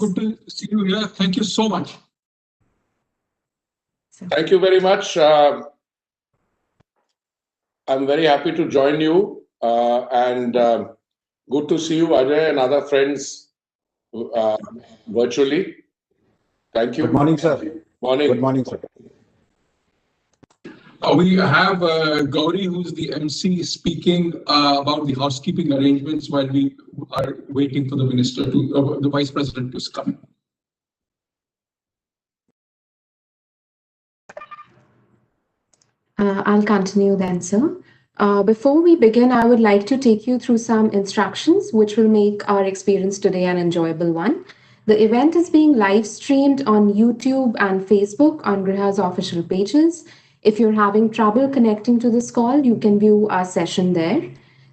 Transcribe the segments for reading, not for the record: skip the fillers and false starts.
Good to see you here. Thank you so much. Thank you very much. I'm very happy to join you and good to see you, Ajay, and other friends virtually. Thank you. Good morning, sir. Morning. Good morning, sir. We have Gauri, who's the MC, speaking about the housekeeping arrangements while we are waiting for the minister to, the vice president to come. I'll continue then, sir. Before we begin, I would like to take you through some instructions which will make our experience today an enjoyable one. The event is being live streamed on YouTube and Facebook on GRIHA's official pages. If you're having trouble connecting to this call, you can view our session there.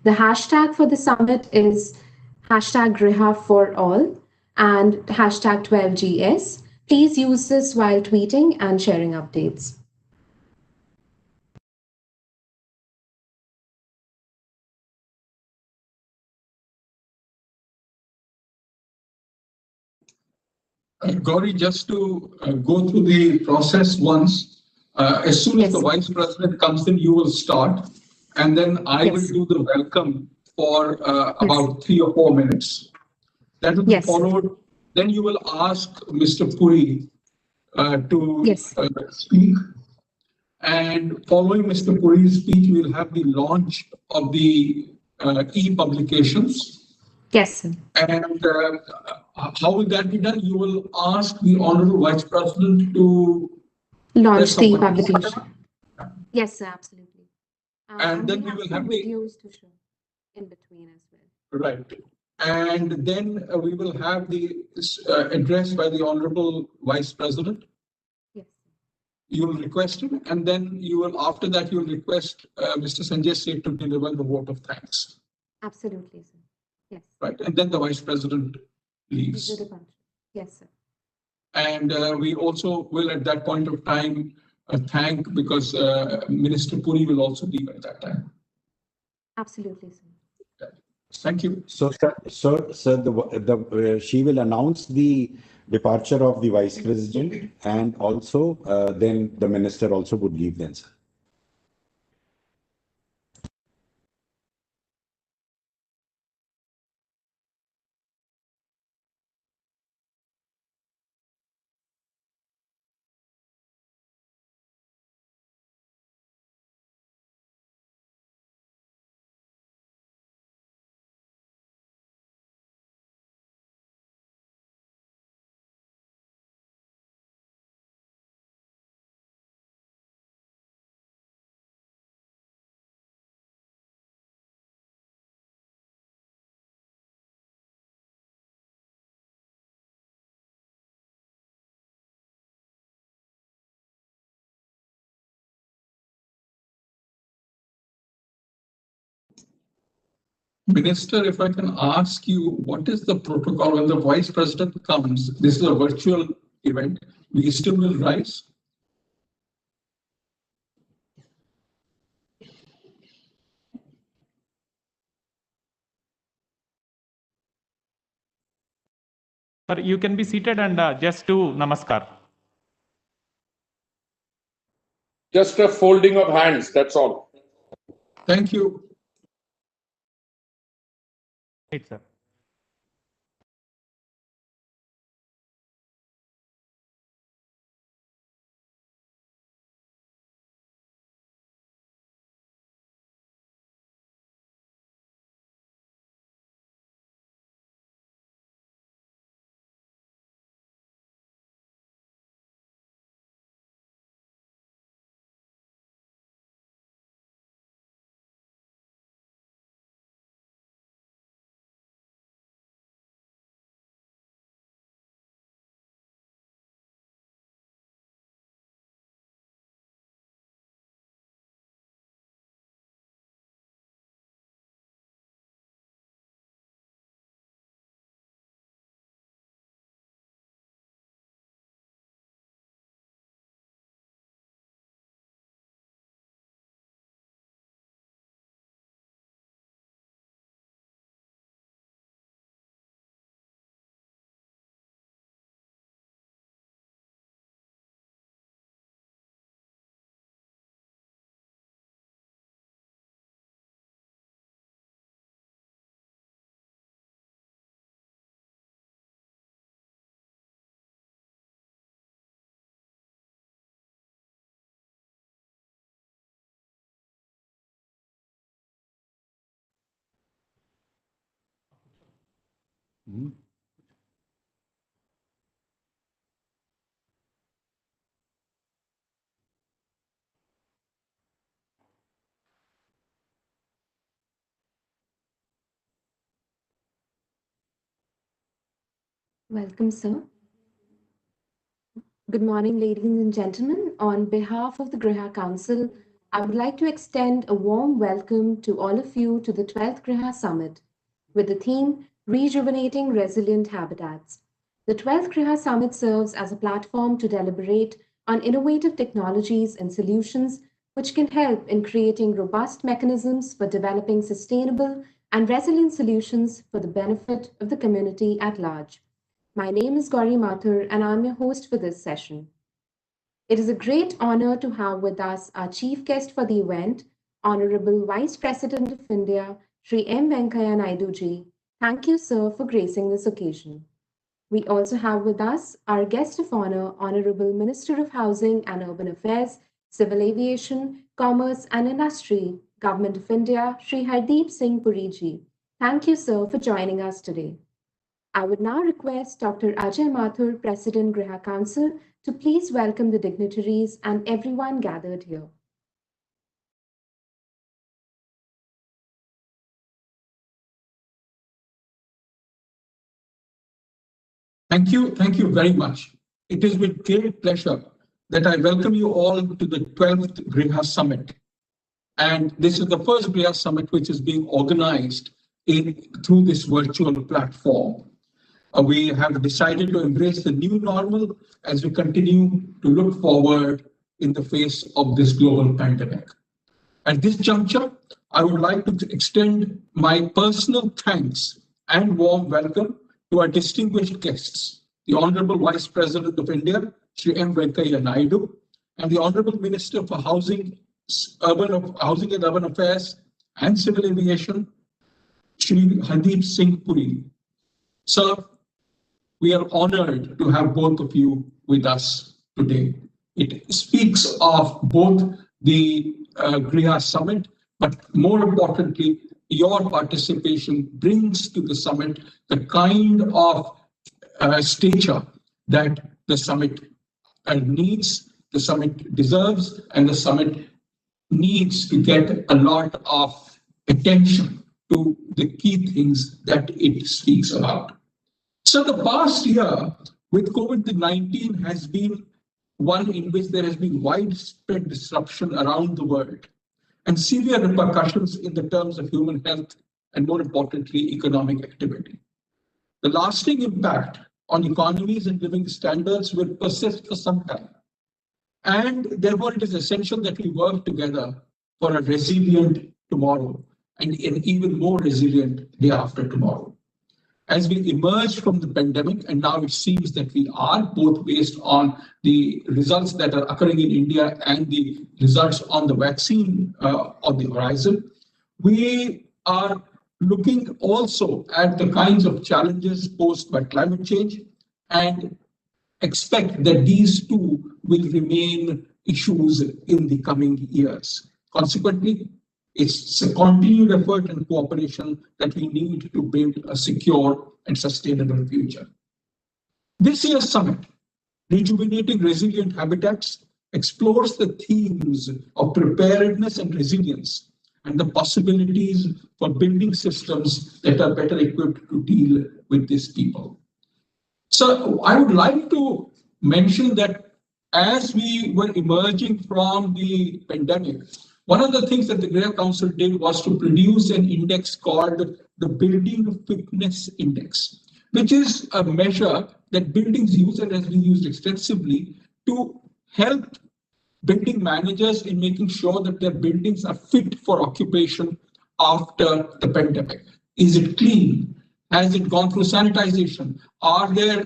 The hashtag for the summit is hashtag GRIHA for all and hashtag 12GS. Please use this while tweeting and sharing updates. Gauri, just to go through the process once, as soon as the vice president comes in, you will start, and then I will do the welcome for about 3 or 4 minutes. That will be followed. Then you will ask Mr. Puri to speak, and following Mr. Puri's speech, we will have the launch of the e-publications. Yes, sir. And how will that be done? You will ask the Honorable Vice President to launch the publication. Yes, sir, absolutely. And then we will have videos to show in between as well. Right. And then we will have the address by the Honorable Vice President. Yes. You will request him, and then you will, after that, you will request Mr. Sanjay Seth to deliver the vote of thanks. Absolutely, sir. Yes. Right. And then the Vice President leaves. Yes, sir. And we also will, at that point of time, thank, because Minister Puri will also leave at that time. Absolutely, sir. Thank you. So, sir, she will announce the departure of the vice president, and also then the minister also would leave then, sir. Minister, if I can ask you, what is the protocol when the Vice President comes? This is a virtual event. We still will rise? Sir, you can be seated and just do namaskar. Just a folding of hands, that's all. Thank you. Right, sir. Mhm. Welcome, sir. Good morning, ladies and gentlemen. On behalf of the GRIHA Council, I would like to extend a warm welcome to all of you to the 12th GRIHA Summit with the theme Rejuvenating Resilient Habitats. The 12th GRIHA Summit serves as a platform to deliberate on innovative technologies and solutions which can help in creating robust mechanisms for developing sustainable and resilient solutions for the benefit of the community at large. My name is Gauri Mathur, and I'm your host for this session. It is a great honor to have with us our chief guest for the event, Honorable Vice President of India, Sri M. Venkaiah Naidu ji. Thank you, sir, for gracing this occasion. We also have with us our guest of honor, Honorable Minister of Housing and Urban Affairs, Civil Aviation, Commerce and Industry, Government of India, Sri Hardeep Singh Puri ji. Thank you, sir, for joining us today. I would now request Dr. Ajay Mathur, President, GRIHA Council, to please welcome the dignitaries and everyone gathered here. Thank you very much. It is with great pleasure that I welcome you all to the 12th GRIHA Summit. And this is the first GRIHA Summit which is being organized through this virtual platform. We have decided to embrace the new normal as we continue to look forward in the face of this global pandemic. At this juncture, I would like to extend my personal thanks and warm welcome to our distinguished guests, the Honorable Vice President of India, Sri M. Venkaiah Naidu, and the Honorable Minister for Housing and Urban Affairs and Civil Aviation, Sri Hardeep Singh Puri. Sir, we are honored to have both of you with us today. It speaks of both the GRIHA Summit, but more importantly, your participation brings to the summit the kind of stature that the summit needs, the summit deserves, and the summit needs to get a lot of attention to the key things that it speaks about. So the past year with COVID-19 has been one in which there has been widespread disruption around the world and severe repercussions in the terms of human health and, more importantly, economic activity. The lasting impact on economies and living standards will persist for some time. And therefore, it is essential that we work together for a resilient tomorrow and an even more resilient day after tomorrow. As we emerge from the pandemic, and now it seems that we are, both based on the results that are occurring in India and the results on the vaccine on the horizon, we are looking also at the kinds of challenges posed by climate change and expect that these two will remain issues in the coming years. Consequently, it's a continued effort and cooperation that we need to build a secure and sustainable future. This year's summit, Rejuvenating Resilient Habitats, explores the themes of preparedness and resilience and the possibilities for building systems that are better equipped to deal with these people. So I would like to mention that as we were emerging from the pandemic, one of the things that the GRIHA Council did was to produce an index called the Building Fitness Index, which is a measure that buildings use and has been used extensively to help building managers in making sure that their buildings are fit for occupation after the pandemic. Is it clean? Has it gone through sanitization? Are there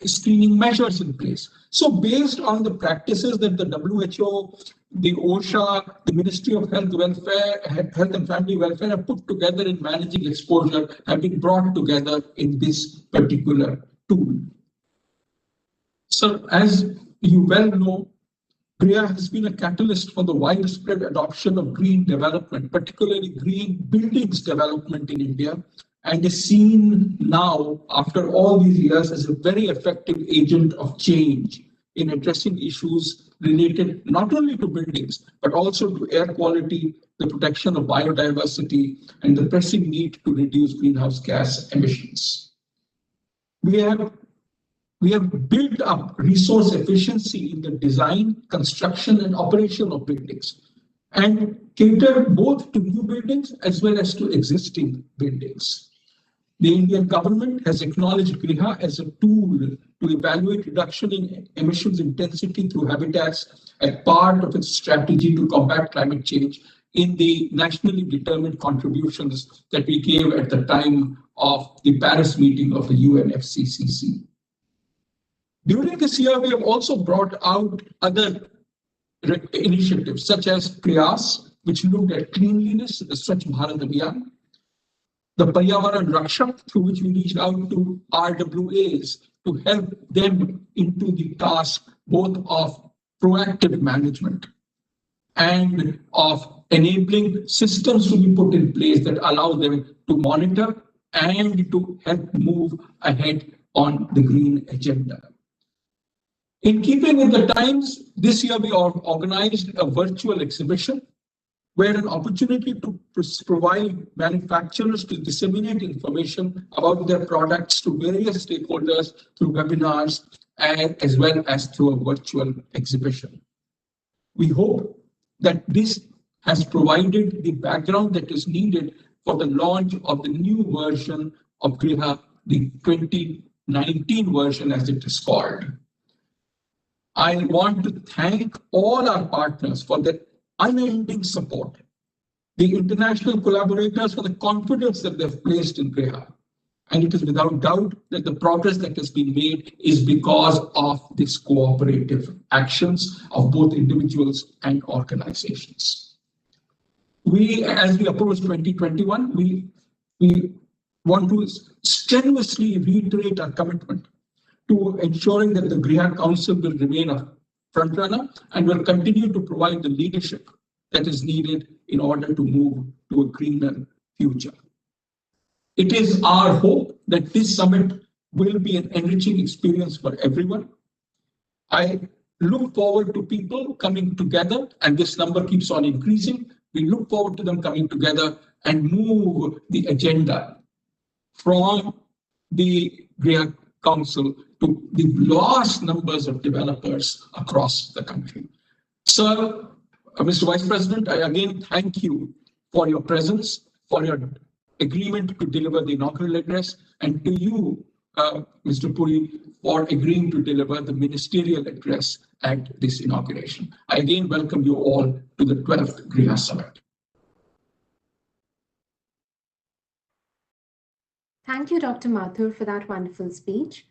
screening measures in place? So based on the practices that the WHO, the OSHA, the Ministry of Health and Family Welfare have put together in managing exposure have been brought together in this particular tool. So as you well know, GRIHA has been a catalyst for the widespread adoption of green development, particularly green buildings development in India, and is seen now, after all these years, as a very effective agent of change in addressing issues related not only to buildings, but also to air quality, the protection of biodiversity, and the pressing need to reduce greenhouse gas emissions. We have built up resource efficiency in the design, construction, and operation of buildings, and cater both to new buildings as well as to existing buildings. The Indian government has acknowledged GRIHA as a tool to evaluate reduction in emissions intensity through habitats as part of its strategy to combat climate change in the nationally determined contributions that we gave at the time of the Paris meeting of the UNFCCC. During this year, we have also brought out other initiatives such as PRIAS, which looked at cleanliness, the Swachh Bharat Abhiyan, the Paryavaran Rakshak, through which we reached out to RWAs to help them into the task both of proactive management and of enabling systems to be put in place that allow them to monitor and to help move ahead on the green agenda. In keeping with the times, this year we organized a virtual exhibition where an opportunity to provide manufacturers to disseminate information about their products to various stakeholders through webinars and as well as through a virtual exhibition. We hope that this has provided the background that is needed for the launch of the new version of GRIHA, the 2019 version as it is called. I want to thank all our partners for their unending support, the international collaborators for the confidence that they've placed in GRIHA. And it is without doubt that the progress that has been made is because of this cooperative actions of both individuals and organizations. As we approach 2021, we want to strenuously reiterate our commitment to ensuring that the GRIHA Council will remain a frontrunner and will continue to provide the leadership that is needed in order to move to a greener future. It is our hope that this summit will be an enriching experience for everyone. I look forward to people coming together, and this number keeps on increasing. We look forward to them coming together and move the agenda from the GRIHA Council to the vast numbers of developers across the country. Sir, Mr. Vice President, I again thank you for your presence, for your agreement to deliver the inaugural address, and to you, Mr. Puri, for agreeing to deliver the Ministerial Address at this inauguration. I again welcome you all to the 12th GRIHA Summit. Thank you, Dr. Mathur, for that wonderful speech.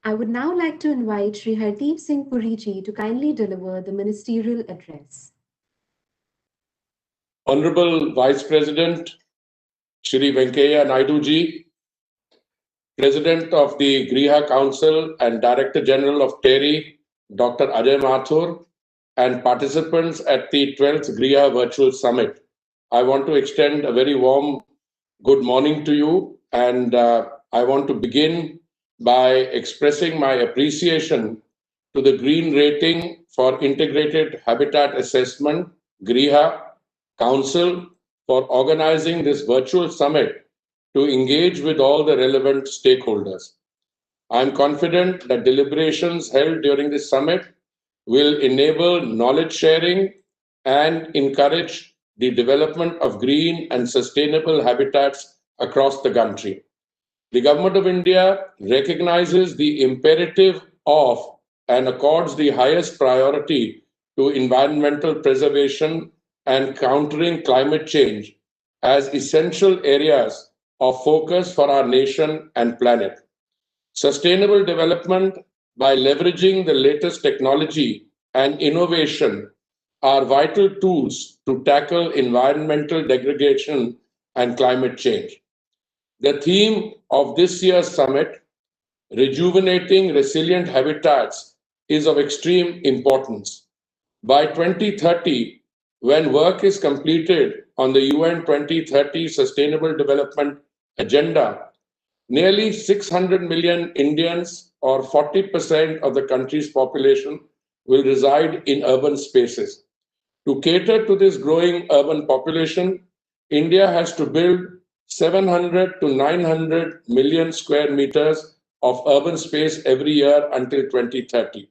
I would now like to invite Shri Hardeep Singh Puri ji to kindly deliver the Ministerial Address. Honorable Vice President, Shri Venkaiah Naidu ji, President of the GRIHA Council and Director General of TERI, Dr. Ajay Mathur, and participants at the 12th GRIHA Virtual Summit. I want to extend a very warm good morning to you, and I want to begin by expressing my appreciation to the Green Rating for Integrated Habitat Assessment, GRIHA Council, for organizing this virtual summit to engage with all the relevant stakeholders. I am confident that deliberations held during this summit will enable knowledge sharing and encourage the development of green and sustainable habitats across the country. The Government of India recognizes the imperative of and accords the highest priority to environmental preservation and countering climate change as essential areas of focus for our nation and planet. Sustainable development by leveraging the latest technology and innovation are vital tools to tackle environmental degradation and climate change. The theme of this year's summit, Rejuvenating Resilient Habitats, is of extreme importance. By 2030, when work is completed on the UN 2030 Sustainable Development agenda, nearly 600 million Indians, or 40% of the country's population, will reside in urban spaces. To cater to this growing urban population, India has to build 700 to 900 million square meters of urban space every year until 2030.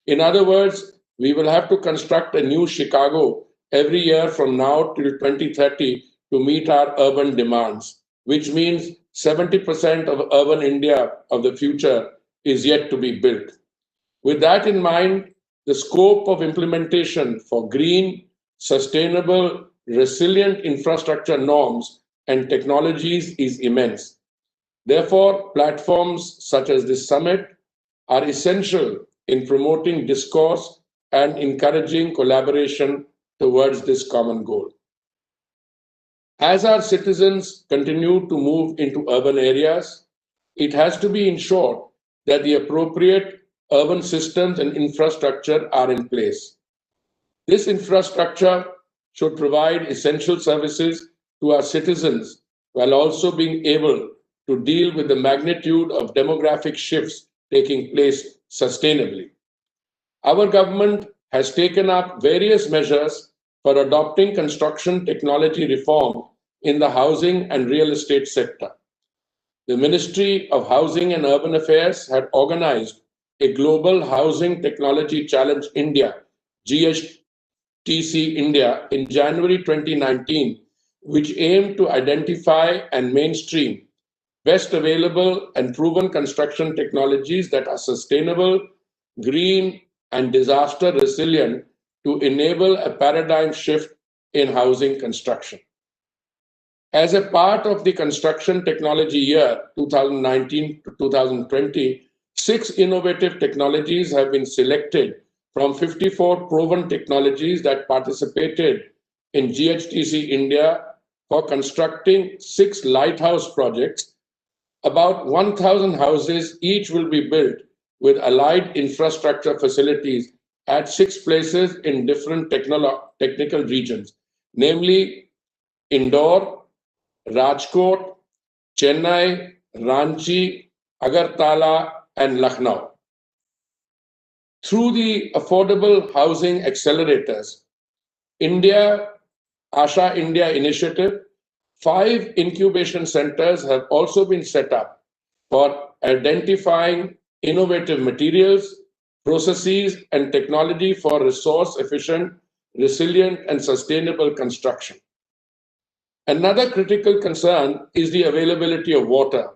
In other words, we will have to construct a new Chicago every year from now till 2030 to meet our urban demands, which means 70% of urban India of the future is yet to be built. With that in mind, the scope of implementation for green, sustainable, resilient infrastructure norms and technologies is immense. Therefore, platforms such as this summit are essential in promoting discourse and encouraging collaboration towards this common goal. As our citizens continue to move into urban areas, it has to be ensured that the appropriate urban systems and infrastructure are in place. This infrastructure should provide essential services to our citizens while also being able to deal with the magnitude of demographic shifts taking place sustainably. Our government has taken up various measures for adopting construction technology reform in the housing and real estate sector. The Ministry of Housing and Urban Affairs had organized a Global Housing Technology Challenge India, GHTC India, in January 2019, which aimed to identify and mainstream best available and proven construction technologies that are sustainable, green, and disaster resilient to enable a paradigm shift in housing construction. As a part of the construction technology year 2019 to 2020, 6 innovative technologies have been selected from 54 proven technologies that participated in GHTC India for constructing 6 lighthouse projects. About 1,000 houses each will be built with allied infrastructure facilities at 6 places in different technical regions, namely Indore, Rajkot, Chennai, Ranchi, Agartala, and Lucknow. Through the Affordable Housing Accelerators, Asha India initiative, 5 incubation centers have also been set up for identifying innovative materials, processes, and technology for resource-efficient, resilient, and sustainable construction. Another critical concern is the availability of water.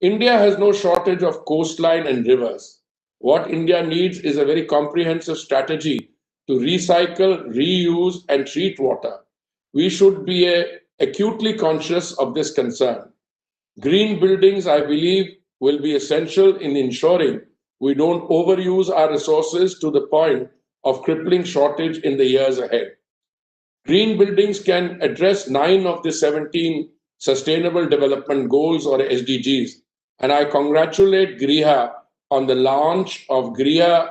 India has no shortage of coastline and rivers. What India needs is a very comprehensive strategy to recycle, reuse, and treat water. We should be acutely conscious of this concern. Green buildings, I believe, will be essential in ensuring we don't overuse our resources to the point of crippling shortage in the years ahead. Green buildings can address 9 of the 17 Sustainable Development Goals, or SDGs, and I congratulate GRIHA on the launch of GRIHA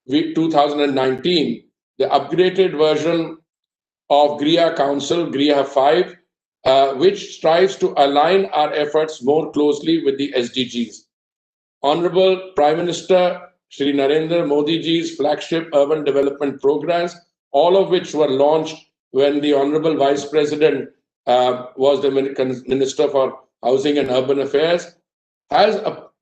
2019, the upgraded version of GRIHA Council, GRIHA 5, which strives to align our efforts more closely with the SDGs. Honorable Prime Minister Shri Narendra Modi ji's flagship urban development programs, all of which were launched when the Honorable Vice President was the Minister for Housing and Urban Affairs, has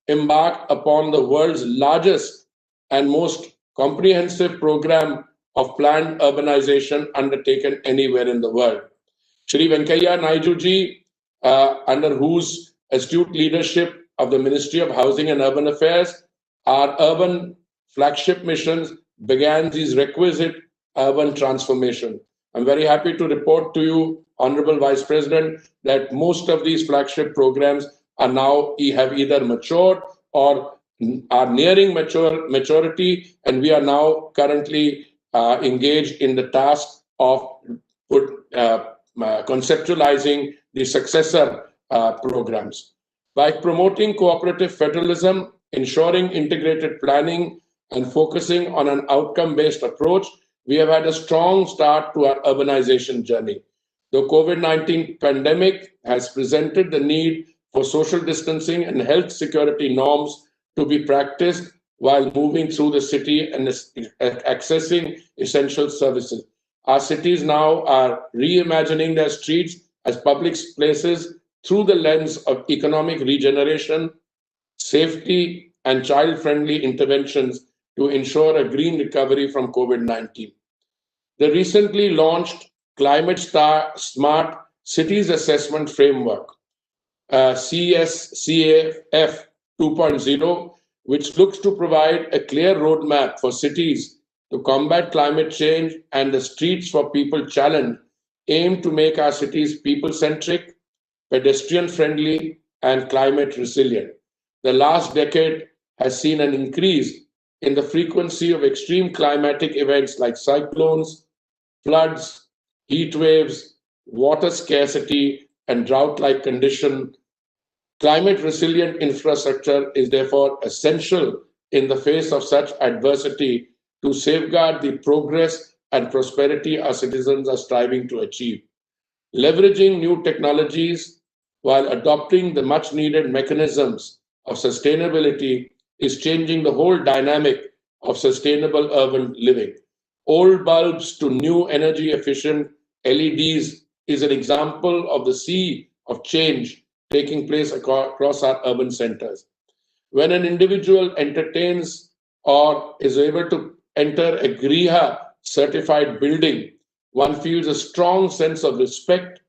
embarked upon the world's largest and most comprehensive program of planned urbanization undertaken anywhere in the world. Shri Venkaiah Naidu ji, under whose astute leadership of the Ministry of Housing and Urban Affairs, our urban flagship missions began these requisite urban transformation. I'm very happy to report to you, Honorable Vice President, that most of these flagship programs are now have either matured or are nearing maturity, and we are now currently engaged in the task of conceptualizing the successor programs. By promoting cooperative federalism, ensuring integrated planning, and focusing on an outcome-based approach, we have had a strong start to our urbanization journey. The COVID-19 pandemic has presented the need for social distancing and health security norms to be practiced while moving through the city and accessing essential services. Our cities now are reimagining their streets as public places through the lens of economic regeneration, safety, and child-friendly interventions to ensure a green recovery from COVID-19. The recently launched Climate Smart Cities Assessment Framework, CSCAF 2.0, which looks to provide a clear roadmap for cities to combat climate change and the Streets for People challenge, aim to make our cities people-centric, pedestrian-friendly, and climate resilient. The last decade has seen an increase in the frequency of extreme climatic events like cyclones, floods, heat waves, water scarcity, and drought-like conditions. Climate resilient infrastructure is therefore essential in the face of such adversity to safeguard the progress and prosperity our citizens are striving to achieve. Leveraging new technologies while adopting the much needed mechanisms of sustainability is changing the whole dynamic of sustainable urban living. Old bulbs to new energy efficient LEDs is an example of the sea of change taking place across our urban centers. When an individual entertains or is able to enter a GRIHA certified building, one feels a strong sense of respect,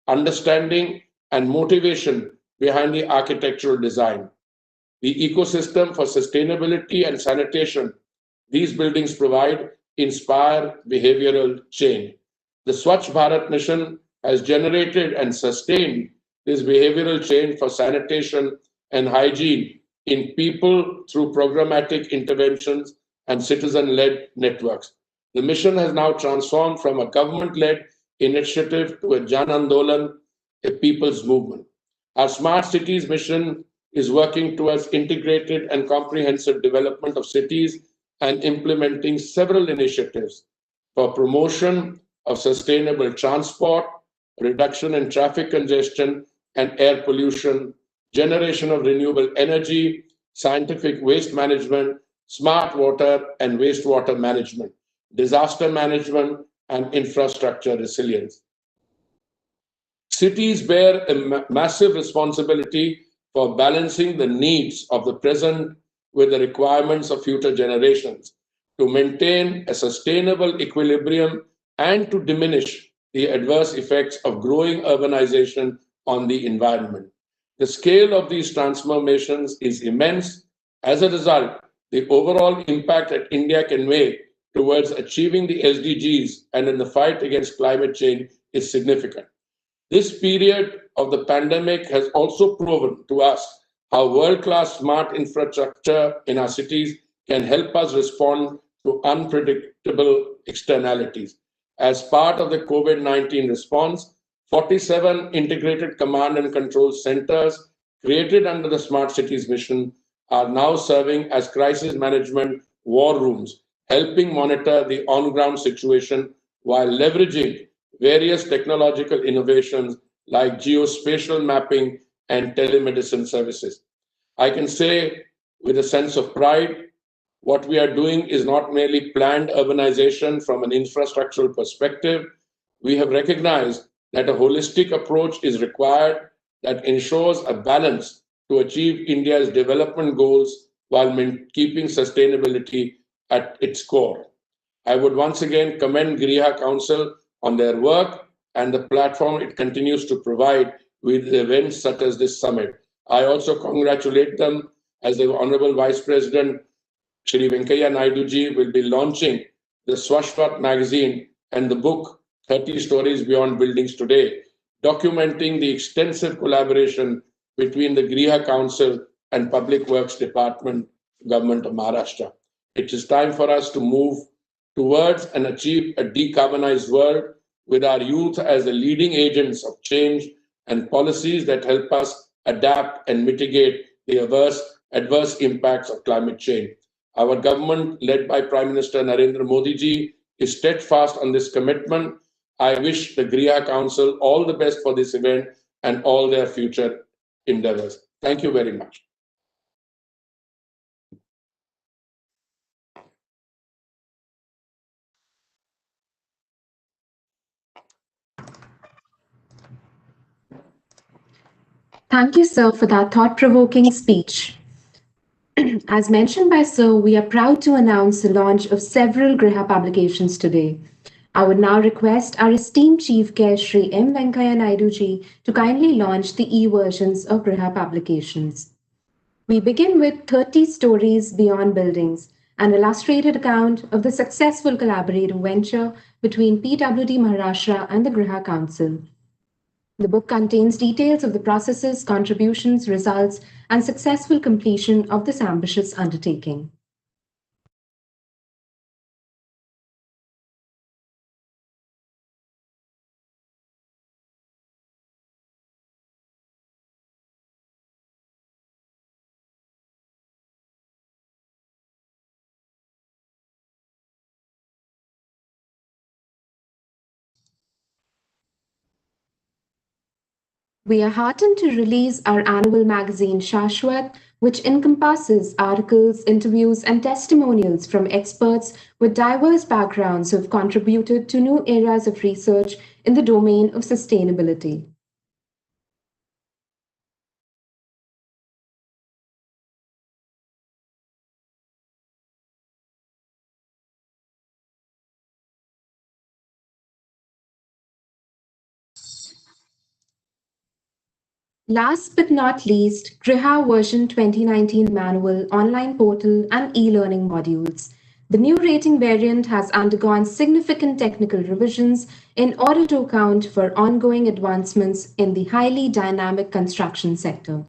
understanding, and motivation behind the architectural design. The ecosystem for sustainability and sanitation these buildings provide inspire behavioral change. The Swachh Bharat mission has generated and sustained this behavioral change for sanitation and hygiene in people through programmatic interventions and citizen-led networks. The mission has now transformed from a government-led initiative to a Jan Andolan, a people's movement. Our Smart Cities mission is working towards integrated and comprehensive development of cities and implementing several initiatives for promotion of sustainable transport, reduction in traffic congestion and air pollution, generation of renewable energy, scientific waste management, smart water and wastewater management, disaster management, and infrastructure resilience. Cities bear a massive responsibility for balancing the needs of the present with the requirements of future generations to maintain a sustainable equilibrium and to diminish the adverse effects of growing urbanization on the environment. The scale of these transformations is immense. As a result, the overall impact that India can make towards achieving the SDGs and in the fight against climate change is significant. This period of the pandemic has also proven to us how world-class smart infrastructure in our cities can help us respond to unpredictable externalities. As part of the COVID-19 response, 47 integrated command and control centers created under the Smart Cities mission are now serving as crisis management war rooms, helping monitor the on-ground situation while leveraging various technological innovations like geospatial mapping and telemedicine services. I can say with a sense of pride, what we are doing is not merely planned urbanization from an infrastructural perspective. We have recognized that a holistic approach is required that ensures a balance to achieve India's development goals while keeping sustainability at its core. I would once again commend GRIHA Council on their work and the platform it continues to provide with events such as this summit. I also congratulate them as the Honorable Vice President Shri Venkaiah Naidu ji will be launching the Swashvat magazine and the book 30 Stories Beyond Buildings Today, documenting the extensive collaboration between the GRIHA Council and Public Works Department, Government of Maharashtra. It is time for us to move towards and achieve a decarbonized world with our youth as the leading agents of change and policies that help us adapt and mitigate the adverse impacts of climate change. Our government, led by Prime Minister Narendra Modi ji, is steadfast on this commitment. I wish the GRIHA Council all the best for this event and all their future endeavors. Thank you very much. Thank you, sir, for that thought-provoking speech. As mentioned by Sir, we are proud to announce the launch of several GRIHA publications today. I would now request our esteemed Chief Guest, Shri M. Venkaiah Naidu ji, to kindly launch the e-versions of GRIHA publications. We begin with 30 Stories Beyond Buildings, an illustrated account of the successful collaborative venture between PWD Maharashtra and the GRIHA Council. The book contains details of the processes, contributions, results, and successful completion of this ambitious undertaking. We are heartened to release our annual magazine Shashwat, which encompasses articles, interviews, and testimonials from experts with diverse backgrounds who have contributed to new areas of research in the domain of sustainability. Last but not least, GRIHA version 2019 manual, online portal, and e-learning modules. The new rating variant has undergone significant technical revisions in order to account for ongoing advancements in the highly dynamic construction sector.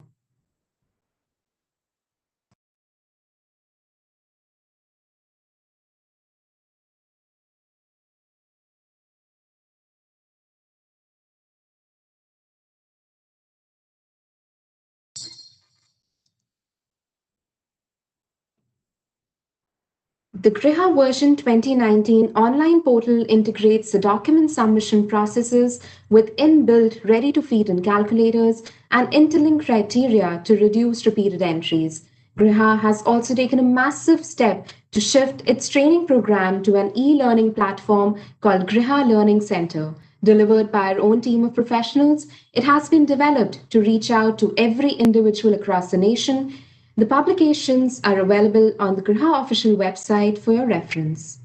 The GRIHA version 2019 online portal integrates the document submission processes with inbuilt ready-to-feed-in calculators and interlink criteria to reduce repeated entries. GRIHA has also taken a massive step to shift its training program to an e-learning platform called GRIHA Learning Center. Delivered by our own team of professionals, it has been developed to reach out to every individual across the nation. The publications are available on the GRIHA official website for your reference.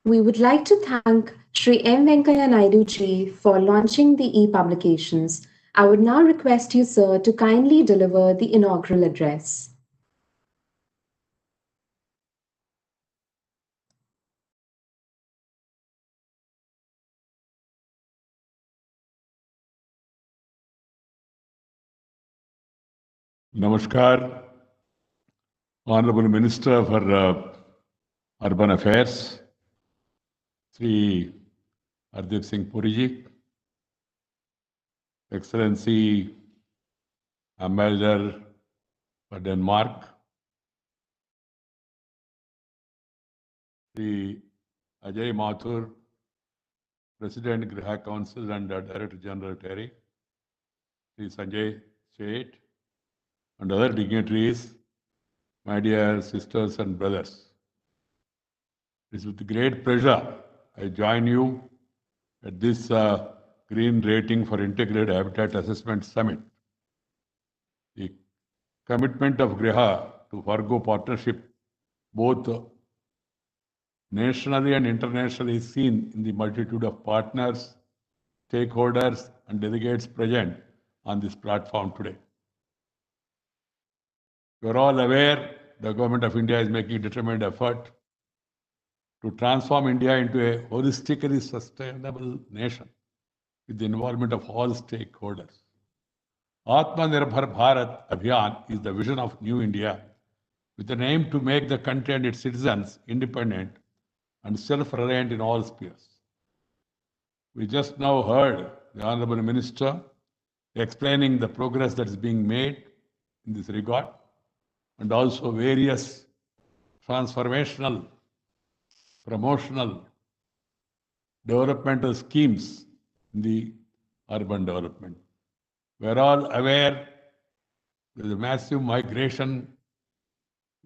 We would like to thank Shri M. Venkaiah Naidu ji for launching the e-publications. I would now request you, sir, to kindly deliver the inaugural address. Namaskar, Honorable Minister for Urban Affairs, Sri Hardeep Singh Puri ji, Excellency Ambassador for Denmark, Sri Ajay Mathur, President GRIHA Council and Director General TERI, Sri Sanjay Seth, and other dignitaries, my dear sisters and brothers. It is with great pleasure I join you at this Green Rating for Integrated Habitat Assessment Summit. The commitment of GRIHA to forgo partnership, both nationally and internationally, is seen in the multitude of partners, stakeholders, and delegates present on this platform today. You are all aware the government of India is making a determined effort to transform India into a holistically sustainable nation with the involvement of all stakeholders. Atmanirbhar Bharat Abhiyan is the vision of New India with an aim to make the country and its citizens independent and self-reliant in all spheres. We just now heard the Honorable Minister explaining the progress that is being made in this regard and also various transformational, promotional, developmental schemes in the urban development. We are all aware there is a massive migration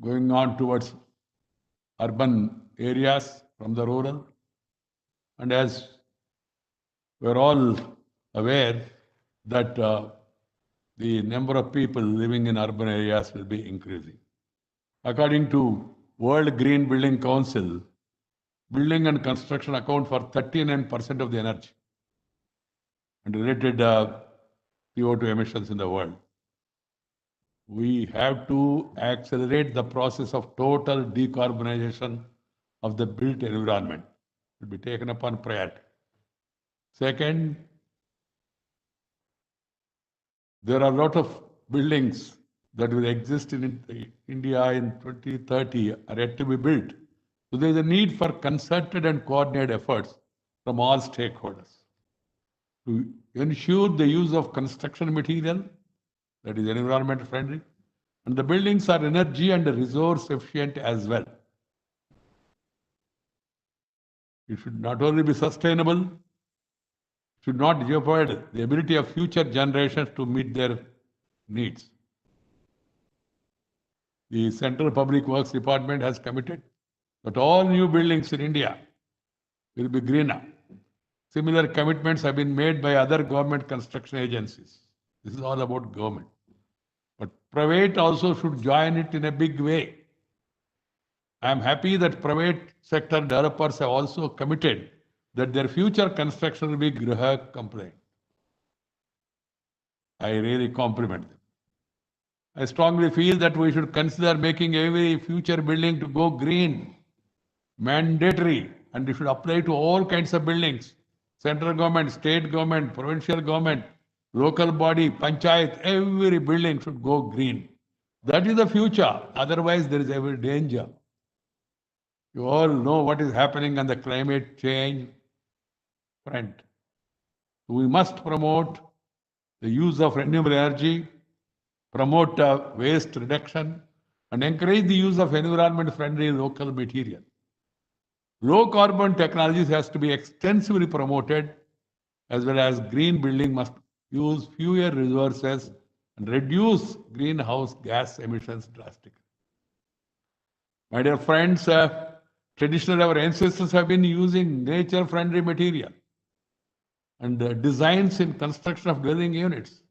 going on towards urban areas from the rural. And as we are all aware that the number of people living in urban areas will be increasing. According to World Green Building Council, building and construction account for 39% of the energy and related CO2 emissions in the world. We have to accelerate the process of total decarbonization of the built environment. It will be taken upon priority. Second, there are a lot of buildings that will exist in India in 2030 are yet to be built. So there is a need for concerted and coordinated efforts from all stakeholders to ensure the use of construction material that is environment friendly, and the buildings are energy and resource efficient as well. It should not only be sustainable, should not jeopardize the ability of future generations to meet their needs. The Central Public Works Department has committed that all new buildings in India will be greener. Similar commitments have been made by other government construction agencies. This is all about government. But private also should join it in a big way. I am happy that private sector developers have also committed that their future construction will be GRIHA compliant. I really compliment them. I strongly feel that we should consider making every future building to go green, mandatory, and it should apply to all kinds of buildings. Central government, state government, provincial government, local body, panchayat, every building should go green. That is the future. Otherwise, there is every danger. You all know what is happening on the climate change front. We must promote the use of renewable energy, promote waste reduction, and encourage the use of environment-friendly local material. Low carbon technologies has to be extensively promoted, as well as green building must use fewer resources and reduce greenhouse gas emissions drastically. My dear friends, traditionally our ancestors have been using nature-friendly material and designs in construction of dwelling units.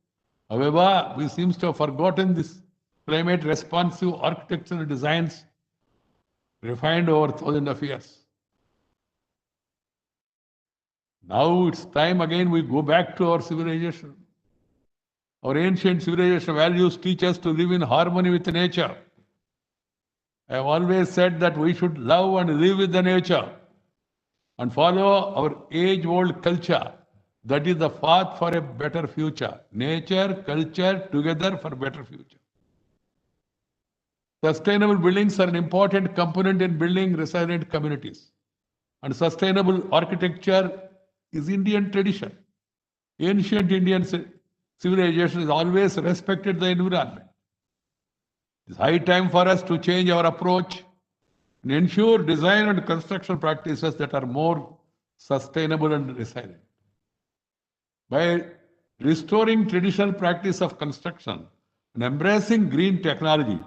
However, we seem to have forgotten this climate-responsive architectural designs refined over thousands of years. Now it's time again we go back to our civilization. Our ancient civilization values teach us to live in harmony with nature. I have always said that we should love and live with the nature and follow our age-old culture. That is the path for a better future. Nature, culture, together for a better future. Sustainable buildings are an important component in building resilient communities. And sustainable architecture is Indian tradition. Ancient Indian civilization has always respected the environment. It's high time for us to change our approach and ensure design and construction practices that are more sustainable and resilient. By restoring traditional practice of construction and embracing green technology,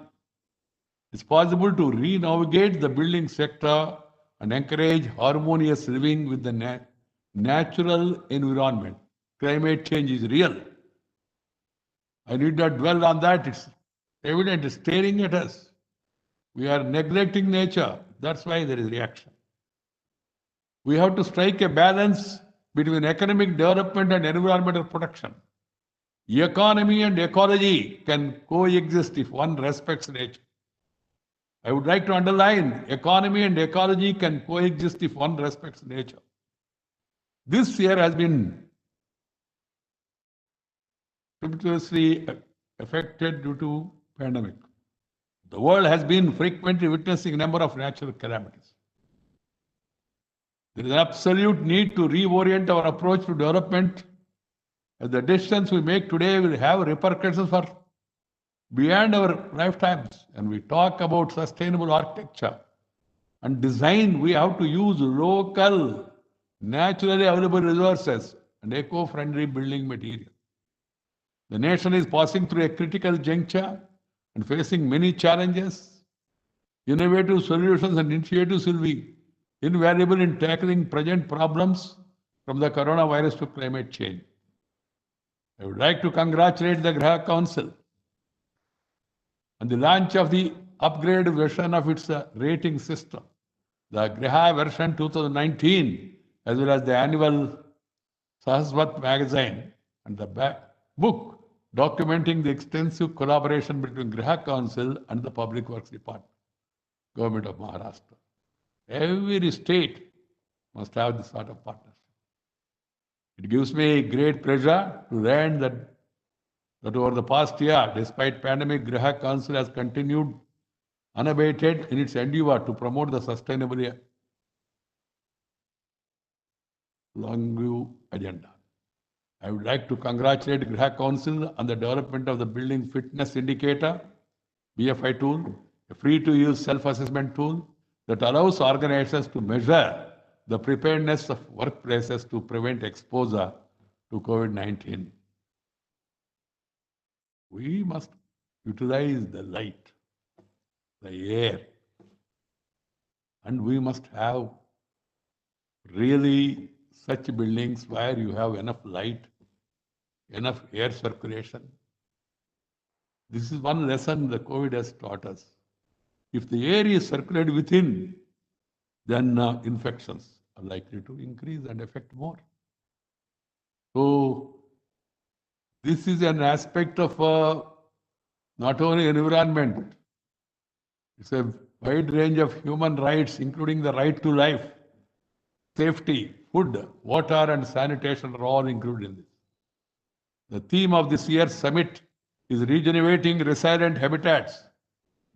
it's possible to re-navigate the building sector and encourage harmonious living with the natural environment. Climate change is real. I need not dwell on that. It's evident, it's staring at us. We are neglecting nature. That's why there is reaction. We have to strike a balance between economic development and environmental protection. Economy and ecology can coexist if one respects nature. I would like to underline, economy and ecology can coexist if one respects nature. This year has been tremendously affected due to pandemic. The world has been frequently witnessing a number of natural calamities. There is an absolute need to reorient our approach to development, as the decisions we make today will have repercussions for beyond our lifetimes. And we talk about sustainable architecture and design, we have to use local, naturally available resources and eco-friendly building material. The nation is passing through a critical juncture and facing many challenges. Innovative solutions and initiatives will be invaluable in tackling present problems from the coronavirus to climate change. I would like to congratulate the GRIHA Council on the launch of the upgraded version of its rating system, the GRIHA version 2019, as well as the annual Sahaswat magazine and the book documenting the extensive collaboration between GRIHA Council and the Public Works Department, Government of Maharashtra. Every state must have this sort of partnership. It gives me great pleasure to learn that over the past year, despite pandemic, GRIHA Council has continued unabated in its endeavor to promote the sustainable long-view agenda. I would like to congratulate GRIHA Council on the development of the Building Fitness Indicator, BFI tool, a free-to-use self-assessment tool that allows organizations to measure the preparedness of workplaces to prevent exposure to COVID-19. We must utilize the light, the air, and we must have really such buildings where you have enough light, enough air circulation. This is one lesson the COVID has taught us. If the air is circulated within, then infections are likely to increase and affect more. So, this is an aspect of not only environment, it's a wide range of human rights, including the right to life, safety, food, water, and sanitation are all included in this. The theme of this year's summit is Rejuvenating Resilient Habitats.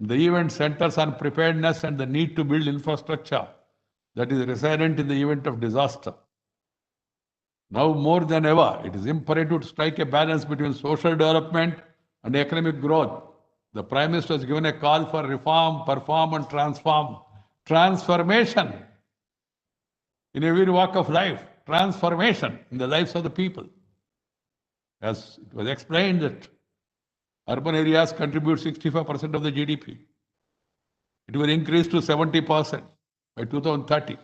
The event centers on preparedness and the need to build infrastructure that is resilient in the event of disaster. Now more than ever, it is imperative to strike a balance between social development and economic growth. The Prime Minister has given a call for reform, perform, and transform. Transformation in every walk of life. Transformation in the lives of the people. As it was explained that urban areas contribute 65% of the GDP. It will increase to 70% by 2030.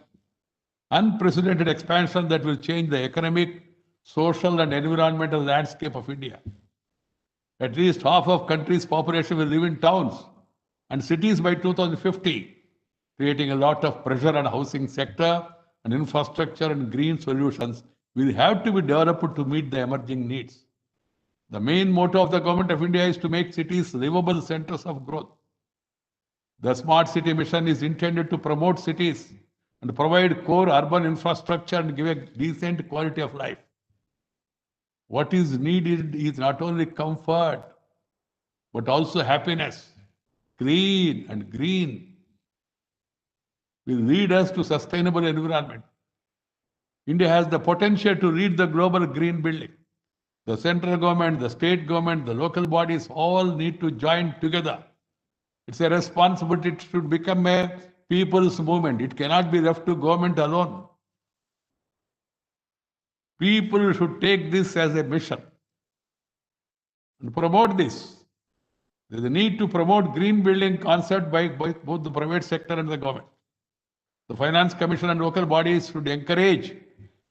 Unprecedented expansion that will change the economic, social, and environmental landscape of India. At least half of country's population will live in towns and cities by 2050, creating a lot of pressure on the housing sector, and infrastructure and green solutions will have to be developed to meet the emerging needs. The main motto of the Government of India is to make cities livable centers of growth. The Smart City Mission is intended to promote cities and provide core urban infrastructure and give a decent quality of life. What is needed is not only comfort, but also happiness. Clean and green will lead us to sustainable environment. India has the potential to lead the global green building. The central government, the state government, the local bodies all need to join together. It's a responsibility. It should become a people's movement. It cannot be left to government alone. People should take this as a mission and promote this. There is a need to promote green building concept by both the private sector and the government. The Finance Commission and local bodies should encourage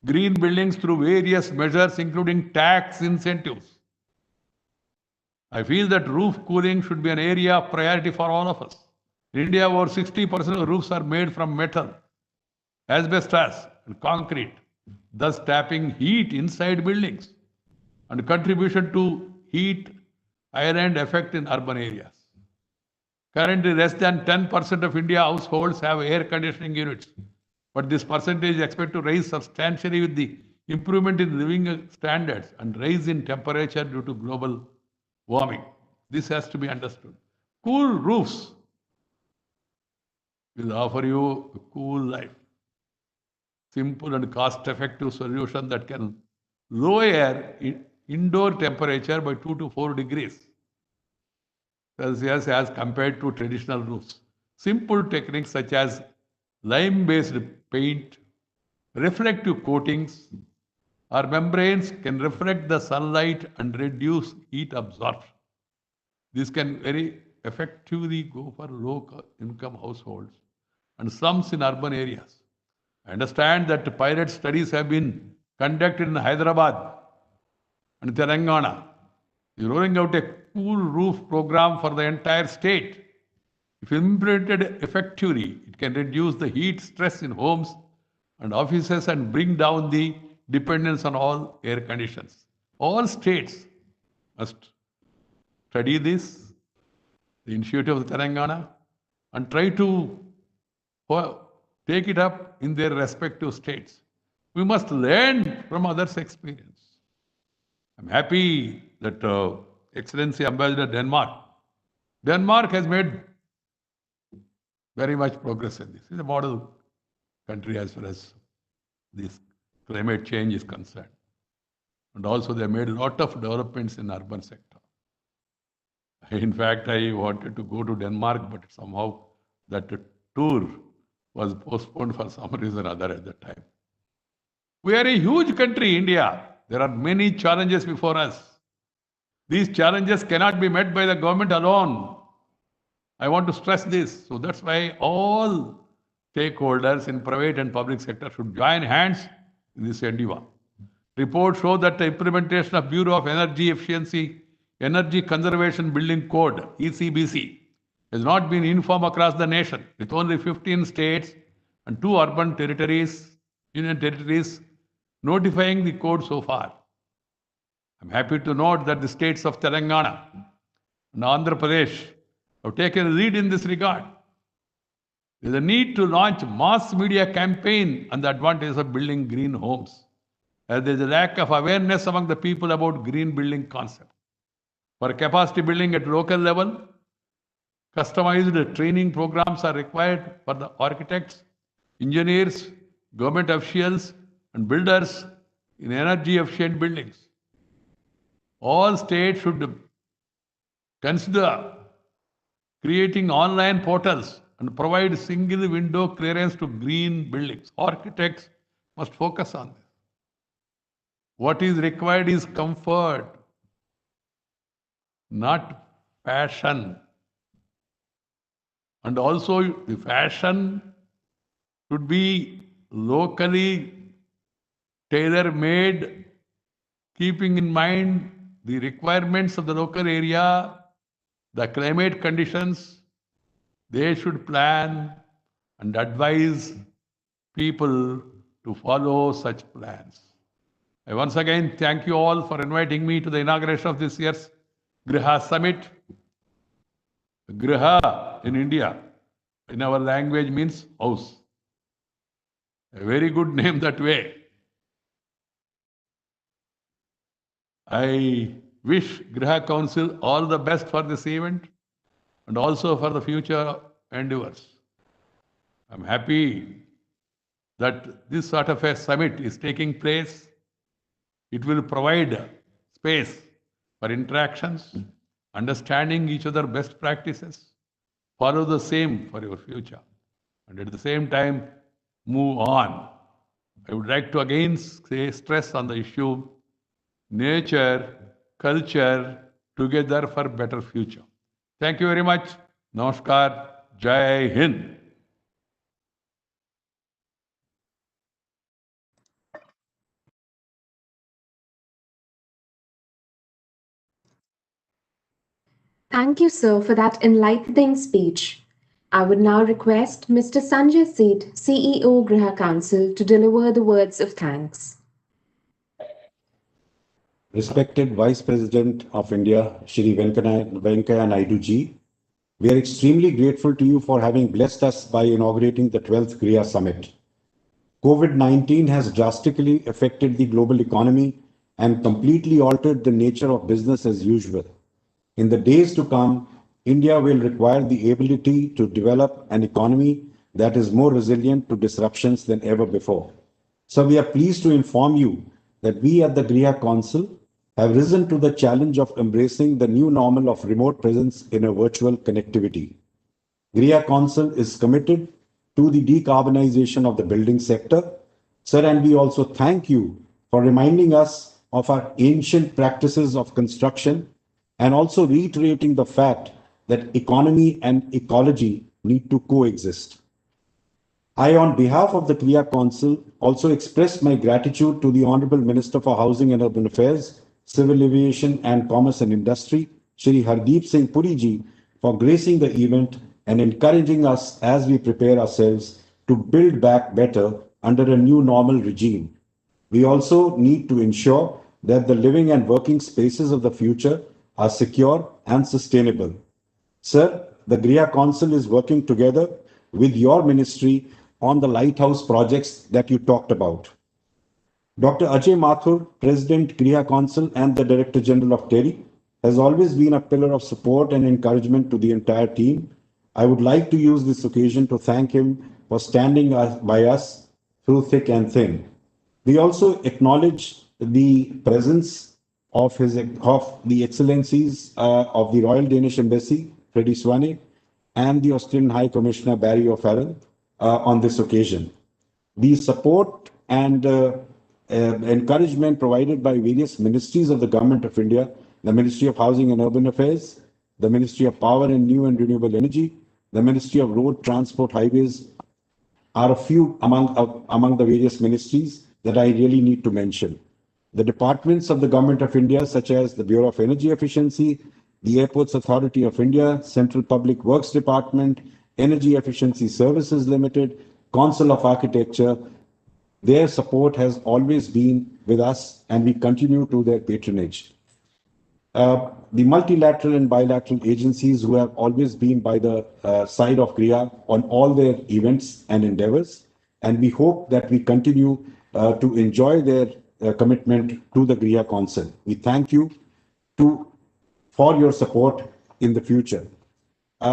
green buildings through various measures, including tax incentives. I feel that roof cooling should be an area of priority for all of us. In India, over 60% of roofs are made from metal, asbestos, and concrete, thus tapping heat inside buildings and contribution to heat island effect in urban areas. Currently, less than 10% of India households have air conditioning units. But this percentage is expected to rise substantially with the improvement in living standards and rise in temperature due to global warming. This has to be understood. Cool roofs will offer you a cool life. Simple and cost-effective solution that can lower indoor temperature by 2 to 4 degrees Celsius as compared to traditional roofs. Simple techniques such as lime-based paint, reflective coatings, or membranes can reflect the sunlight and reduce heat absorption. This can very effectively go for low-income households and slums in urban areas. I understand that pilot studies have been conducted in Hyderabad and Telangana. You're rolling out a cool roof program for the entire state. If implemented effectively, it can reduce the heat stress in homes and offices and bring down the dependence on all air conditions. All states must study this, the initiative of Telangana, and try to take it up in their respective states. We must learn from others' experience. I'm happy that Excellency Ambassador Denmark has made very much progress in this. It's a model country as far as this climate change is concerned. And also they made a lot of developments in urban sector. In fact, I wanted to go to Denmark, but somehow that tour was postponed for some reason or other at that time. We are a huge country, India. There are many challenges before us. These challenges cannot be met by the government alone. I want to stress this. So that's why all stakeholders in private and public sector should join hands in this endeavor. Reports show that the implementation of Bureau of Energy Efficiency, Energy Conservation Building Code, ECBC, has not been uniform across the nation, with only 15 states and 2 urban territories, union territories, notifying the code so far. I'm happy to note that the states of Telangana and Andhra Pradesh have taken a lead in this regard. There is a need to launch mass media campaign on the advantages of building green homes, as there is a lack of awareness among the people about green building concept. For capacity building at local level, customized training programs are required for the architects, engineers, government officials, and builders in energy efficient buildings. All states should consider creating online portals and provide single window clearance to green buildings. Architects must focus on this. What is required is comfort, not fashion. And also the fashion should be locally tailor-made, keeping in mind the requirements of the local area, the climate conditions. They should plan and advise people to follow such plans. I once again thank you all for inviting me to the inauguration of this year's GRIHA Summit. GRIHA in India, in our language, means house. A very good name that way. I wish GRIHA Council all the best for this event and also for the future endeavors. I'm happy that this sort of a summit is taking place. It will provide space for interactions, understanding each other's best practices, follow the same for your future, and at the same time, move on. I would like to again stress on the issue, nature, culture, together for better future. Thank you very much. Namaskar. Jai Hind. Thank you, sir, for that enlightening speech. I would now request Mr. Sanjay Seth, CEO, GRIHA Council, to deliver the words of thanks. Respected Vice President of India, Shri Venkaya Naidu ji, We are extremely grateful to you for having blessed us by inaugurating the 12th GRIHA Summit. COVID-19 has drastically affected the global economy and completely altered the nature of business as usual. In the days to come, India will require the ability to develop an economy that is more resilient to disruptions than ever before. So we are pleased to inform you that we at the GRIHA Council have risen to the challenge of embracing the new normal of remote presence in a virtual connectivity. GRIHA Council is committed to the decarbonization of the building sector. Sir, and we also thank you for reminding us of our ancient practices of construction and also reiterating the fact that economy and ecology need to coexist. I, on behalf of the GRIHA Council, also express my gratitude to the Honorable Minister for Housing and Urban Affairs, Civil Aviation and Commerce and Industry, Shri Hardeep Singh Puri ji, for gracing the event and encouraging us as we prepare ourselves to build back better under a new normal regime. We also need to ensure that the living and working spaces of the future are secure and sustainable. Sir, the GRIHA Council is working together with your ministry on the lighthouse projects that you talked about. Dr. Ajay Mathur, President, GRIHA Council and the Director General of TERI, has always been a pillar of support and encouragement to the entire team. I would like to use this occasion to thank him for standing by us through thick and thin. We also acknowledge the presence of the excellencies of the Royal Danish Embassy, Freddie Swane, and the Australian High Commissioner Barry O'Farrell on this occasion. The support and encouragement provided by various ministries of the Government of India, the Ministry of Housing and Urban Affairs, the Ministry of Power and New and Renewable Energy, the Ministry of Road, Transport, Highways, are a few among the various ministries that I really need to mention. The departments of the Government of India, such as the Bureau of Energy Efficiency, the Airports Authority of India, Central Public Works Department, Energy Efficiency Services Limited, Council of Architecture, their support has always been with us and we continue to their patronage. The multilateral and bilateral agencies who have always been by the side of GRIHA on all their events and endeavors, and we hope that we continue to enjoy their commitment to the GRIHA Council. We thank you for your support in the future.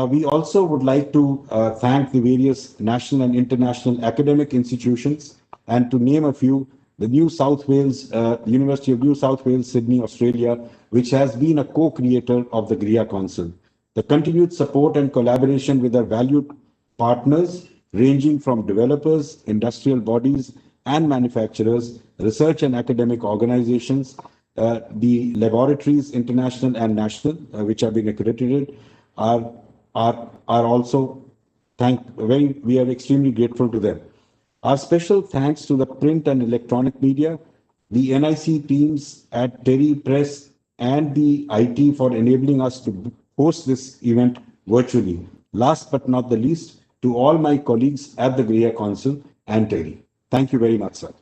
We also would like to thank the various national and international academic institutions, and to name a few, the University of New South Wales, Sydney, Australia, which has been a co-creator of the GRIHA Council. The continued support and collaboration with our valued partners, ranging from developers, industrial bodies, and manufacturers, research and academic organizations, the laboratories, international and national, which have been accredited, are also we are extremely grateful to them. Our special thanks to the print and electronic media, the NIC teams at TERI Press and the IT for enabling us to host this event virtually. Last but not the least, to all my colleagues at the GRIHA Council and TERI. Thank you very much, sir.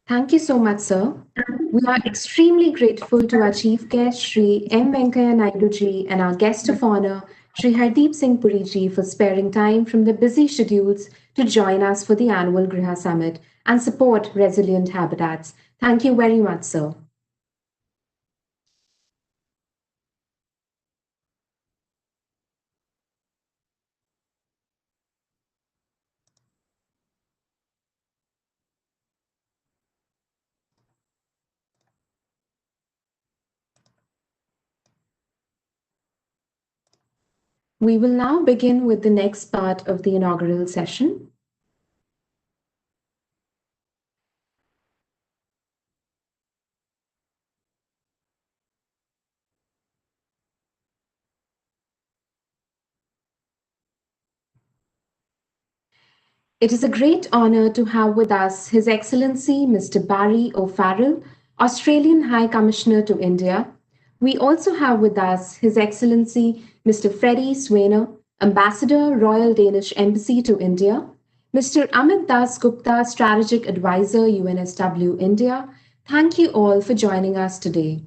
Thank you so much, sir. We are extremely grateful to our Chief Guest, Shri M. Venkaiah Naidu ji, and our guest of honor, Shri Hardeep Singh Puri ji, for sparing time from their busy schedules to join us for the annual GRIHA Summit and support resilient habitats. Thank you very much, sir. We will now begin with the next part of the inaugural session. It is a great honor to have with us His Excellency Mr. Barry O'Farrell, Australian High Commissioner to India. We also have with us His Excellency Mr. Freddie Swane, Ambassador, Royal Danish Embassy to India, Mr. Aminda Gupta, Strategic Advisor, UNSW India, Thank you all for joining us today.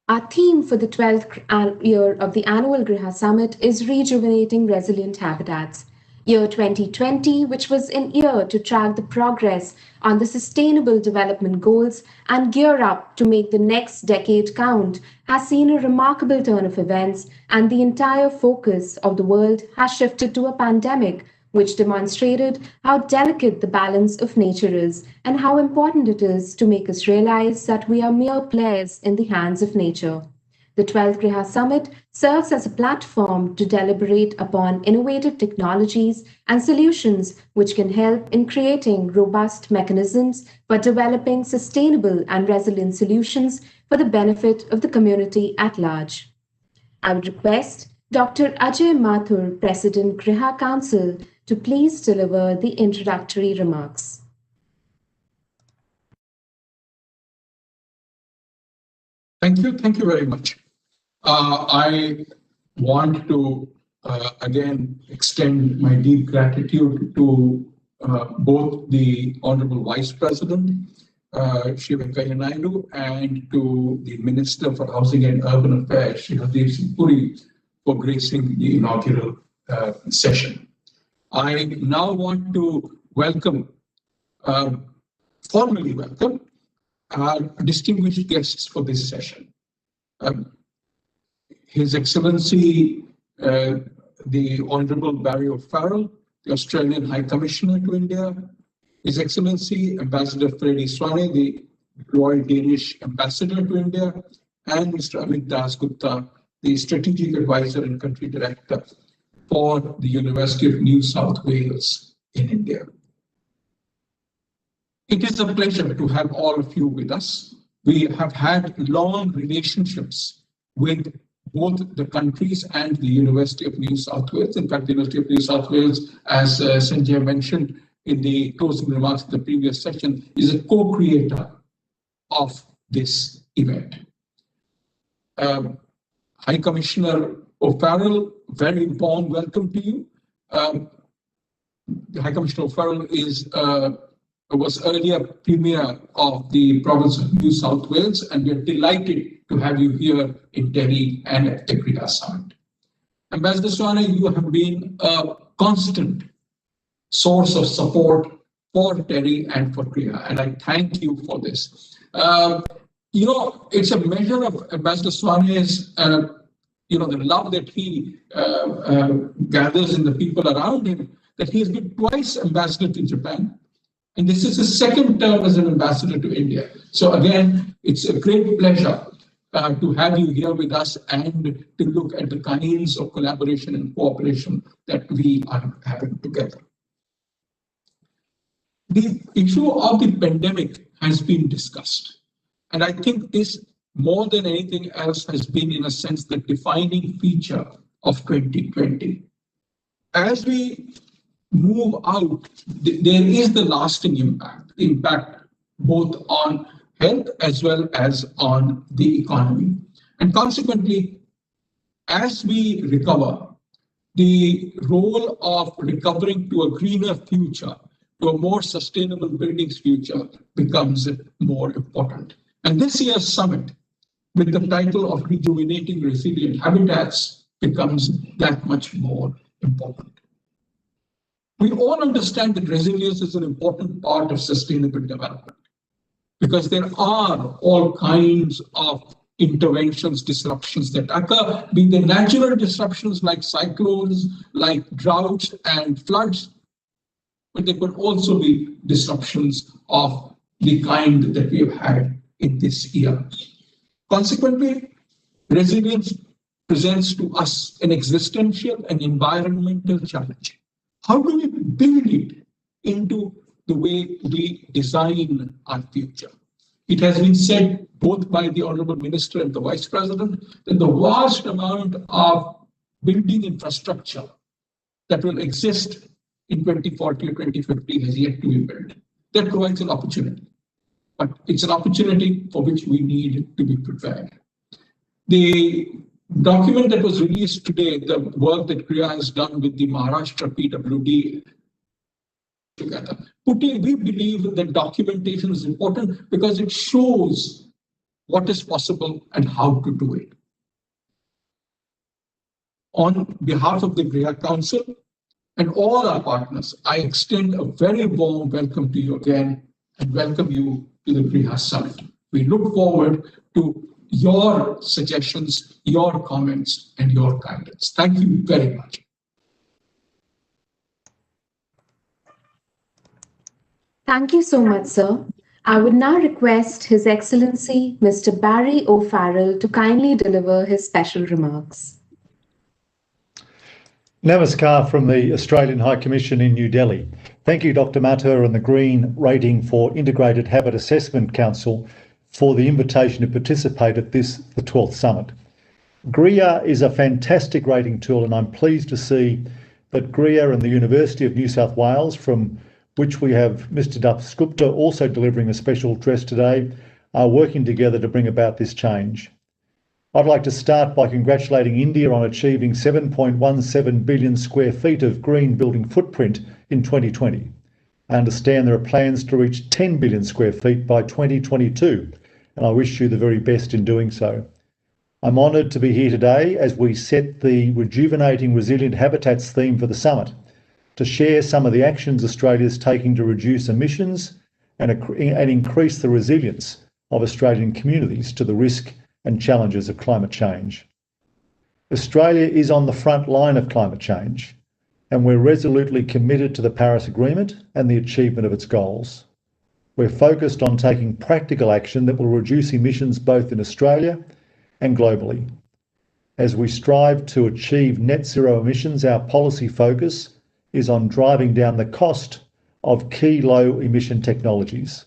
Our theme for the 12th year of the annual GRIHA Summit is Rejuvenating Resilient Habitats. Year 2020, which was an year to track the progress on the Sustainable Development Goals and gear up to make the next decade count, has seen a remarkable turn of events, and the entire focus of the world has shifted to a pandemic, which demonstrated how delicate the balance of nature is and how important it is to make us realize that we are mere players in the hands of nature. The 12th GRIHA Summit serves as a platform to deliberate upon innovative technologies and solutions which can help in creating robust mechanisms for developing sustainable and resilient solutions for the benefit of the community at large. I would request Dr. Ajay Mathur, President, GRIHA Council, to please deliver the introductory remarks. Thank you very much. I want to again extend my deep gratitude to both the Honorable Vice President, Shri Venkaiah Naidu, and to the Minister for Housing and Urban Affairs, Shri Hardeep Singh Puri, for gracing the inaugural session. I now want to formally welcome our distinguished guests for this session. His Excellency, the Honorable Barry O'Farrell, the Australian High Commissioner to India, His Excellency Ambassador Freddie Swane, the Royal Danish Ambassador to India, and Mr. Aminda Gupta, the Strategic Advisor and Country Director for the University of New South Wales in India. It is a pleasure to have all of you with us. We have had long relationships with both the countries and the University of New South Wales. In fact, the University of New South Wales, as Sanjay mentioned in the closing remarks of the previous session, is a co-creator of this event. High Commissioner O'Farrell, very warm welcome to you. High Commissioner O'Farrell was earlier Premier of the province of New South Wales, and we're delighted to have you here in Delhi and at the GRIHA Summit. Ambassador Swane, you have been a constant source of support for Delhi and for GRIHA, and I thank you for this. It's a measure of Ambassador Swane's, the love that he gathers in the people around him, that he has been twice ambassador to Japan. And this is his second term as an ambassador to India. So again, it's a great pleasure to have you here with us and to look at the kinds of collaboration and cooperation that we are having together. The issue of the pandemic has been discussed. And I think this, more than anything else, has been, in a sense, the defining feature of 2020. As we move out, there is the lasting impact both on health as well as on the economy. And consequently, as we recover, the role of recovering to a greener future, to a more sustainable buildings future, becomes more important. And this year's summit, with the title of Rejuvenating Resilient Habitats, becomes that much more important. We all understand that resilience is an important part of sustainable development because there are all kinds of interventions, disruptions that occur, be they natural disruptions like cyclones, like droughts and floods, but there could also be disruptions of the kind that we have had in this year. Consequently, resilience presents to us an existential and environmental challenge. How do we build it into the way we design our future? It has been said both by the Honorable Minister and the Vice President that the vast amount of building infrastructure that will exist in 2040 or 2050 has yet to be built. That provides an opportunity, but it's an opportunity for which we need to be prepared. The document that was released today, the work that GRIHA has done with the Maharashtra PWD, together. We believe that documentation is important because it shows what is possible and how to do it. On behalf of the GRIHA Council and all our partners, I extend a very warm welcome to you again and welcome you to the GRIHA Summit. We look forward to your suggestions, your comments, and your guidance. Thank you very much. Thank you so much, sir. I would now request His Excellency, Mr. Barry O'Farrell, to kindly deliver his special remarks. Namaskar from the Australian High Commission in New Delhi. Thank you, Dr. Mathur and the Green Rating for Integrated Habit Assessment Council for the invitation to participate at the 12th Summit. GRIHA is a fantastic rating tool, and I'm pleased to see that GRIHA and the University of New South Wales, from which we have Mr. Gupta also delivering a special address today, are working together to bring about this change. I'd like to start by congratulating India on achieving 7.17 billion square feet of green building footprint in 2020. I understand there are plans to reach 10 billion square feet by 2022, and I wish you the very best in doing so. I'm honoured to be here today as we set the Rejuvenating Resilient Habitats theme for the summit, to share some of the actions Australia is taking to reduce emissions and increase the resilience of Australian communities to the risk and challenges of climate change. Australia is on the front line of climate change, and we're resolutely committed to the Paris Agreement and the achievement of its goals. We're focused on taking practical action that will reduce emissions both in Australia and globally. As we strive to achieve net zero emissions, our policy focus is on driving down the cost of key low emission technologies.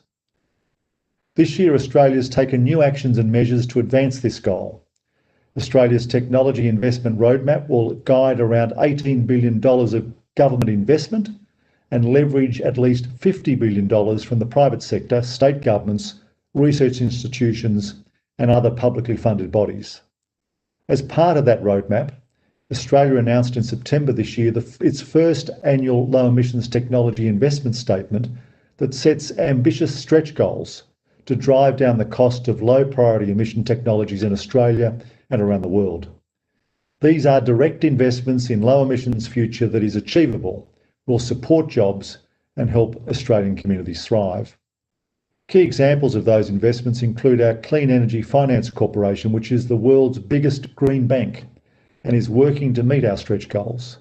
This year, Australia has taken new actions and measures to advance this goal. Australia's technology investment roadmap will guide around $18 billion of government investment and leverage at least $50 billion from the private sector, state governments, research institutions, and other publicly funded bodies. As part of that roadmap, Australia announced in September this year its first annual low emissions technology investment statement that sets ambitious stretch goals to drive down the cost of low priority emission technologies in Australia and around the world. These are direct investments in low emissions future that is achievable, will support jobs and help Australian communities thrive. Key examples of those investments include our Clean Energy Finance Corporation, which is the world's biggest green bank and is working to meet our stretch goals.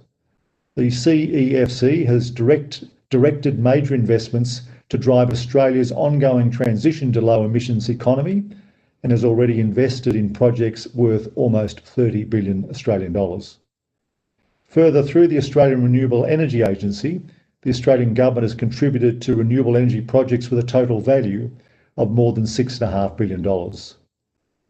The CEFC has directed major investments to drive Australia's ongoing transition to low emissions economy and has already invested in projects worth almost 30 billion Australian dollars. Further, through the Australian Renewable Energy Agency, the Australian government has contributed to renewable energy projects with a total value of more than $6.5 billion.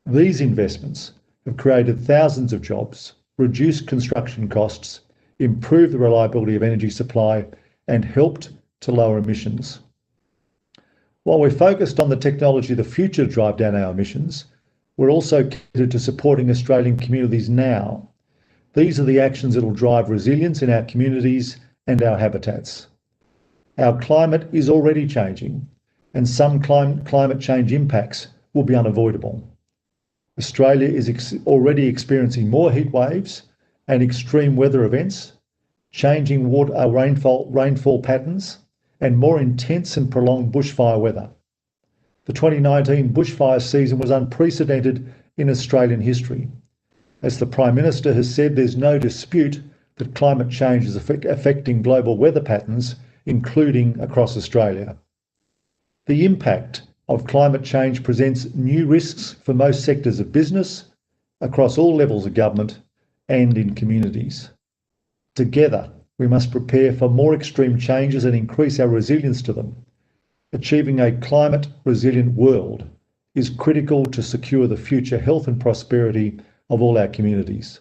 These investments have created thousands of jobs, reduced construction costs, improved the reliability of energy supply, and helped to lower emissions. While we're focused on the technology of the future to drive down our emissions, we're also committed to supporting Australian communities now. These are the actions that will drive resilience in our communities and our habitats. Our climate is already changing, and some climate change impacts will be unavoidable. Australia is already experiencing more heat waves and extreme weather events, changing rainfall patterns, and more intense and prolonged bushfire weather. The 2019 bushfire season was unprecedented in Australian history. As the Prime Minister has said, there's no dispute that climate change is affecting global weather patterns, including across Australia. The impact of climate change presents new risks for most sectors of business, across all levels of government, and in communities. Together, we must prepare for more extreme changes and increase our resilience to them. Achieving a climate resilient world is critical to secure the future health and prosperity of all our communities.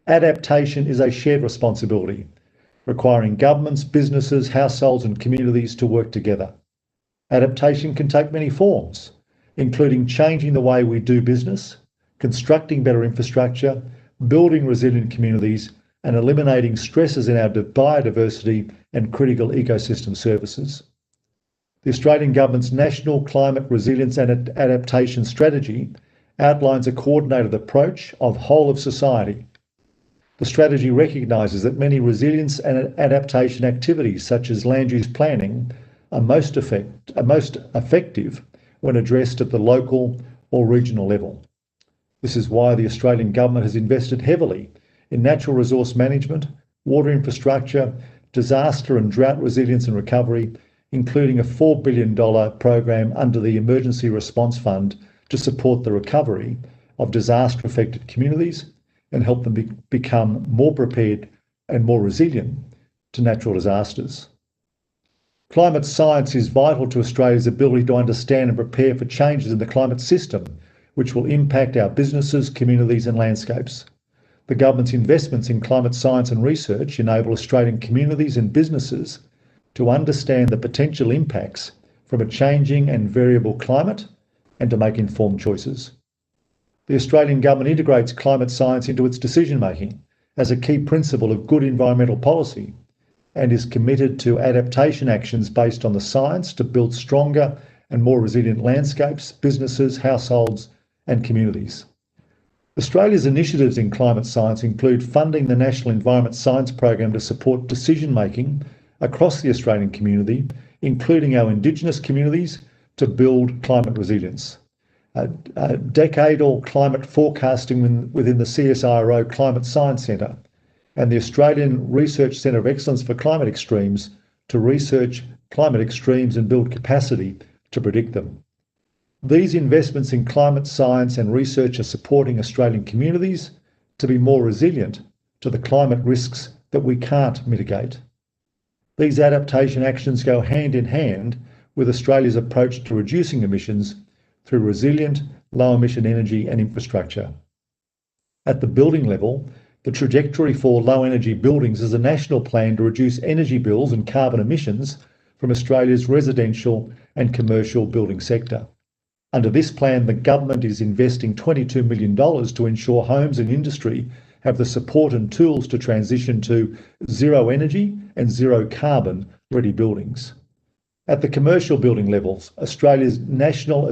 Adaptation is a shared responsibility, requiring governments, businesses, households, and communities to work together. Adaptation can take many forms, including changing the way we do business, constructing better infrastructure, building resilient communities, and eliminating stresses in our biodiversity and critical ecosystem services. The Australian Government's National Climate Resilience and Adaptation Strategy outlines a coordinated approach of whole of society. The strategy recognises that many resilience and adaptation activities, such as land use planning, are most effective when addressed at the local or regional level. This is why the Australian Government has invested heavily in natural resource management, water infrastructure, disaster and drought resilience and recovery, including a $4 billion program under the Emergency Response Fund to support the recovery of disaster-affected communities and help them become more prepared and more resilient to natural disasters. Climate science is vital to Australia's ability to understand and prepare for changes in the climate system, which will impact our businesses, communities and landscapes. The government's investments in climate science and research enable Australian communities and businesses to understand the potential impacts from a changing and variable climate and to make informed choices. The Australian Government integrates climate science into its decision-making as a key principle of good environmental policy and is committed to adaptation actions based on the science to build stronger and more resilient landscapes, businesses, households and communities. Australia's initiatives in climate science include funding the National Environment Science Program to support decision-making across the Australian community, including our Indigenous communities, to build climate resilience. Decadal climate forecasting within the CSIRO Climate Science Centre and the Australian Research Centre of Excellence for Climate Extremes to research climate extremes and build capacity to predict them. These investments in climate science and research are supporting Australian communities to be more resilient to the climate risks that we can't mitigate. These adaptation actions go hand in hand with Australia's approach to reducing emissions through resilient, low-emission energy and infrastructure. At the building level, the trajectory for low-energy buildings is a national plan to reduce energy bills and carbon emissions from Australia's residential and commercial building sector. Under this plan, the government is investing $22 million to ensure homes and industry have the support and tools to transition to zero energy and zero carbon ready buildings. At the commercial building levels, Australia's national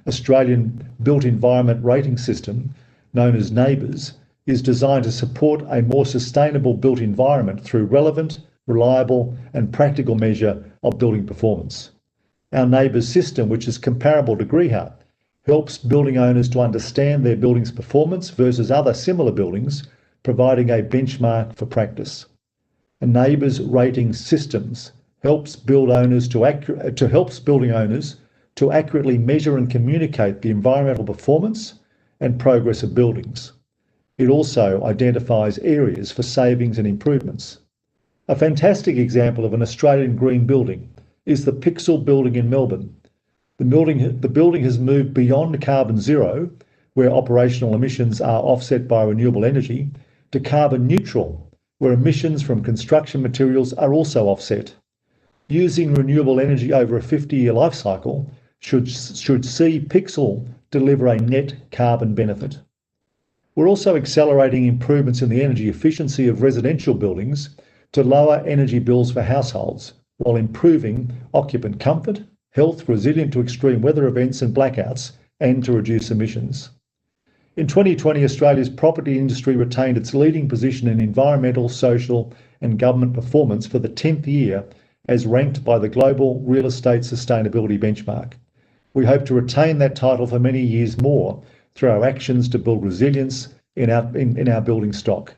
Australian Built Environment Rating System, known as NABERS, is designed to support a more sustainable built environment through relevant, reliable and practical measure of building performance. Our NABERS system, which is comparable to GRIHA, helps building owners to understand their building's performance versus other similar buildings, providing a benchmark for practice. A NABERS rating systems helps building owners to accurately measure and communicate the environmental performance and progress of buildings. It also identifies areas for savings and improvements. A fantastic example of an Australian green building is the Pixel building in Melbourne. The building has moved beyond carbon zero, where operational emissions are offset by renewable energy, to carbon neutral, where emissions from construction materials are also offset. Using renewable energy over a 50-year life cycle should see Pixel deliver a net carbon benefit. We're also accelerating improvements in the energy efficiency of residential buildings to lower energy bills for households, while improving occupant comfort, health, resilient to extreme weather events and blackouts, and to reduce emissions. In 2020, Australia's property industry retained its leading position in environmental, social and government performance for the 10th year as ranked by the Global Real Estate Sustainability Benchmark. We hope to retain that title for many years more through our actions to build resilience in our building stock.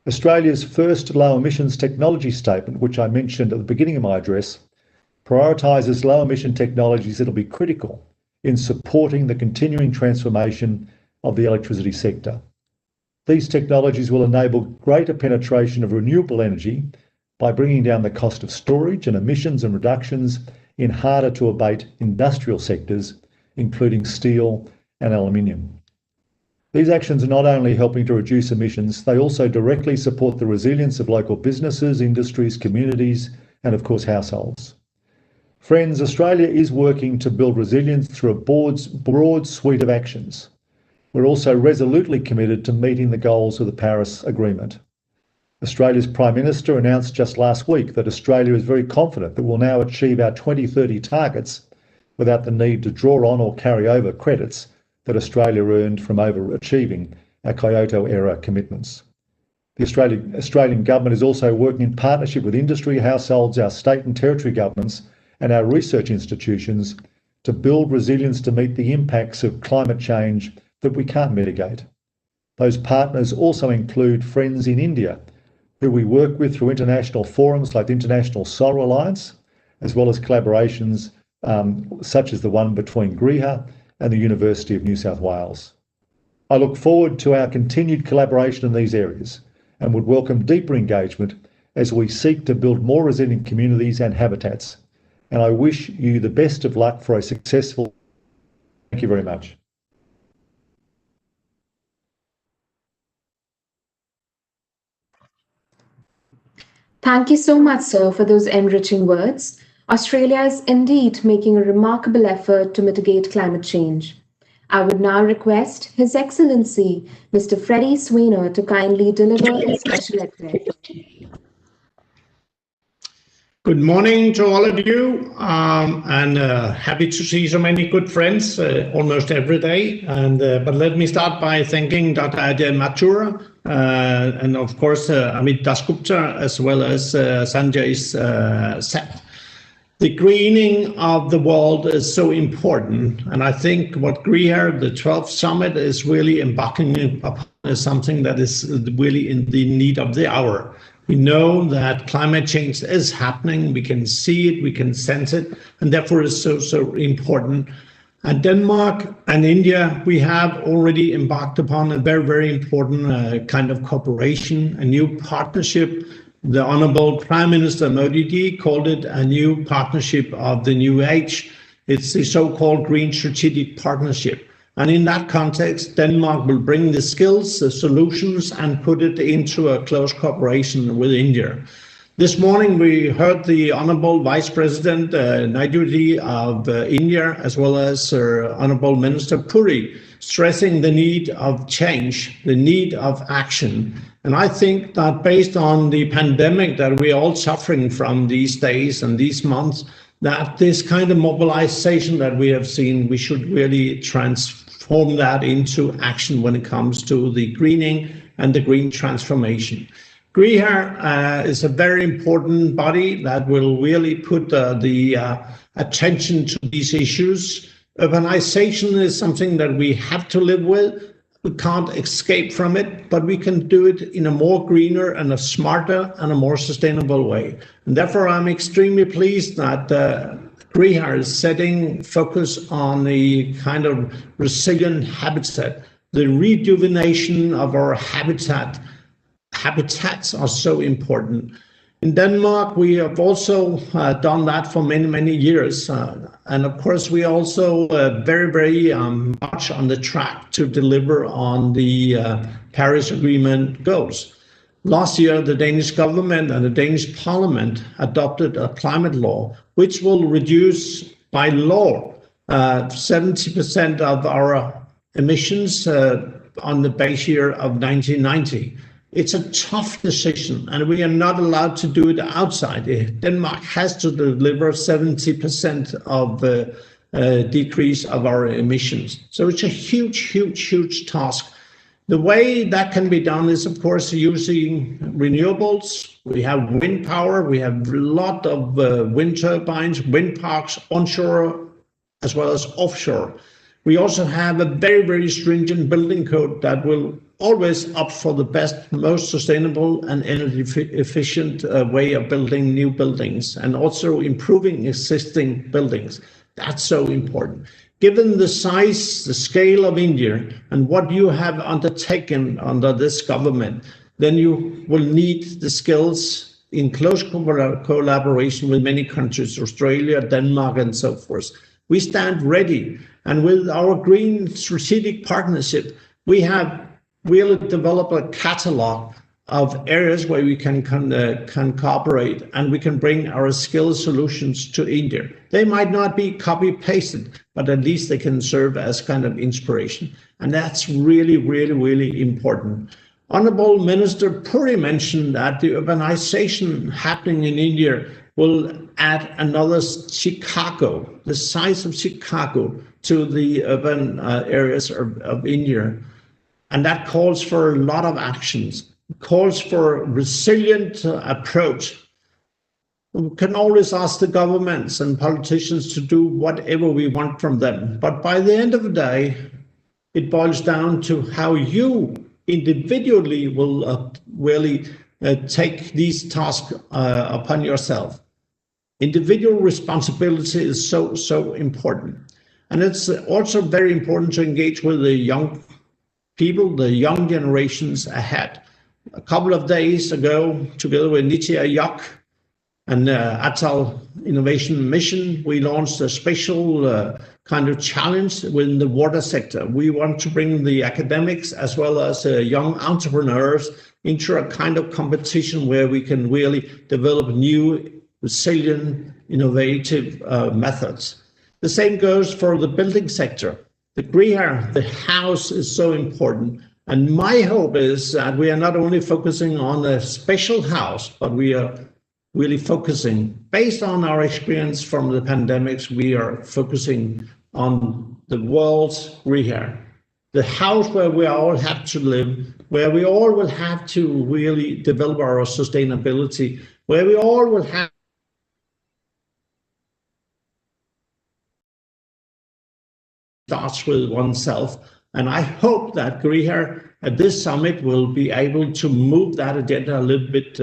Australia's first low emissions technology statement, which I mentioned at the beginning of my address, prioritises low emission technologies that will be critical in supporting the continuing transformation of the electricity sector. These technologies will enable greater penetration of renewable energy by bringing down the cost of storage and emissions and reductions in harder to abate industrial sectors, including steel and aluminium. These actions are not only helping to reduce emissions, they also directly support the resilience of local businesses, industries, communities, and of course households. Friends, Australia is working to build resilience through a broad suite of actions. We're also resolutely committed to meeting the goals of the Paris Agreement. Australia's Prime Minister announced just last week that Australia is very confident that we'll now achieve our 2030 targets without the need to draw on or carry over credits that Australia earned from overachieving our Kyoto-era commitments. The Australian government is also working in partnership with industry, households, our state and territory governments and our research institutions to build resilience to meet the impacts of climate change that we can't mitigate. Those partners also include friends in India, who we work with through international forums like the International Solar Alliance, as well as collaborations such as the one between GRIHA and the University of New South Wales. I look forward to our continued collaboration in these areas and would welcome deeper engagement as we seek to build more resilient communities and habitats. And I wish you the best of luck for a successful. Thank you very much. Thank you so much, sir, for those enriching words. Australia is indeed making a remarkable effort to mitigate climate change. I would now request His Excellency, Mr. Freddie Swainer, to kindly deliver a special address. Good morning to all of you, and happy to see so many good friends almost every day. But let me start by thanking Dr. Ajay Mathur and of course Aminda Gupta, as well as Sanjay's set. The greening of the world is so important, and I think what GRIHA, the 12th Summit, is really embarking upon is something that is really in the need of the hour. We know that climate change is happening, we can see it, we can sense it, and therefore it's so important. And Denmark and India, we have already embarked upon a very important kind of cooperation, a new partnership. The Honorable Prime Minister Modi called it a new partnership of the new age. It's the so-called Green Strategic Partnership. And in that context, Denmark will bring the skills, the solutions, and put it into a close cooperation with India. This morning, we heard the Honorable Vice President Naidu of India, as well as Honorable Minister Puri, stressing the need of change, the need of action. And I think that based on the pandemic that we are all suffering from these days and these months, that this kind of mobilization that we have seen, we should really transform that into action when it comes to the greening and the green transformation. GRIHA is a very important body that will really put the attention to these issues. Urbanization is something that we have to live with. We can't escape from it, but we can do it in a more greener and a smarter and a more sustainable way. And therefore, I'm extremely pleased that GRIHA is setting focus on the kind of resilient habitat, the rejuvenation of our habitat. Habitats are so important. In Denmark, we have also done that for many years. And of course, we are also very much on the track to deliver on the Paris Agreement goals. Last year, the Danish government and the Danish parliament adopted a climate law, which will reduce by law 70% of our emissions on the base year of 1990. It's a tough decision, and we are not allowed to do it outside. Denmark has to deliver 70% of the decrease of our emissions. So it's a huge task. The way that can be done is, of course, using renewables. We have wind power. We have a lot of wind turbines, wind parks onshore as well as offshore. We also have a very stringent building code that will always opt for the best, most sustainable and energy efficient way of building new buildings, and also improving existing buildings. That's so important. Given the size, the scale of India, and what you have undertaken under this government, then you will need the skills in close collaboration with many countries, Australia, Denmark, and so forth. We stand ready, and with our Green Strategic Partnership, we have really developed a catalog of areas where we can cooperate, and we can bring our skill solutions to India. They might not be copy-pasted, but at least they can serve as kind of inspiration. And that's really important. Honorable Minister Puri mentioned that the urbanization happening in India will add another Chicago, the size of Chicago, to the urban areas of India. And that calls for a lot of actions, calls for a resilient approach. We can always ask the governments and politicians to do whatever we want from them. But by the end of the day, it boils down to how you individually will really take these tasks upon yourself. Individual responsibility is so important. And it's also very important to engage with the young people, the young generations ahead. A couple of days ago, together with Niti Aayog and Atal Innovation Mission, we launched a special kind of challenge within the water sector. We want to bring the academics as well as young entrepreneurs into a kind of competition where we can really develop new, resilient, innovative methods. The same goes for the building sector. The GRIHA, the house, is so important. And my hope is that we are not only focusing on a special house, but we are really focusing, based on our experience from the pandemics, we are focusing on the world's GRIHA, the house where we all have to live, where we all will have to really develop our sustainability, where we all will have starts with oneself. And I hope that GRIHA at this summit will be able to move that agenda a little bit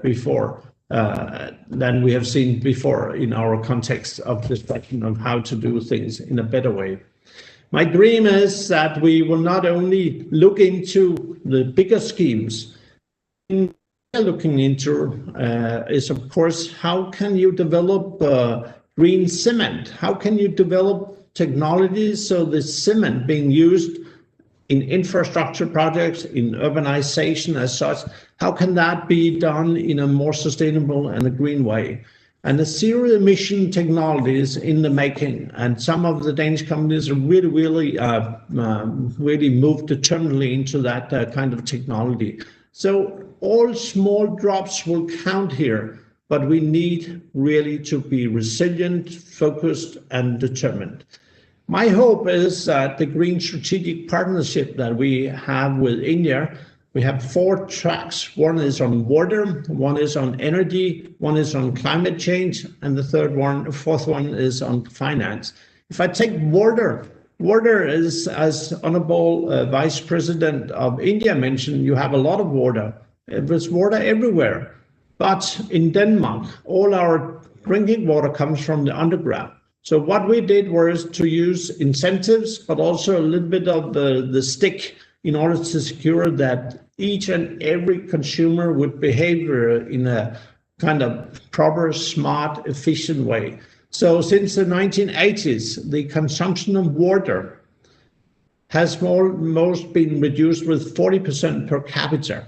before than we have seen before in our context of discussion of how to do things in a better way. My dream is that we will not only look into the bigger schemes, looking into is of course, how can you develop green cement? How can you develop technologies so the cement being used in infrastructure projects, in urbanization as such, how can that be done in a more sustainable and a green way? And the zero emission technologies in the making, and some of the Danish companies are really moved determinedly into that kind of technology. So all small drops will count here, but we need really to be resilient, focused, and determined. My hope is that the Green Strategic Partnership that we have with India, we have 4 tracks. One is on water, one is on energy, one is on climate change, and the fourth one is on finance. If I take water is, as Honorable Vice President of India mentioned, you have a lot of water. There's water everywhere. But in Denmark, all our drinking water comes from the underground. So what we did was to use incentives, but also a little bit of the stick in order to secure that each and every consumer would behave in a kind of proper, smart, efficient way. So since the 1980s, the consumption of water has almost been reduced with 40% per capita.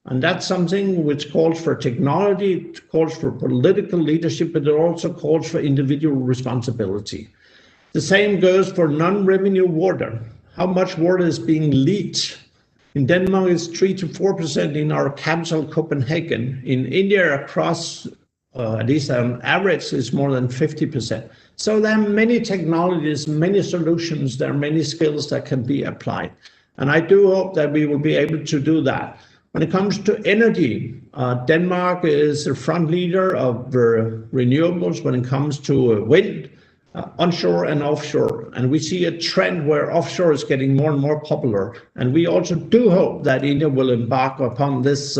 And that's something which calls for technology, it calls for political leadership, but it also calls for individual responsibility. The same goes for non-revenue water. How much water is being leaked? In Denmark, it's 3 to 4% in our capital, Copenhagen. In India, across, at least on average, is more than 50%. So there are many technologies, many solutions, there are many skills that can be applied. And I do hope that we will be able to do that. When it comes to energy, Denmark is a front leader of renewables when it comes to wind, onshore and offshore. And we see a trend where offshore is getting more and more popular. And we also do hope that India will embark upon this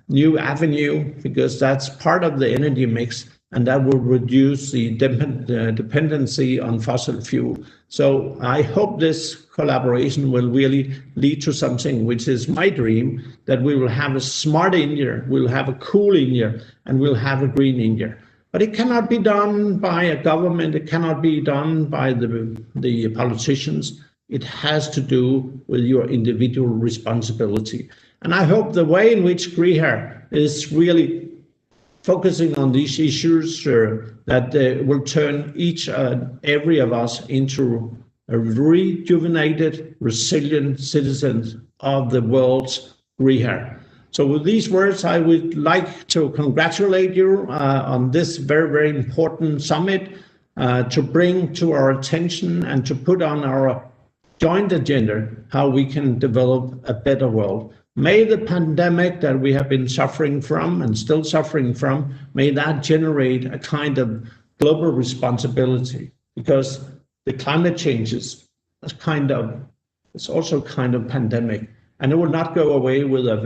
new avenue, because that's part of the energy mix, and that will reduce the dependency on fossil fuel. So I hope this collaboration will really lead to something which is my dream, that we will have a smart India, we'll have a cool India, and we'll have a green India. But it cannot be done by a government, it cannot be done by the politicians. It has to do with your individual responsibility. And I hope the way in which GRIHA is really focusing on these issues that will turn each and every of us into a rejuvenated, resilient citizens of the world's GRIHA. So with these words, I would like to congratulate you on this very, very important summit to bring to our attention and to put on our joint agenda how we can develop a better world. May the pandemic that we have been suffering from and still suffering from, may that generate a kind of global responsibility, because the climate changes it's also kind of pandemic. And it will not go away with a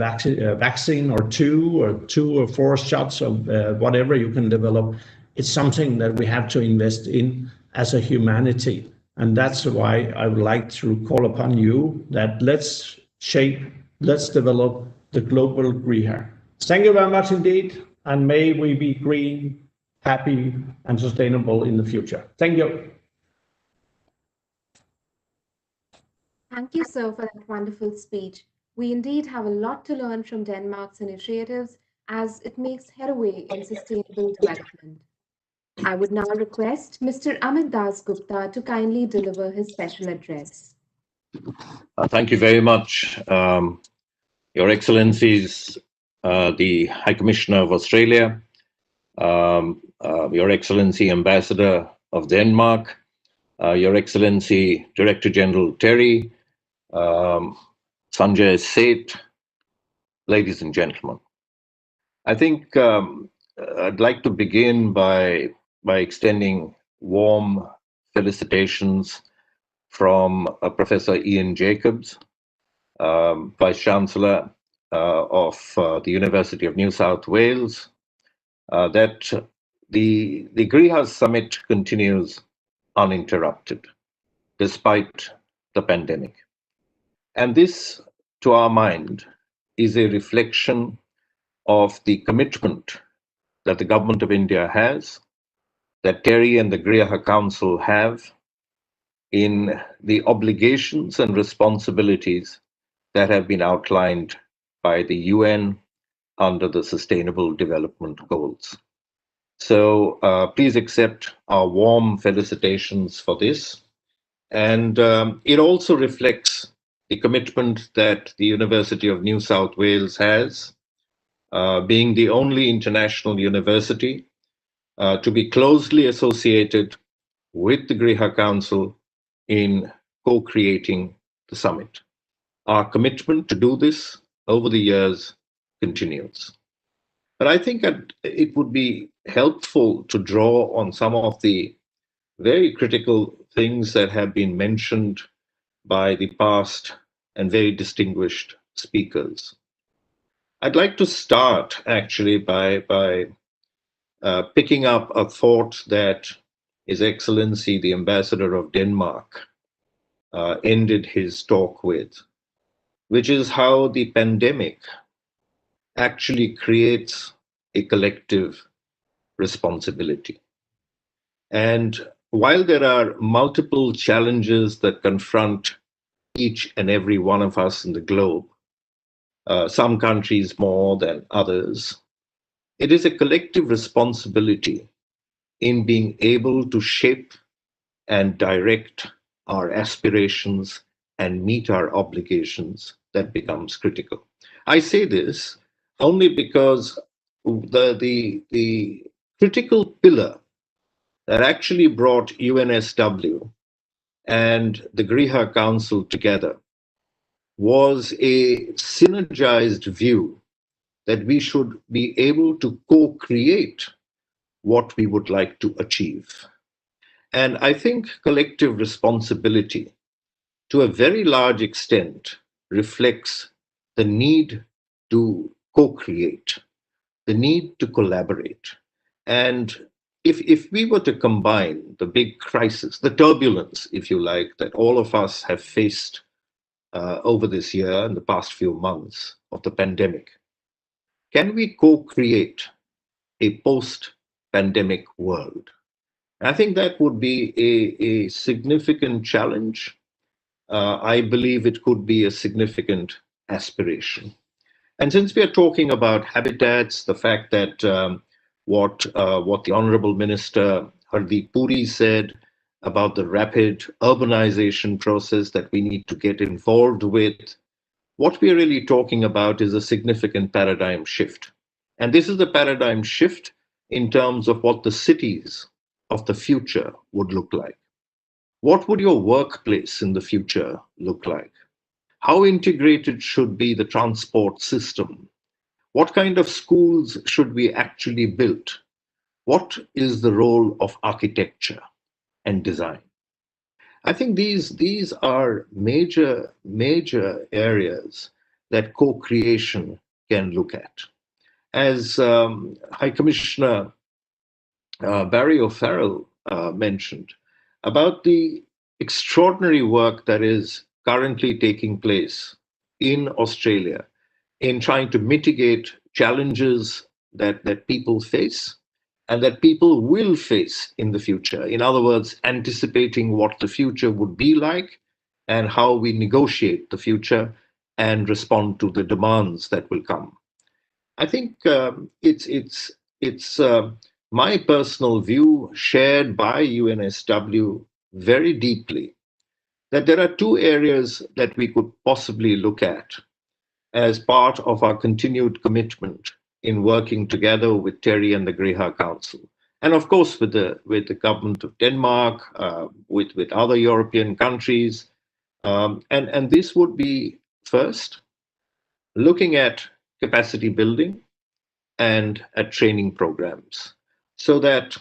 vaccine or two or four shots of whatever you can develop. It's something that we have to invest in as a humanity. And that's why I would like to call upon you that let's develop the global GRIHA. Thank you very much indeed. And may we be green, happy, and sustainable in the future. Thank you. Thank you, sir, for that wonderful speech. We indeed have a lot to learn from Denmark's initiatives as it makes headway in sustainable development. I would now request Mr. Aminda Gupta to kindly deliver his special address. Thank you very much, Your Excellencies, the High Commissioner of Australia, Your Excellency Ambassador of Denmark, Your Excellency Director General Terry, Sanjay Seth, ladies and gentlemen. I think I'd like to begin by extending warm felicitations from Professor Ian Jacobs, Vice Chancellor of the University of New South Wales, that the GRIHA Summit continues uninterrupted despite the pandemic. And this, to our mind, is a reflection of the commitment that the Government of India has, that Terry and the GRIHA Council have in the obligations and responsibilities that have been outlined by the UN under the Sustainable Development Goals. So please accept our warm felicitations for this. And it also reflects the commitment that the University of New South Wales has, being the only international university to be closely associated with the GRIHA Council in co-creating the summit. Our commitment to do this over the years continues. But I think it would be helpful to draw on some of the very critical things that have been mentioned by the past and very distinguished speakers. I'd like to start actually by picking up a thought that His Excellency, the Ambassador of Denmark, ended his talk with, which is how the pandemic actually creates a collective responsibility. And while there are multiple challenges that confront each and every one of us in the globe, some countries more than others, it is a collective responsibility in being able to shape and direct our aspirations and meet our obligations that becomes critical. I say this only because the critical pillar that actually brought UNSW and the GRIHA Council together was a synergized view that we should be able to co-create what we would like to achieve. And I think collective responsibility, to a very large extent, reflects the need to co-create, the need to collaborate. And if we were to combine the big crisis, the turbulence, if you like, that all of us have faced over this year and the past few months of the pandemic, can we co-create a post-pandemic world? I think that would be a significant challenge. I believe it could be a significant aspiration. And since we are talking about habitats, the fact that what the Honorable Minister Hardeep Puri said about the rapid urbanization process that we need to get involved with, what we're really talking about is a significant paradigm shift. And this is the paradigm shift in terms of what the cities of the future would look like. What would your workplace in the future look like? How integrated should be the transport system? What kind of schools should we actually build? What is the role of architecture and design? I think these are major areas that co-creation can look at. As High Commissioner Barry O'Farrell mentioned about the extraordinary work that is currently taking place in Australia in trying to mitigate challenges that people face and that people will face in the future. In other words, anticipating what the future would be like and how we negotiate the future and respond to the demands that will come. I think it's my personal view, shared by UNSW very deeply, that there are two areas that we could possibly look at as part of our continued commitment in working together with TERI and the GRIHA Council. And of course, with the government of Denmark, with other European countries. And this would be, first, looking at capacity building and at training programs, so that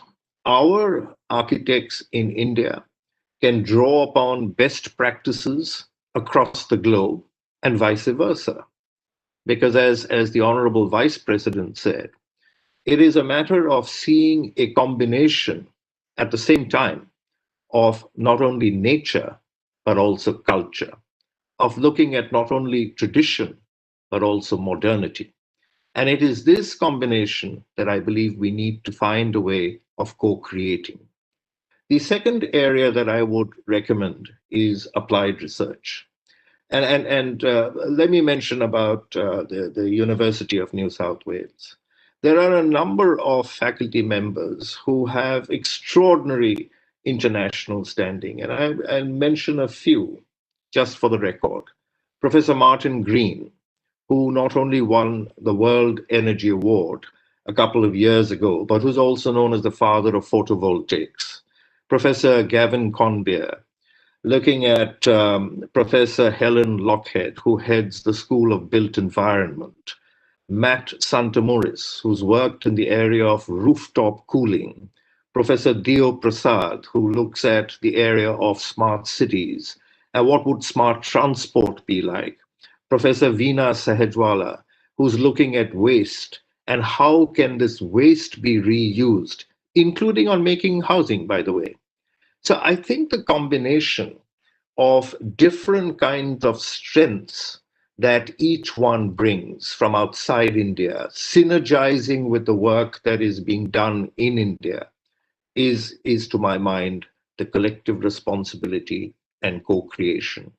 our architects in India can draw upon best practices across the globe and vice versa. Because as the Honorable Vice President said, it is a matter of seeing a combination at the same time of not only nature, but also culture, of looking at not only tradition, but also modernity. And it is this combination that I believe we need to find a way of co-creating. The second area that I would recommend is applied research. And let me mention about the University of New South Wales. There are a number of faculty members who have extraordinary international standing, and I'll mention a few just for the record. Professor Martin Green, who not only won the World Energy Award a couple of years ago, but who's also known as the father of photovoltaics. Professor Gavin Conbeer, looking at Professor Helen Lockhead, who heads the School of Built Environment, Matt Santamuris, who's worked in the area of rooftop cooling, Professor Dio Prasad, who looks at the area of smart cities, and what would smart transport be like, Professor Veena Sahajwala, who's looking at waste and how can this waste be reused, including on making housing, by the way. So I think the combination of different kinds of strengths that each one brings from outside India, synergizing with the work that is being done in India, is to my mind, the collective responsibility and co-creation.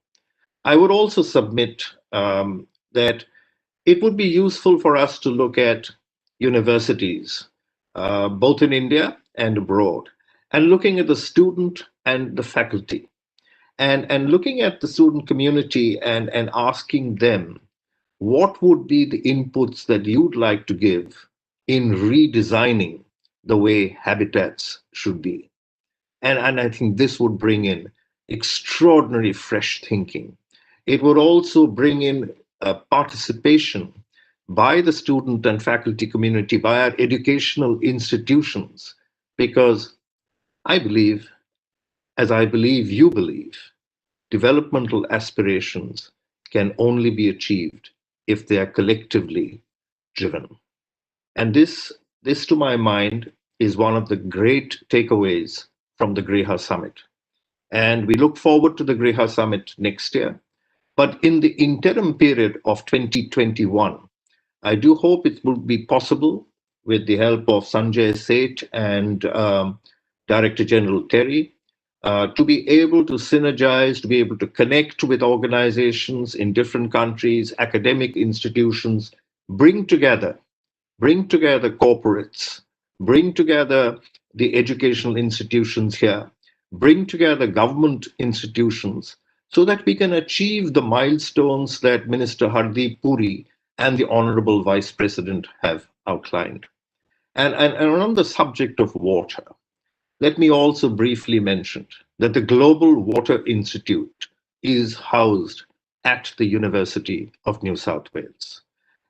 I would also submit that it would be useful for us to look at universities, both in India and abroad, and looking at the student and the faculty, and looking at the student community and asking them, what would be the inputs that you'd like to give in redesigning the way habitats should be? And I think this would bring in extraordinary fresh thinking. It would also bring in participation by the student and faculty community, by our educational institutions, because I believe, as I believe you believe, developmental aspirations can only be achieved if they are collectively driven. And this to my mind, is one of the great takeaways from the GRIHA Summit. And we look forward to the GRIHA Summit next year. But in the interim period of 2021, I do hope it will be possible, with the help of Sanjay Seth and Director General TERI, to be able to synergize, to be able to connect with organizations in different countries, academic institutions, bring together corporates, bring together the educational institutions here, bring together government institutions, so that we can achieve the milestones that Minister Hardeep Puri and the Honorable Vice President have outlined. And on the subject of water, let me also briefly mention that the Global Water Institute is housed at the University of New South Wales.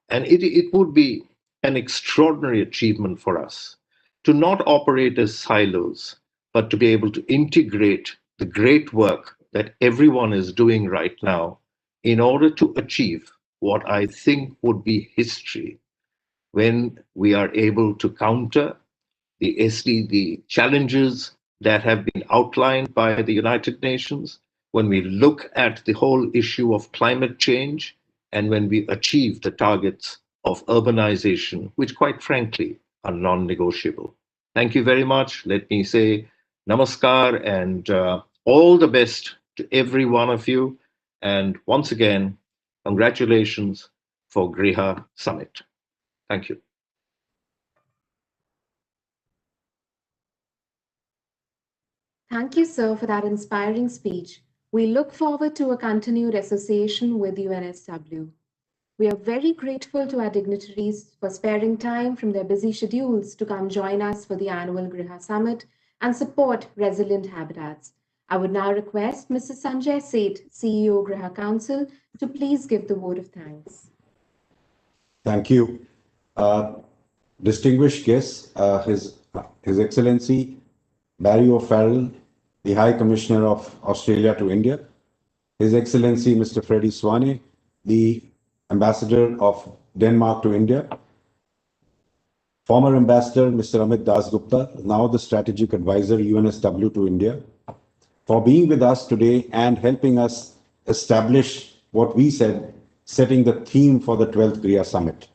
And it would be an extraordinary achievement for us to not operate as silos, but to be able to integrate the great work that everyone is doing right now in order to achieve what I think would be history when we are able to counter the challenges that have been outlined by the United Nations, when we look at the whole issue of climate change, and when we achieve the targets of urbanization, which quite frankly are non-negotiable. Thank you very much. Let me say namaskar and all the best to every one of you. And once again, congratulations for GRIHA Summit. Thank you. Thank you, sir, for that inspiring speech. We look forward to a continued association with UNSW. We are very grateful to our dignitaries for sparing time from their busy schedules to come join us for the annual GRIHA Summit and support resilient habitats. I would now request Mr. Sanjay Seth, CEO, GRIHA Council, to please give the vote of thanks. Thank you. Distinguished guests, His Excellency Barry O'Farrell, the High Commissioner of Australia to India, His Excellency Mr. Freddie Swane, the Ambassador of Denmark to India, former Ambassador Mr. Aminda Gupta, now the Strategic Advisor UNSW to India, for being with us today and helping us establish what we said, setting the theme for the 12th GRIHA Summit.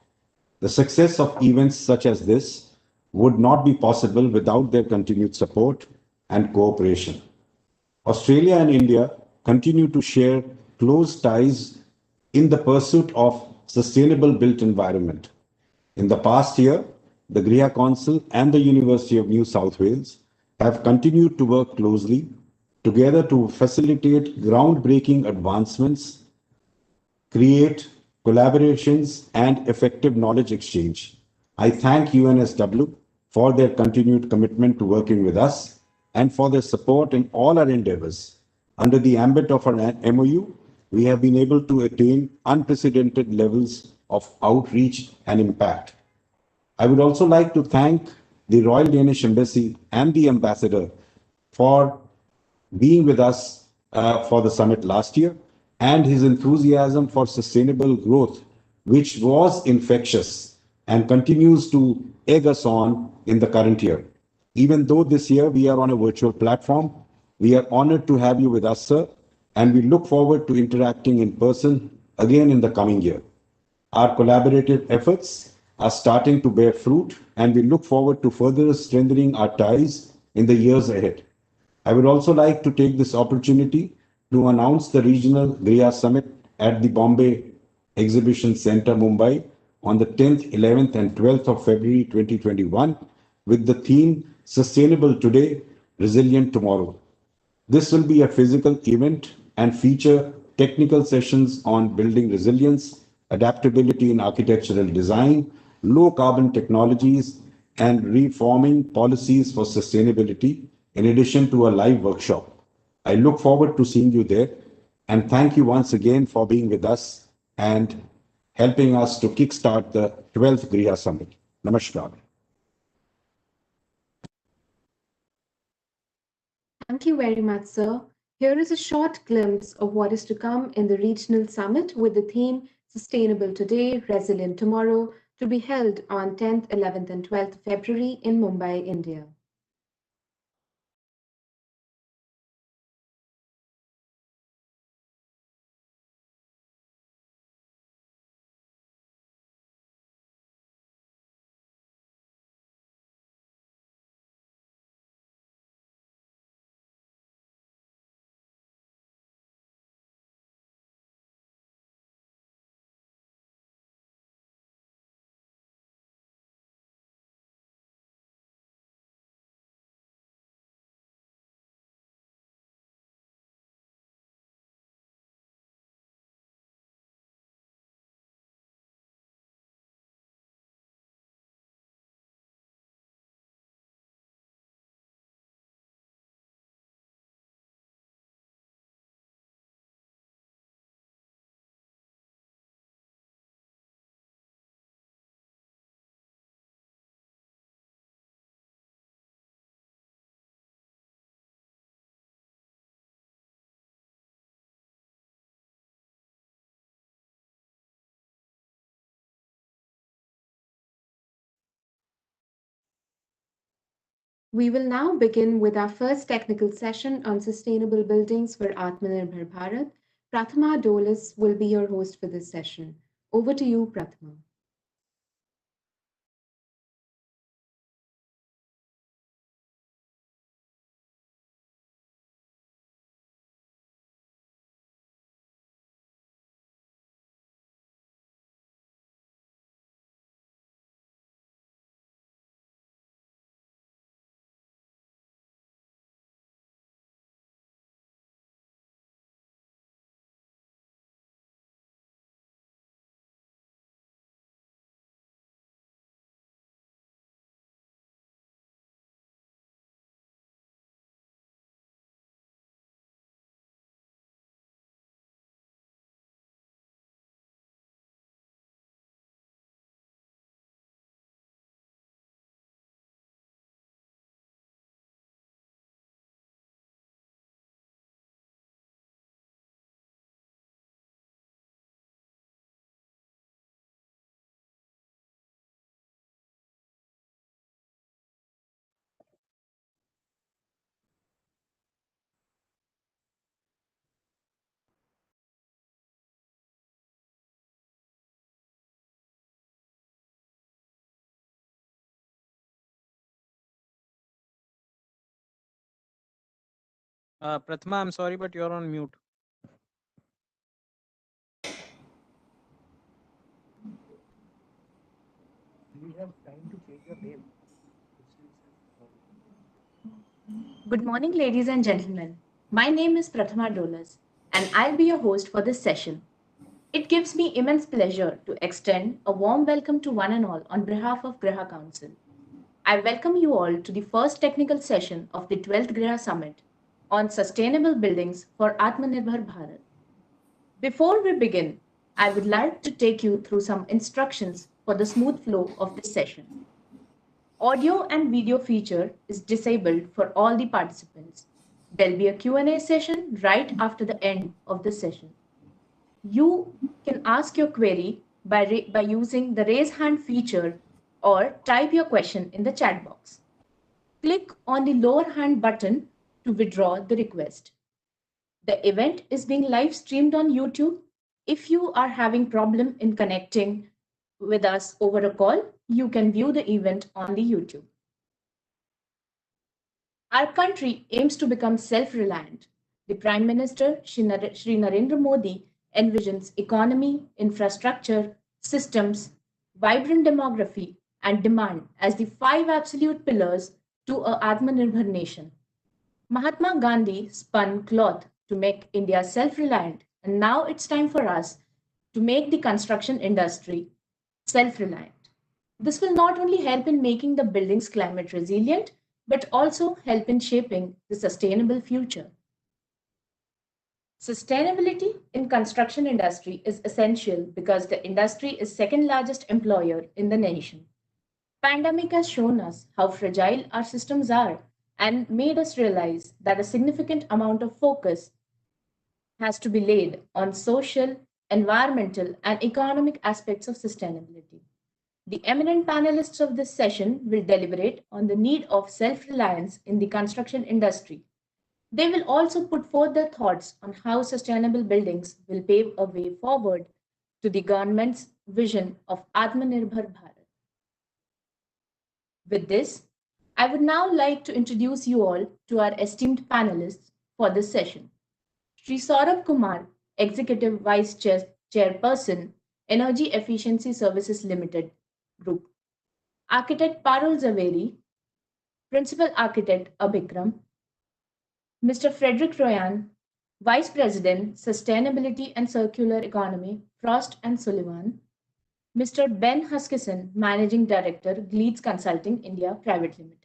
The success of events such as this would not be possible without their continued support and cooperation. Australia and India continue to share close ties in the pursuit of sustainable built environment. In the past year, the GRIHA Council and the University of New South Wales have continued to work closely together to facilitate groundbreaking advancements, create collaborations, and effective knowledge exchange. I thank UNSW for their continued commitment to working with us and for their support in all our endeavors. Under the ambit of our MOU, we have been able to attain unprecedented levels of outreach and impact. I would also like to thank the Royal Danish Embassy and the Ambassador for being with us for the summit last year, and his enthusiasm for sustainable growth, which was infectious and continues to egg us on in the current year. Even though this year we are on a virtual platform, we are honored to have you with us, sir, and we look forward to interacting in person again in the coming year. Our collaborative efforts are starting to bear fruit, and we look forward to further strengthening our ties in the years ahead. I would also like to take this opportunity to announce the regional GRIHA Summit at the Bombay Exhibition Center, Mumbai, on the 10th, 11th, and 12th of February 2021, with the theme Sustainable Today, Resilient Tomorrow. This will be a physical event and feature technical sessions on building resilience, adaptability in architectural design, low carbon technologies, and reforming policies for sustainability, in addition to a live workshop. I look forward to seeing you there, and thank you once again for being with us and helping us to kickstart the 12th GRIHA Summit. Namaskar. Thank you very much, sir. Here is a short glimpse of what is to come in the regional summit with the theme Sustainable Today, Resilient Tomorrow, to be held on 10th, 11th, and 12th February in Mumbai, India. We will now begin with our first technical session on sustainable buildings for Atmanirbhar Bharat. Prathama Dolis will be your host for this session. Over to you, Prathama. Prathama, I'm sorry, but you're on mute. Good morning, ladies and gentlemen. My name is Prathama Dolas, and I'll be your host for this session. It gives me immense pleasure to extend a warm welcome to one and all on behalf of GRIHA Council. I welcome you all to the first technical session of the 12th GRIHA Summit on sustainable buildings for Atmanirbhar Bharat. Before we begin, I would like to take you through some instructions for the smooth flow of this session. Audio and video feature is disabled for all the participants. There'll be a Q&A session right after the end of the session. You can ask your query by using the raise hand feature or type your question in the chat box. Click on the lower hand button to withdraw the request. The event is being live streamed on YouTube. If you are having problem in connecting with us over a call, you can view the event on the YouTube. Our country aims to become self-reliant. The Prime Minister, Shri Narendra Modi, envisions economy, infrastructure, systems, vibrant demography, and demand as the 5 absolute pillars to a Atmanirbhar nation. Mahatma Gandhi spun cloth to make India self-reliant, and now it's time for us to make the construction industry self-reliant. This will not only help in making the buildings climate resilient, but also help in shaping the sustainable future. Sustainability in construction industry is essential because the industry is second largest employer in the nation. Pandemic has shown us how fragile our systems are and made us realize that a significant amount of focus has to be laid on social, environmental, and economic aspects of sustainability. The eminent panelists of this session will deliberate on the need of self-reliance in the construction industry. They will also put forth their thoughts on how sustainable buildings will pave a way forward to the government's vision of Atmanirbhar Bharat. With this, I would now like to introduce you all to our esteemed panelists for this session. Shri Saurabh Kumar, Executive Vice Chairperson, Energy Efficiency Services Limited Group. Architect Parul Zaveri, Principal Architect Abhikram, Mr. Frederick Royan, Vice President, Sustainability and Circular Economy, Frost & Sullivan, Mr. Ben Huskisson, Managing Director, Gleeds Consulting India Private Limited.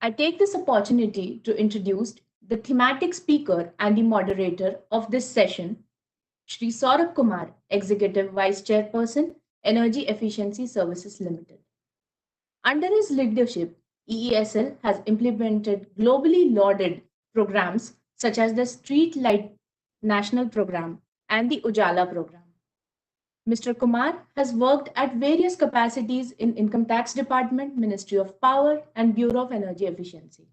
I take this opportunity to introduce the thematic speaker and the moderator of this session, Shri Saurabh Kumar, Executive Vice Chairperson, Energy Efficiency Services Limited. Under his leadership, EESL has implemented globally lauded programs such as the Street Light National Program and the Ujala Program. Mr. Kumar has worked at various capacities in Income Tax Department, Ministry of Power, and Bureau of Energy Efficiency.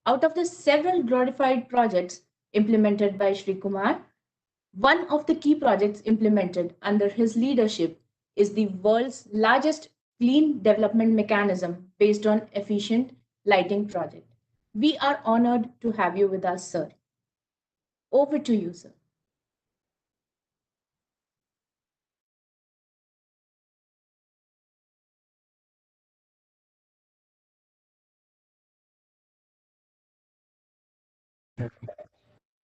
Out of the several glorified projects implemented by Shri Kumar, one of the key projects implemented under his leadership is the world's largest clean development mechanism based on efficient lighting project. We are honored to have you with us, sir. Over to you, sir.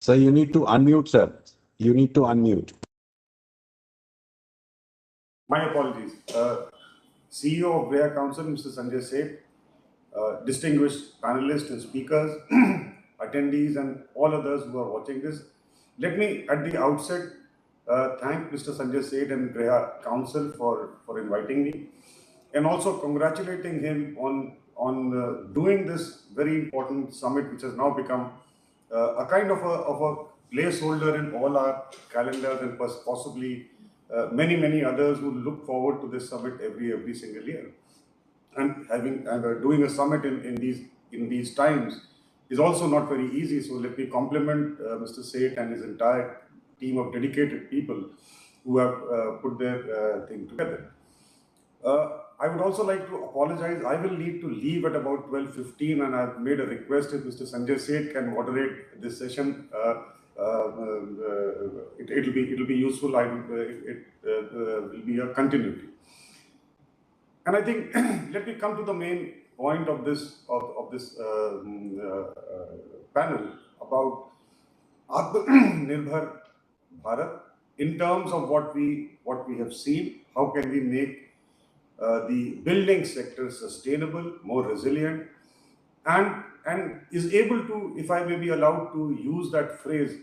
So you need to unmute, sir. You need to unmute. My apologies. CEO of GRIHA Council, Mr. Sanjay Seth, distinguished panelists and speakers, attendees, and all others who are watching this. Let me, at the outset, thank Mr. Sanjay Seth and GRIHA Council for inviting me, and also congratulating him on doing this very important summit, which has now become a kind of a placeholder in all our calendars, and possibly many others who look forward to this summit every single year. And doing a summit in these times is also not very easy. So let me compliment Mr. Seth and his entire team of dedicated people who have put their thing together. I would also like to apologize. I will need to leave at about 12:15, and I've made a request if Mr. Sanjay Seth can moderate this session. It'll be useful. It will be a continuity. And I think let me come to the main point of this panel about Atmanirbhar Bharat in terms of what we have seen. How can we make the building sector sustainable, more resilient, and is able to, if I may be allowed to use that phrase,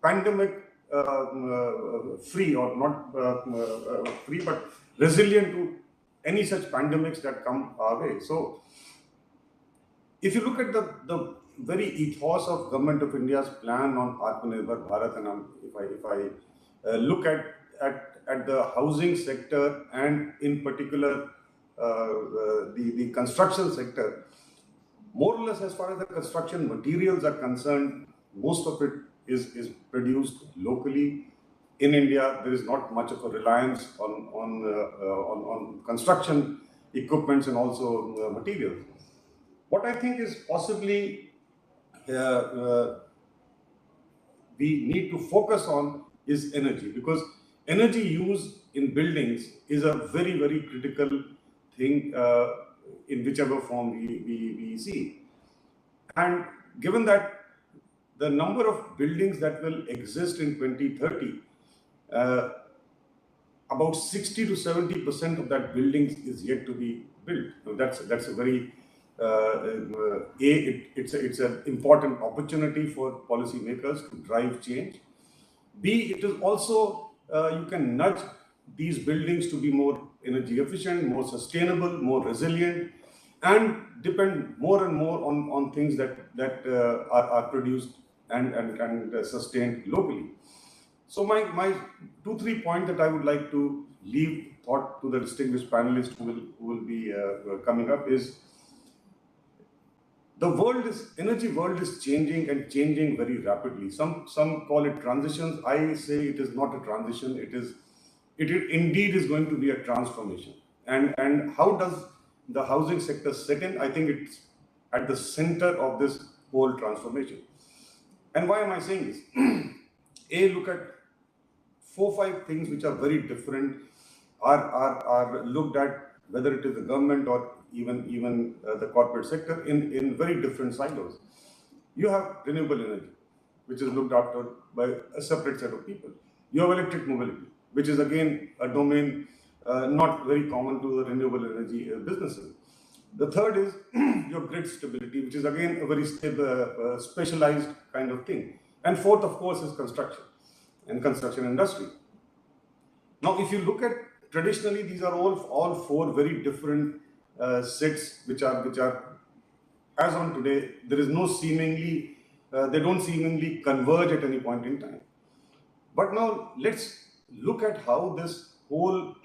pandemic free, or not free, but resilient to any such pandemics that come our way. So if you look at the very ethos of Government of India's plan on Atmanirbhar Bharat, and if I look at the housing sector, and in particular the construction sector, more or less as far as the construction materials are concerned, most of it is produced locally in India. There is not much of a reliance on construction equipments and also materials. What I think is possibly we need to focus on is energy, because energy use in buildings is a very critical thing in whichever form we see. And given that the number of buildings that will exist in 2030, about 60 to 70% of that buildings is yet to be built. That's a very it's an important opportunity for policymakers to drive change. B, it is also you can nudge these buildings to be more energy efficient, more sustainable, more resilient, and depend more and more on things that are produced and sustained locally. So my 2-3 points that I would like to leave thought to the distinguished panelists who will be coming up is, energy world is changing, and changing very rapidly. Some call it transitions. I say it is not a transition. It indeed is going to be a transformation. And how does the housing sector set in? I think it's at the center of this whole transformation. And why am I saying this? A, look at 4-5 things which are very different are looked at, whether it is the government or even the corporate sector, in very different silos. You have renewable energy, which is looked after by a separate set of people. You have electric mobility, which is again a domain not very common to the renewable energy businesses. The third is your grid stability, which is again a very specialized kind of thing. And fourth, of course, is construction and construction industry. Now, if you look at traditionally, these are all 4 very different sets which are as on today. There is no seemingly they don't seemingly converge at any point in time. But now let's look at how this whole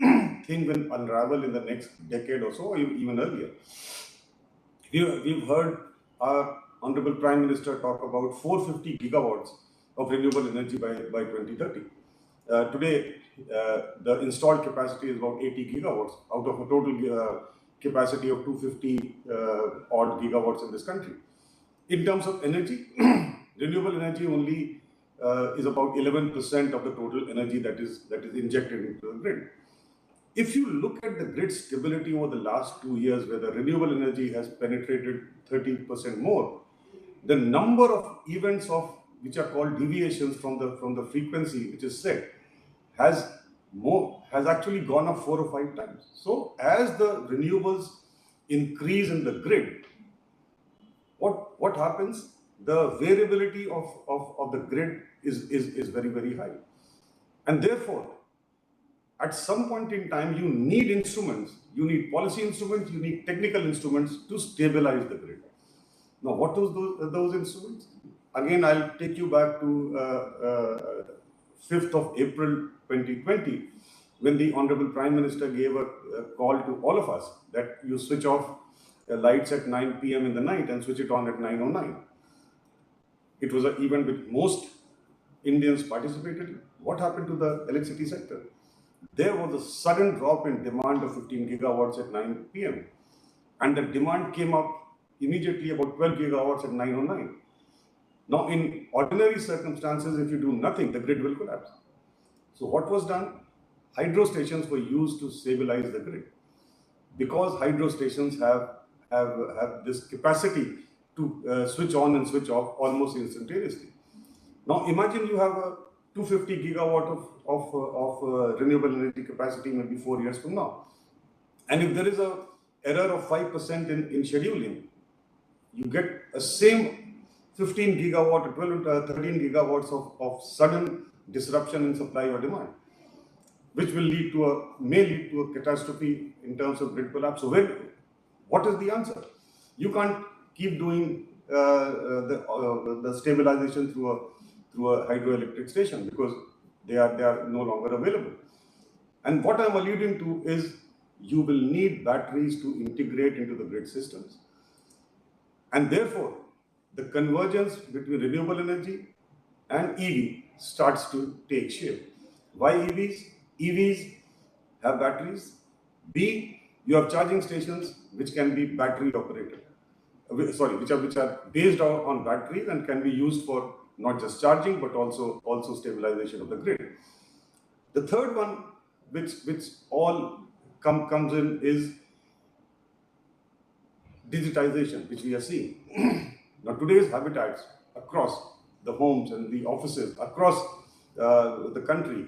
thing will unravel in the next decade or so, or even earlier. We've heard our Honorable Prime Minister talk about 450 gigawatts of renewable energy by 2030. Today, the installed capacity is about 80 gigawatts out of a total capacity of 250 odd gigawatts in this country. In terms of energy, renewable energy only is about 11% of the total energy that is injected into the grid. If you look at the grid stability over the last 2 years, where the renewable energy has penetrated 30% more, the number of events which are called deviations from the frequency which is set has actually gone up 4 or 5 times. So as the renewables increase in the grid, what happens? The variability of the grid is very, very high. And therefore, at some point in time, you need instruments, you need policy instruments, you need technical instruments to stabilize the grid. Now, what are those instruments? Again, I'll take you back to 5th of April 2020, when the Honorable Prime Minister gave a call to all of us that you switch off lights at 9 p.m. in the night and switch it on at 9:09. It was an event which most Indians participated in. What happened to the electricity sector? There was a sudden drop in demand of 15 gigawatts at 9 p.m. And the demand came up immediately about 12 gigawatts at 9:09. Now, in ordinary circumstances, if you do nothing, the grid will collapse. So what was done? Hydro stations were used to stabilize the grid. Because hydro stations have this capacity to switch on and switch off almost instantaneously. Now, imagine you have a 250 gigawatt of renewable energy capacity maybe 4 years from now. And if there is a error of 5% in scheduling, you get a same 15 gigawatt or 12 to 13 gigawatts of sudden disruption in supply or demand, which will may lead to a catastrophe in terms of grid collapse. So what is the answer? You can't keep doing the stabilization through a hydroelectric station because they are no longer available. And what I'm alluding to is you will need batteries to integrate into the grid systems. And therefore, the convergence between renewable energy and EV starts to take shape. Why EVs? EVs have batteries. B, you have charging stations which can be battery operated. Sorry, which are based on batteries and can be used for not just charging but also stabilization of the grid. The third one, which all comes in, is digitization, which we are seeing. Now, today's habitats across the homes and the offices across the country,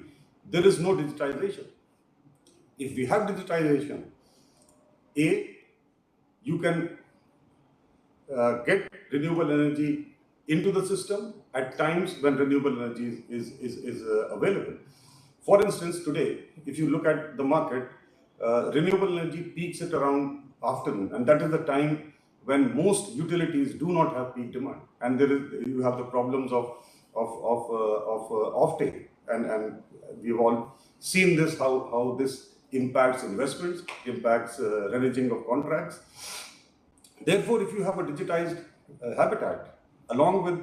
there is no digitization. If we have digitization, you can get renewable energy into the system at times when renewable energy is available. For instance, today, if you look at the market, renewable energy peaks at around afternoon, and that is the time when most utilities do not have peak demand, and you have the problems of offtake, and we've all seen this, how this impacts investments, impacts reneging of contracts. Therefore, if you have a digitized habitat along with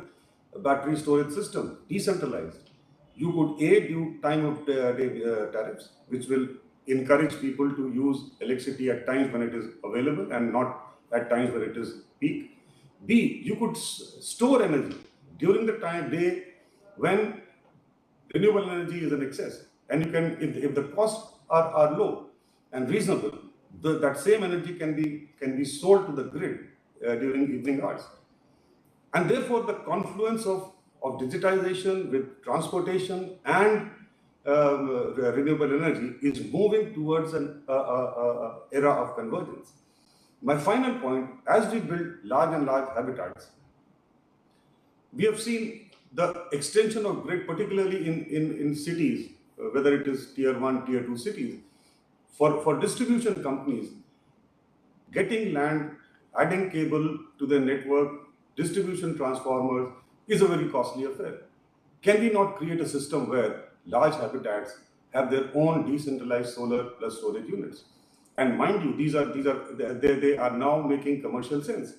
a battery storage system, decentralized, you could do time of day tariffs, which will encourage people to use electricity at times when it is available and not at times when it is peak. B, you could store energy during the day when renewable energy is in excess. And you can, if the costs are low and reasonable, that same energy can be sold to the grid during evening hours. And therefore, the confluence of digitization with transportation and renewable energy is moving towards an era of convergence. My final point, as we build large and large habitats, we have seen the extension of grid, particularly in cities, whether it is tier 1, tier 2 cities. For distribution companies, getting land, adding cable to their network, distribution transformers is a very costly affair. Can we not create a system where large habitats have their own decentralized solar plus storage units. And mind you, they are now making commercial sense,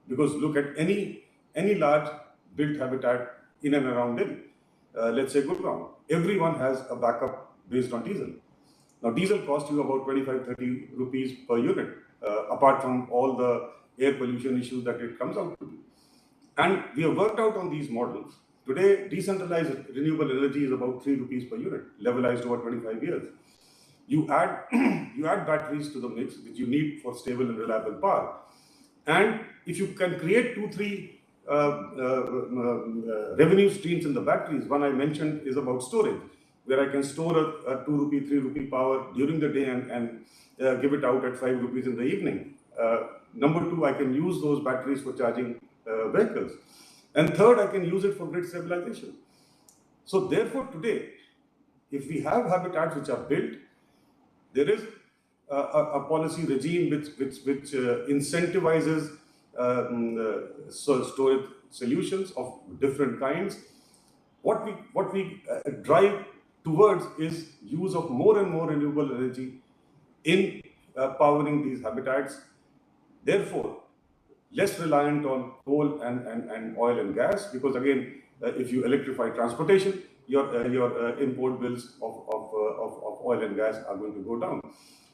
because look at any large built habitat in and around Delhi. Let's say Gurgaon, everyone has a backup based on diesel. Now, diesel costs you about 25-30 rupees per unit, apart from all the air pollution issues that it comes out to be. And we have worked out on these models. Today, decentralized renewable energy is about 3 rupees per unit, levelized over 25 years. You add batteries to the mix, which you need for stable and reliable power. And if you can create 2-3 revenue streams in the batteries, one I mentioned is about storage, where I can store a 2 rupee, 3 rupee power during the day and give it out at 5 rupees in the evening. Number two, I can use those batteries for charging vehicles. And third, I can use it for grid stabilization. So therefore, today, if we have habitats which are built, there is a policy regime which incentivizes storage solutions of different kinds. What we drive towards is use of more and more renewable energy in powering these habitats. Therefore, less reliant on coal and oil and gas, because again, if you electrify transportation, your import bills of oil and gas are going to go down.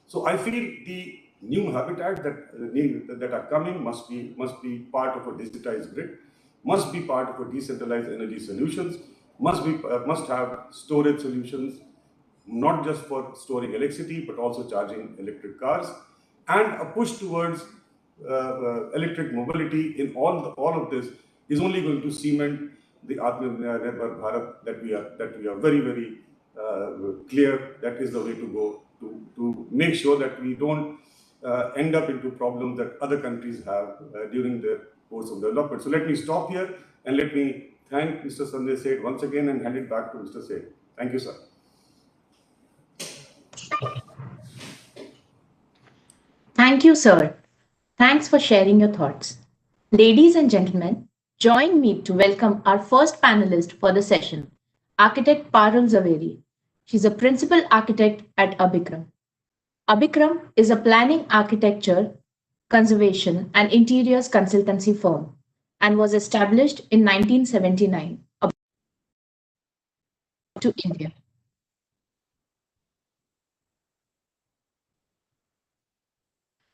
So I feel the new habitats that are coming must be part of a digitized grid, must be part of a decentralized energy solutions, must have storage solutions, not just for storing electricity, but also charging electric cars, and a push towards electric mobility in all of this is only going to cement the Atmanirbhar Bharat that we are very, very clear that is the way to go to make sure that we don't end up into problems that other countries have during the course of development. So let me stop here and let me thank Mr. Sanjay Seth once again and hand it back to Mr. Seth. Thank you, sir. Thank you, sir. Thanks for sharing your thoughts. Ladies and gentlemen, join me to welcome our first panelist for the session, architect Parul Zaveri. She's a principal architect at Abhikram. Abhikram is a planning, architecture, conservation, and interiors consultancy firm and was established in 1979 to India.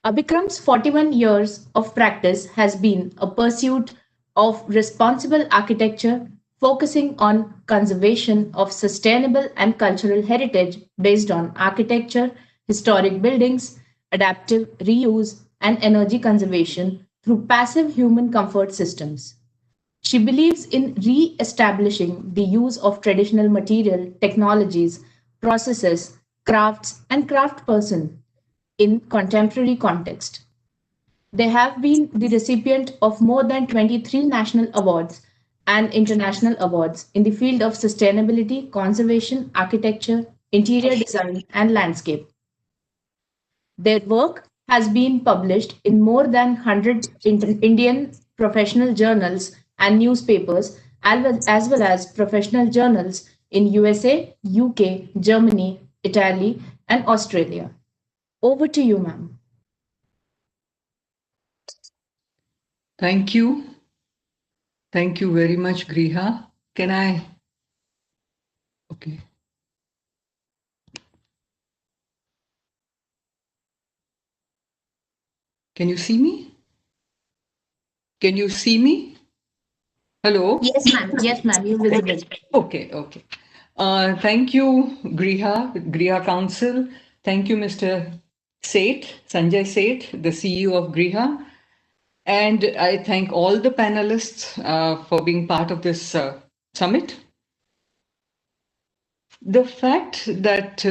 Abhikram's 41 years of practice has been a pursuit of responsible architecture, focusing on conservation of sustainable and cultural heritage based on architecture, historic buildings, adaptive reuse, and energy conservation through passive human comfort systems. She believes in re-establishing the use of traditional material, technologies, processes, crafts, and craftsperson in contemporary context. They have been the recipient of more than 23 national awards and international awards in the field of sustainability, conservation, architecture, interior design, and landscape. Their work has been published in more than 100 Indian professional journals and newspapers, as well as professional journals in USA, UK, Germany, Italy, and Australia. Over to you, ma'am. Thank you. Thank you very much, GRIHA. Can I? Okay. Can you see me? Can you see me? Hello? Yes, ma'am. Yes, ma'am. You're visible. Okay, okay. Thank you, GRIHA Council. Thank you, Mr. Seth, Sanjay Seth, the CEO of GRIHA. And I thank all the panelists for being part of this summit. The fact that,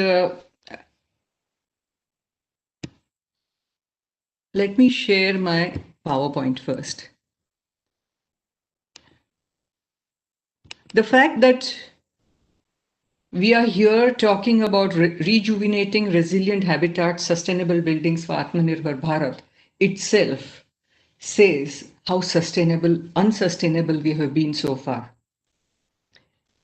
let me share my PowerPoint first. The fact that we are here talking about rejuvenating resilient habitats, sustainable buildings for Atmanirbhar Bharat itself says how unsustainable we have been so far.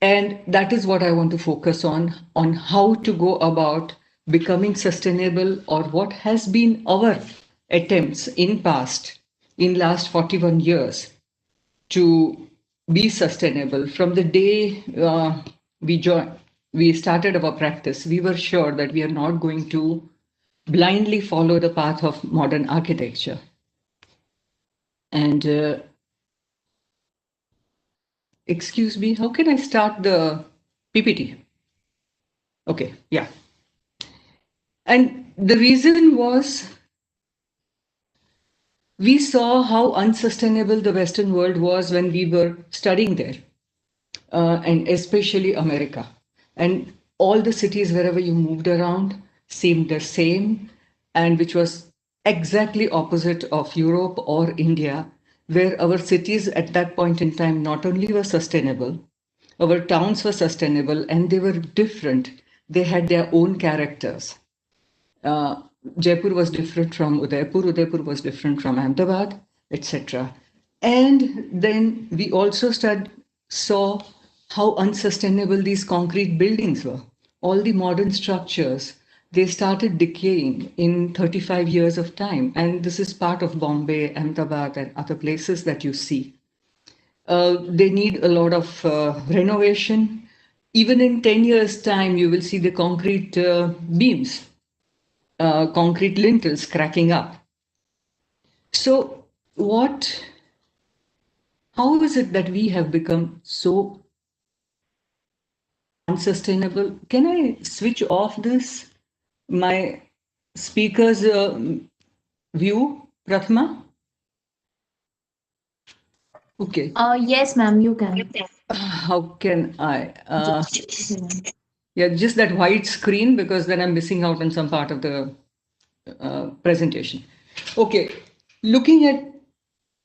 And that is what I want to focus on how to go about becoming sustainable, or what has been our attempts in last 41 years to be sustainable. From the day we started our practice, we were sure that we are not going to blindly follow the path of modern architecture. And excuse me, how can I start the PPT? Okay, yeah. And the reason was we saw how unsustainable the Western world was when we were studying there, and especially America. And all the cities wherever you moved around seemed the same, and which was exactly opposite of Europe or India, where our cities at that point in time not only were sustainable, our towns were sustainable, and they were different. They had their own characters. Jaipur was different from Udaipur, Udaipur was different from Ahmedabad, etc. And then we also saw how unsustainable these concrete buildings were. All the modern structures, they started decaying in 35 years of time. And this is part of Bombay, Ahmedabad, and other places that you see. They need a lot of renovation. Even in 10 years' time, you will see the concrete beams, concrete lintels cracking up. So how is it that we have become so unsustainable? Can I switch off my speaker's view, Prathma? Okay. Yes, ma'am, you can. How can I? Yeah, just that white screen, because then I'm missing out on some part of the presentation. Okay, looking at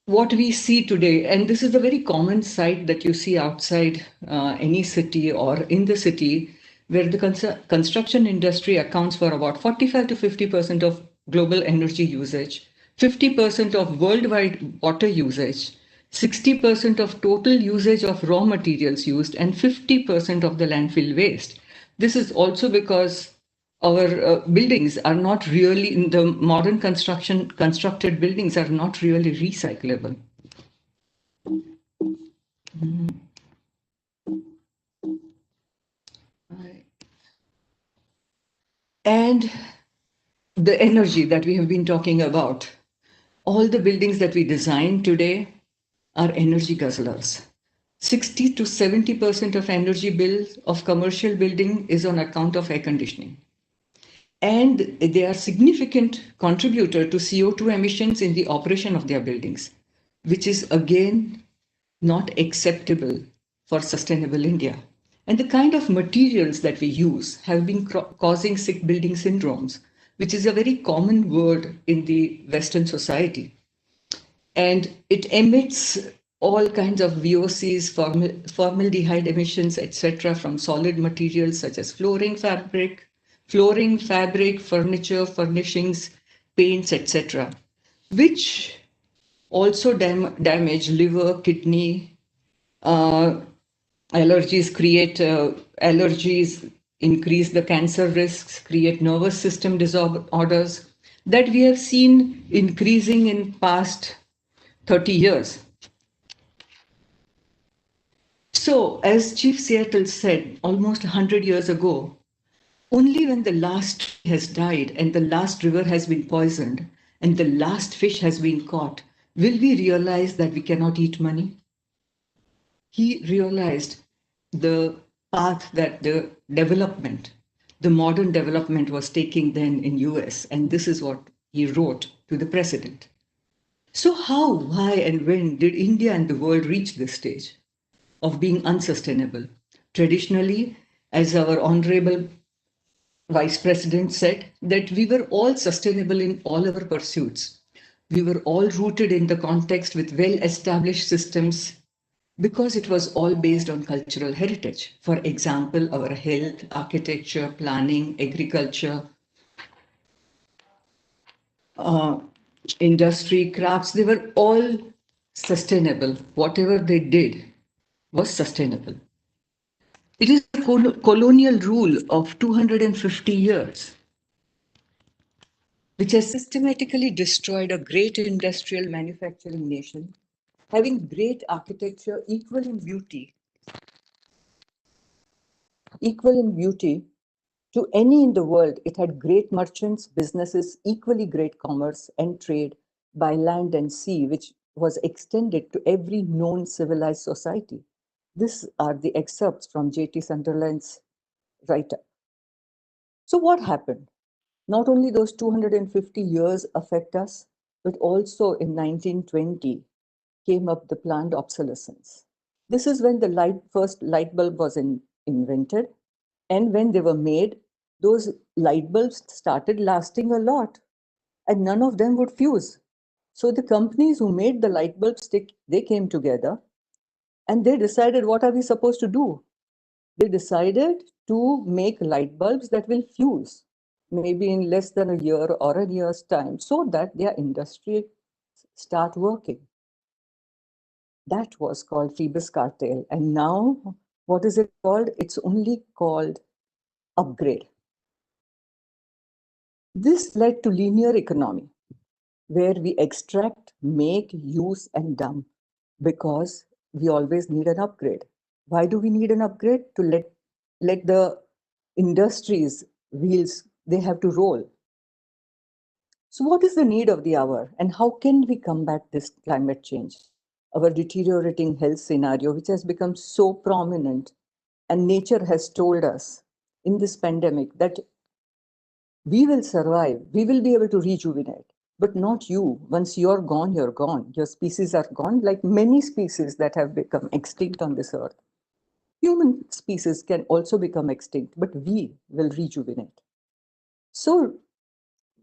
what we see today, and this is a very common sight that you see outside any city or in the city, where the construction industry accounts for about 45 to 50% of global energy usage, 50% of worldwide water usage, 60% of total usage of raw materials used, and 50% of the landfill waste. This is also because our buildings are not really, in the modern constructed buildings are not really recyclable. And the energy that we have been talking about, all the buildings that we design today are energy guzzlers. 60 to 70% of energy bill of commercial building is on account of air conditioning. And they are significant contributor to CO2 emissions in the operation of their buildings, which is again not acceptable for sustainable India. And the kind of materials that we use have been causing sick building syndromes, which is a very common word in the Western society. And it emits all kinds of VOCs, formaldehyde emissions, etc., from solid materials such as flooring, fabric, furniture, furnishings, paints, etc., which also damage liver, kidney. Allergies create allergies, increase the cancer risks, create nervous system disorders that we have seen increasing in past 30 years. So, as Chief Seattle said almost 100 years ago, only when the last tree has died and the last river has been poisoned and the last fish has been caught will we realize that we cannot eat money. He realized the path that the modern development was taking then in US, and this is what he wrote to the president. So how, why, and when did India and the world reach this stage of being unsustainable? Traditionally, as our honorable Vice President said, that we were all sustainable in all our pursuits. We were all rooted in the context with well-established systems because it was all based on cultural heritage. For example, our health, architecture, planning, agriculture, industry, crafts, they were all sustainable. Whatever they did was sustainable. It is a colonial rule of 250 years, which has systematically destroyed a great industrial manufacturing nation, having great architecture equal in beauty to any in the world. It had great merchants, businesses, equally great commerce and trade by land and sea, which was extended to every known civilized society. These are the excerpts from J.T. Sunderland's write-up. So what happened? Not only those 250 years affect us, but also in 1920 came up the planned obsolescence. This is when the first light bulb was invented. And when they were made, those light bulbs started lasting a lot and none of them would fuse. So the companies who made the light bulbs, they came together and they decided, what are we supposed to do? They decided to make light bulbs that will fuse, maybe in less than a year or a year's time, so that their industry start working. That was called Phoebus Cartel. And now, what is it called? It's only called upgrade. This led to linear economy, where we extract, make, use, and dump, because we always need an upgrade. Why do we need an upgrade? To let the industries' wheels, they have to roll. So what is the need of the hour, and how can we combat this climate change? Our deteriorating health scenario, which has become so prominent, and nature has told us in this pandemic that we will survive, we will be able to rejuvenate, but not you. Once you're gone, you're gone. Your species are gone, like many species that have become extinct on this earth. Human species can also become extinct, but we will rejuvenate. So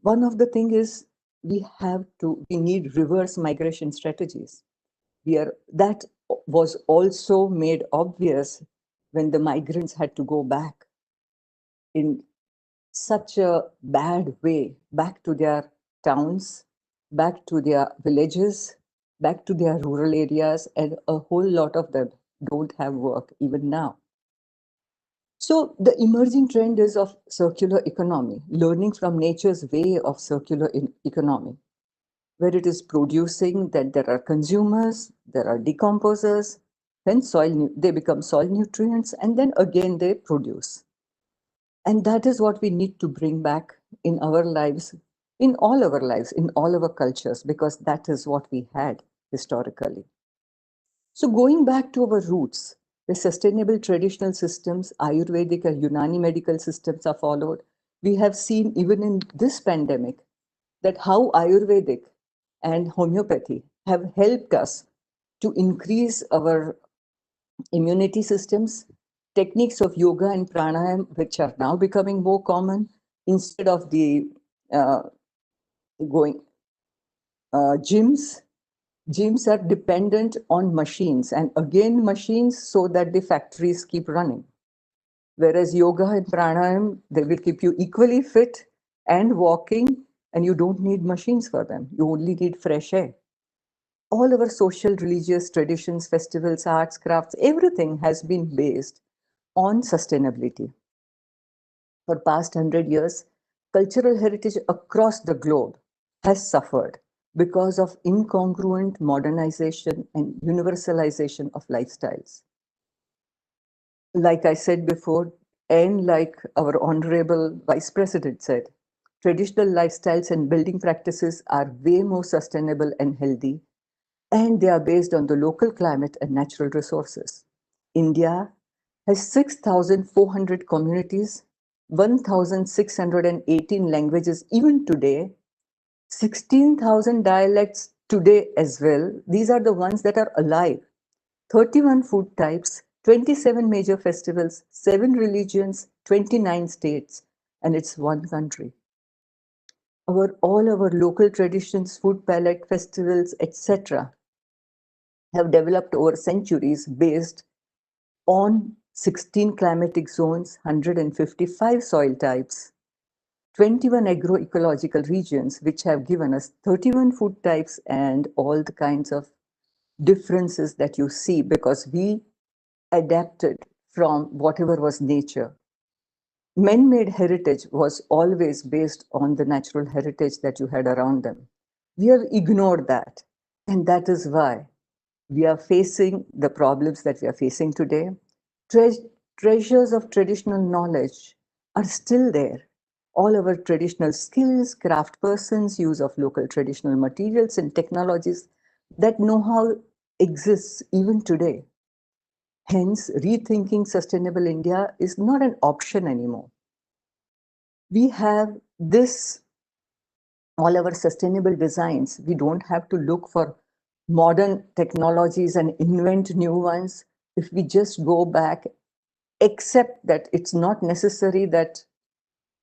one of the things is we need reverse migration strategies. That was also made obvious when the migrants had to go back in such a bad way, back to their towns, back to their villages, back to their rural areas, and a whole lot of them don't have work even now. So the emerging trend is of circular economy, learning from nature's way of circular economy, where it is producing that there are consumers, there are decomposers, then they become soil nutrients, and then again they produce. And that is what we need to bring back in our lives, in all our lives, in all our cultures, because that is what we had historically. So going back to our roots, the sustainable traditional systems, Ayurvedic and Unani medical systems are followed. We have seen even in this pandemic that how Ayurvedic and homeopathy have helped us to increase our immunity systems, techniques of yoga and pranayama, which are now becoming more common, instead of the gyms. Gyms are dependent on machines, and again machines, so that the factories keep running. Whereas yoga and pranayama, they will keep you equally fit and walking, and you don't need machines for them. You only need fresh air. All our social, religious traditions, festivals, arts, crafts, everything has been based on sustainability. For past 100 years, cultural heritage across the globe has suffered because of incongruent modernization and universalization of lifestyles. Like I said before, and like our Honorable Vice President said, traditional lifestyles and building practices are way more sustainable and healthy, and they are based on the local climate and natural resources. India has 6,400 communities, 1,618 languages even today, 16,000 dialects today as well. These are the ones that are alive. 31 food types, 27 major festivals, 7 religions, 29 states, and it's one country. All our local traditions, food palette, festivals, etc., have developed over centuries based on 16 climatic zones, 155 soil types, 21 agroecological regions, which have given us 31 food types and all the kinds of differences that you see, because we adapted from whatever was nature. Man-made heritage was always based on the natural heritage that you had around them. We have ignored that. And that is why we are facing the problems that we are facing today. Treasures of traditional knowledge are still there. All our traditional skills, craft persons, use of local traditional materials and technologies, that know-how exists even today. Hence, rethinking sustainable India is not an option anymore. We have this, all our sustainable designs. We don't have to look for modern technologies and invent new ones. If we just go back, accept that it's not necessary that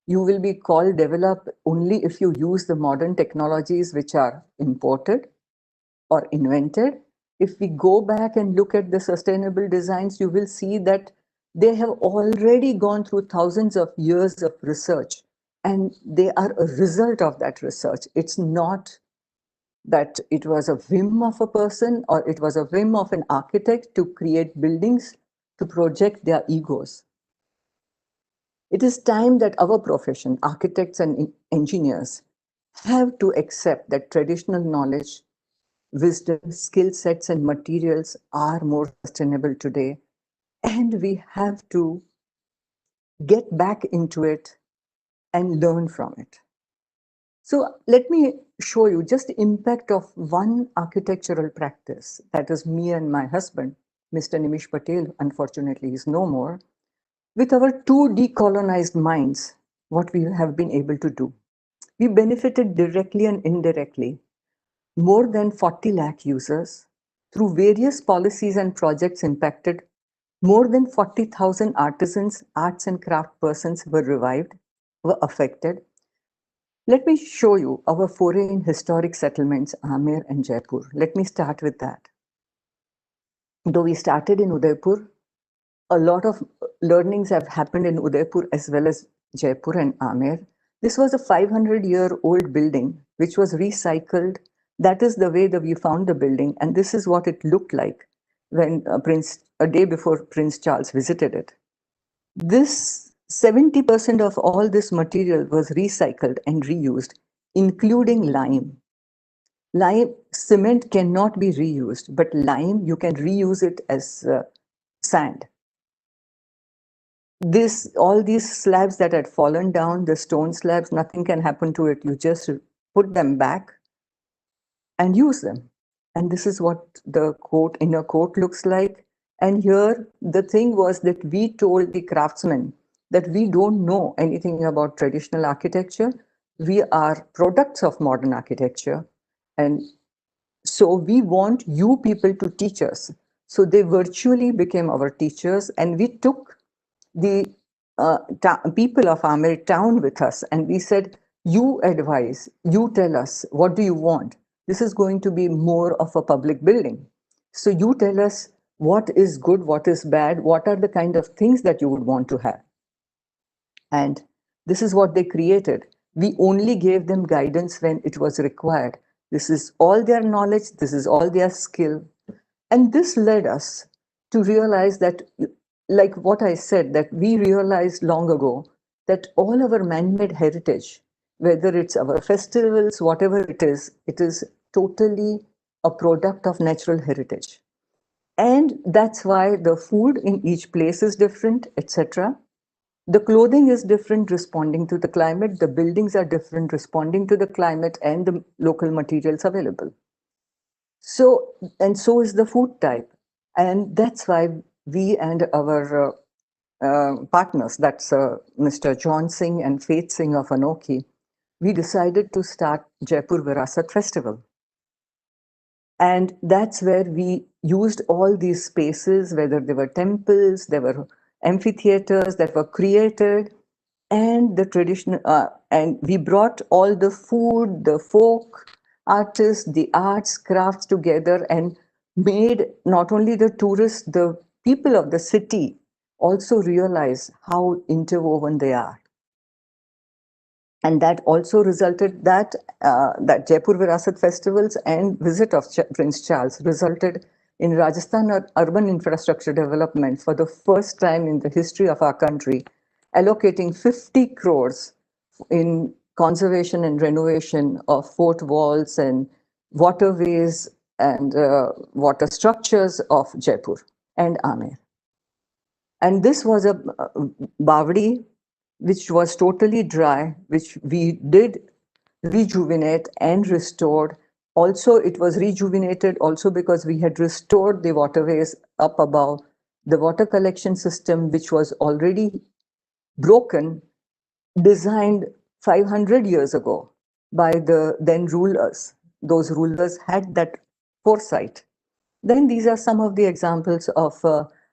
you will be called developed only if you use the modern technologies which are imported or invented. If we go back and look at the sustainable designs, you will see that they have already gone through thousands of years of research, and they are a result of that research. It's not that it was a whim of a person or it was a whim of an architect to create buildings to project their egos. It is time that our profession, architects and engineers, have to accept that traditional knowledge, wisdom, skill sets, and materials are more sustainable today. And we have to get back into it and learn from it. So let me show you just the impact of one architectural practice. That is me and my husband, Mr. Nimish Patel. Unfortunately, he's no more. With our two decolonized minds, what we have been able to do. We benefited directly and indirectly more than 40 lakh users through various policies and projects impacted. More than 40,000 artisans, arts and craft persons were revived, were affected. Let me show you our foray in historic settlements, Amer and Jaipur. Let me start with that. Though we started in Udaipur, a lot of learnings have happened in Udaipur as well as Jaipur and Amer. This was a 500-year-old building which was recycled. That is the way that we found the building, and this is what it looked like when a day before Prince Charles visited it. This 70% of all this material was recycled and reused, including lime. Cement cannot be reused, but lime, you can reuse it as sand. All these slabs that had fallen down, the stone slabs, nothing can happen to it. You just put them back and use them. And this is what the inner court looks like. And here, the thing was that we told the craftsmen that we don't know anything about traditional architecture. We are products of modern architecture. And so we want you people to teach us. So they virtually became our teachers, and we took the people of Amer town with us, and we said, you advise, you tell us, what do you want? This is going to be more of a public building. So you tell us what is good, what is bad, what are the kind of things that you would want to have. And this is what they created. We only gave them guidance when it was required. This is all their knowledge, this is all their skill. And this led us to realize that, like what I said, that we realized long ago that all our man-made heritage, whether it's our festivals, whatever it is totally a product of natural heritage. And that's why the food in each place is different, etc. The clothing is different responding to the climate, the buildings are different responding to the climate and the local materials available. So is the food type. And that's why we and our partners, that's Mr. John Singh and Faith Singh of Anoki, we decided to start Jaipur Virasat Festival. And that's where we used all these spaces, whether they were temples, there were amphitheaters that were created, and the tradition, and we brought all the food, the folk artists, the arts, crafts together and made not only the tourists, the people of the city also realize how interwoven they are. And that also resulted that Jaipur Virasat festivals and visit of Prince Charles resulted in Rajasthan urban infrastructure development for the first time in the history of our country, allocating 50 crores in conservation and renovation of fort walls and waterways and water structures of Jaipur and Amer. And this was a Bavdi which was totally dry, which we did rejuvenate and restored. Also, it was rejuvenated also because we had restored the waterways up above. The water collection system, which was already broken, designed 500 years ago by the then rulers. Those rulers had that foresight. Then these are some of the examples of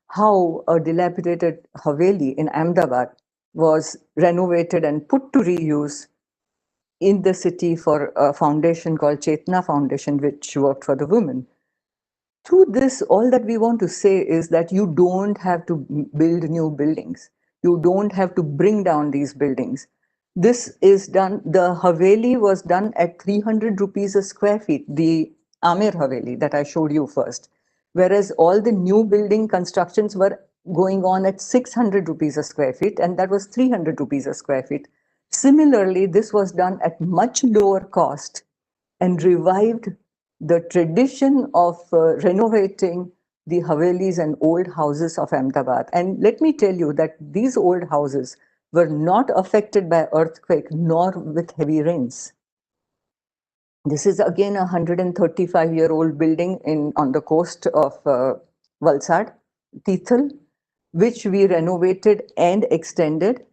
how a dilapidated Haveli in Ahmedabad was renovated and put to reuse in the city for a foundation called Chetna Foundation, which worked for the women. Through this, all that we want to say is that you don't have to build new buildings. You don't have to bring down these buildings. This is done, the Haveli was done at 300 rupees a square feet, the Amer Haveli that I showed you first. Whereas all the new building constructions were going on at 600 rupees a square feet, and that was 300 rupees a square feet. Similarly, this was done at much lower cost and revived the tradition of renovating the Havelis and old houses of Ahmedabad. And let me tell you that these old houses were not affected by earthquake nor with heavy rains. This is again a 135-year-old building on the coast of Valsad, Tithal, which we renovated and extended.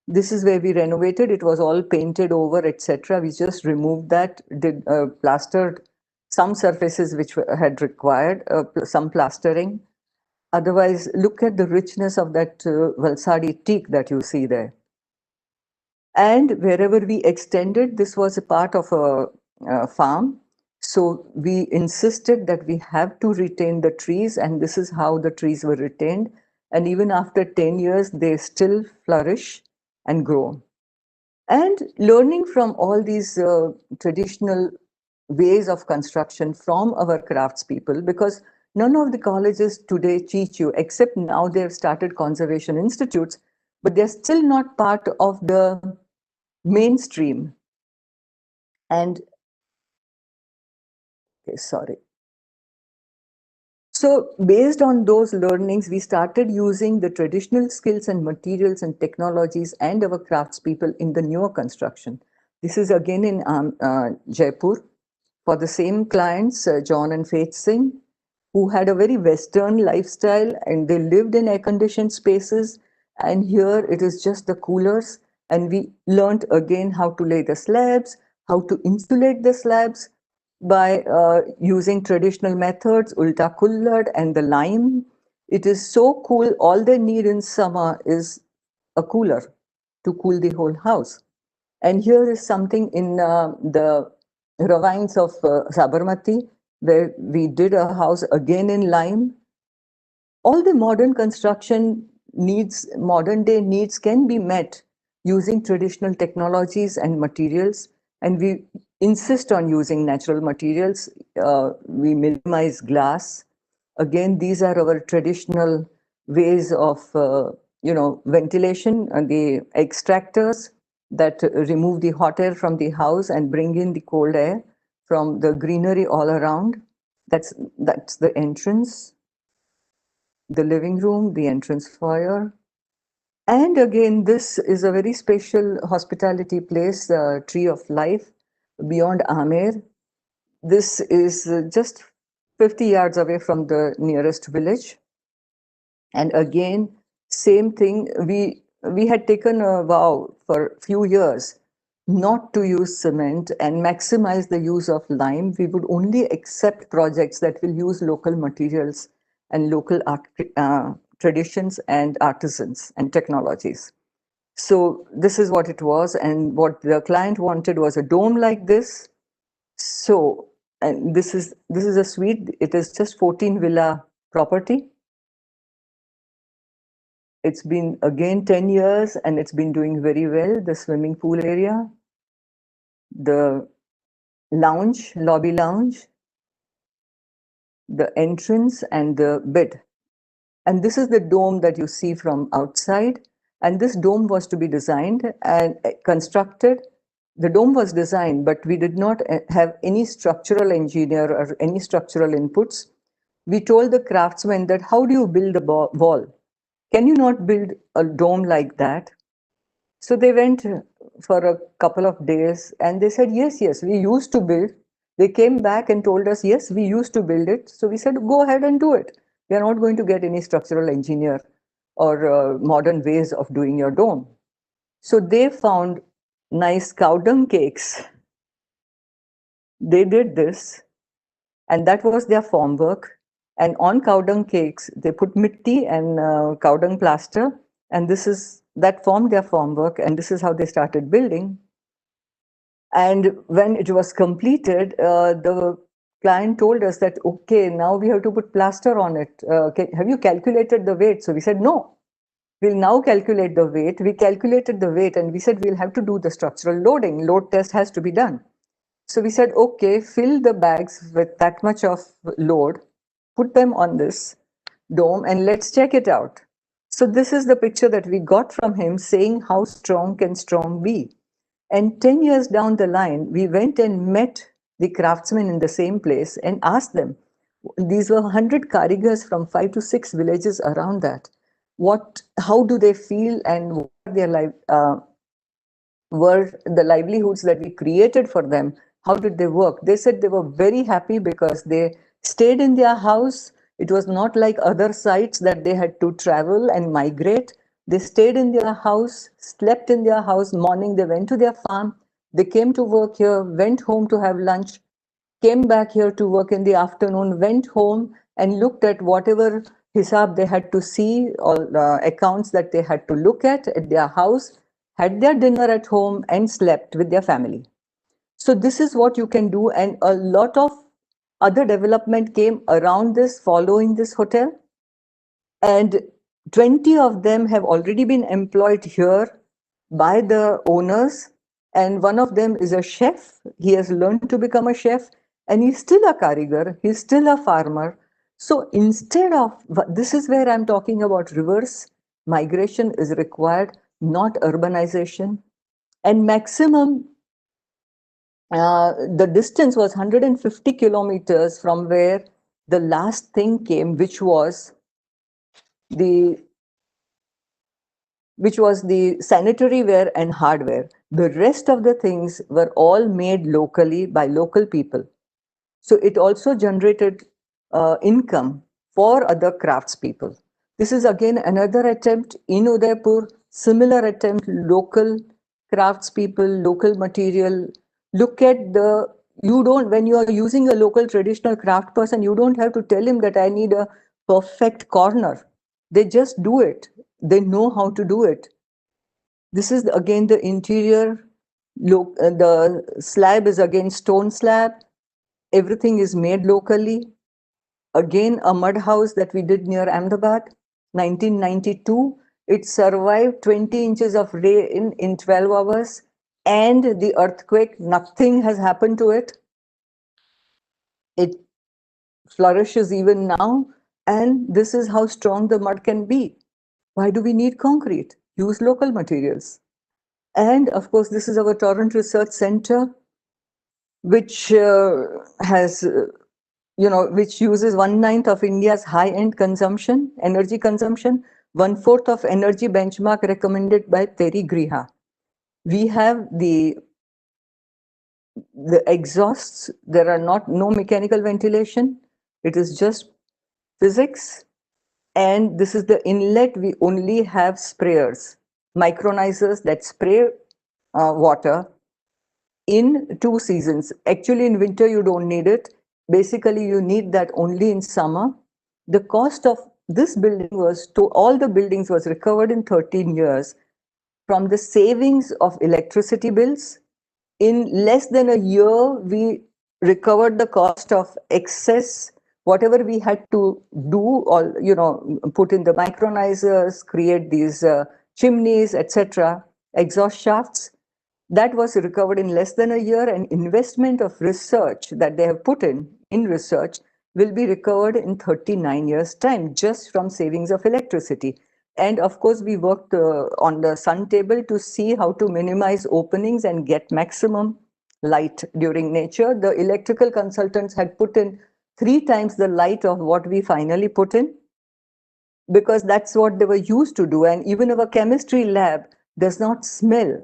This is where we renovated. It was all painted over, etc. We just removed that, did plastered some surfaces which had required some plastering. Otherwise, look at the richness of that Valsadi teak that you see there. And wherever we extended, this was a part of a farm. So we insisted that we have to retain the trees, and this is how the trees were retained. And even after 10 years, they still flourish and grow. And learning from all these traditional ways of construction from our craftspeople, because none of the colleges today teach you, except now they've started conservation institutes, but they're still not part of the mainstream. And, okay, sorry. So based on those learnings, we started using the traditional skills and materials and technologies and our craftspeople in the newer construction. This is again in Jaipur for the same clients, John and Faith Singh, who had a very Western lifestyle and they lived in air-conditioned spaces. And here it is just the coolers. And we learned again how to lay the slabs, how to insulate the slabs by using traditional methods, ulta kullad and the lime. It is so cool. All they need in summer is a cooler to cool the whole house. And here is something in the ravines of Sabarmati, where we did a house again in lime. All the modern construction needs, modern day needs can be met using traditional technologies and materials. And we insist on using natural materials. We minimize glass. Again, these are our traditional ways of ventilation, the extractors that remove the hot air from the house and bring in the cold air from the greenery all around. That's the entrance, the living room, the entrance foyer. And again, this is a very special hospitality place, the Tree of Life, beyond Amer. This is just 50 yards away from the nearest village. And again, same thing, we had taken a vow for a few years not to use cement and maximize the use of lime. We would only accept projects that will use local materials and local traditions and artisans and technologies. So this is what it was, and what the client wanted was a dome like this. So, and this is a suite. It is just 14 villa property. It's been again 10 years and it's been doing very well. The swimming pool area, the lounge, lobby lounge, the entrance and the bed. And this is the dome that you see from outside. And this dome was to be designed and constructed. The dome was designed, but we did not have any structural engineer or any structural inputs. We told the craftsmen that, how do you build a wall? Can you not build a dome like that? So they went for a couple of days and they said, yes, we used to build. They came back and told us, yes, we used to build it. So we said, go ahead and do it. We are not going to get any structural engineer or modern ways of doing your dome. So they found nice cow dung cakes. They did this, and that was their form work. And on cow dung cakes, they put mitti and cow dung plaster, and that formed their form work, and this is how they started building. And when it was completed, the client told us that, okay, now we have to put plaster on it. Have you calculated the weight? So we said, no, we'll now calculate the weight. We calculated the weight and we said, we'll have to do the structural loading. Load test has to be done. So we said, okay, fill the bags with that much of load, put them on this dome and let's check it out. So this is the picture that we got from him saying how strong can strong be. And 10 years down the line, we went and met the craftsmen in the same place and asked them, these were 100 karigars from 5 to 6 villages around that. How do they feel and what were the livelihoods that we created for them? How did they work? They said they were very happy because they stayed in their house. It was not like other sites that they had to travel and migrate. They stayed in their house, slept in their house. Morning, they went to their farm. They came to work here, went home to have lunch, came back here to work in the afternoon, went home and looked at whatever hisab they had to see, all accounts that they had to look at their house, had their dinner at home and slept with their family. So this is what you can do. And a lot of other development came around this, following this hotel. And 20 of them have already been employed here by the owners. And one of them is a chef. He has learned to become a chef and he's still a karigar. He's still a farmer. So instead of, this is where I'm talking about reverse migration is required, not urbanization. And maximum, the distance was 150 kilometers from where the last thing came, which was the sanitary ware and hardware. The rest of the things were all made locally by local people. So it also generated income for other craftspeople. This is again another attempt in Udaipur, similar attempt, local craftspeople, local material. Look at when you are using a local traditional craft person, you don't have to tell him that I need a perfect corner. They just do it. They know how to do it. This is again the interior. Look, the slab is again stone slab. Everything is made locally. Again, a mud house that we did near Ahmedabad, 1992. It survived 20 inches of rain in 12 hours. And the earthquake, nothing has happened to it. It flourishes even now. And this is how strong the mud can be. Why do we need concrete? Use local materials. And of course, this is our Torrent Research Center, which has, which uses 1/9 of India's high-end consumption, energy consumption, 1/4 of energy benchmark recommended by 12th GRIHA. We have the exhausts. There are no mechanical ventilation. It is just physics. And this is the inlet. We only have sprayers, micronizers that spray water in 2 seasons. Actually, in winter, you don't need it. Basically, you need that only in summer. The cost of this building all the buildings was recovered in 13 years from the savings of electricity bills. In less than a year, we recovered the cost of excess, whatever we had to do, put in the micronizers, create these chimneys, etc., exhaust shafts. That was recovered in less than a year, and investment of research that they have put in research will be recovered in 39 years' time just from savings of electricity. And of course, we worked on the sun table to see how to minimize openings and get maximum light during nature. The electrical consultants had put in 3 times the light of what we finally put in, because that's what they were used to do. And even our chemistry lab does not smell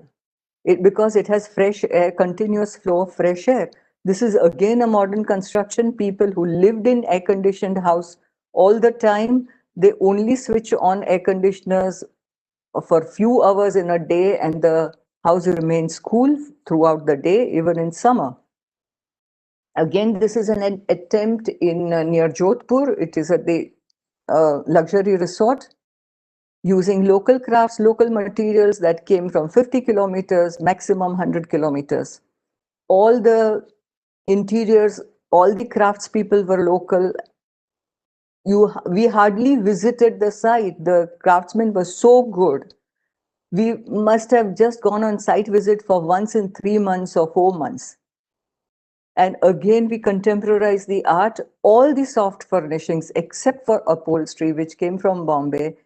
because it has fresh air, continuous flow of fresh air. This is again a modern construction. People who lived in air-conditioned house all the time, they only switch on air conditioners for few hours in a day, and the house remains cool throughout the day, even in summer. Again, this is an attempt in near Jodhpur. It is at the luxury resort, using local crafts, local materials that came from 50 kilometers, maximum 100 kilometers. All the interiors, all the craftspeople were local. We hardly visited the site. The craftsmen were so good. We must have just gone on site visit for once in 3 months or 4 months. And again, we contemporized the art, all the soft furnishings except for upholstery, which came from Bombay,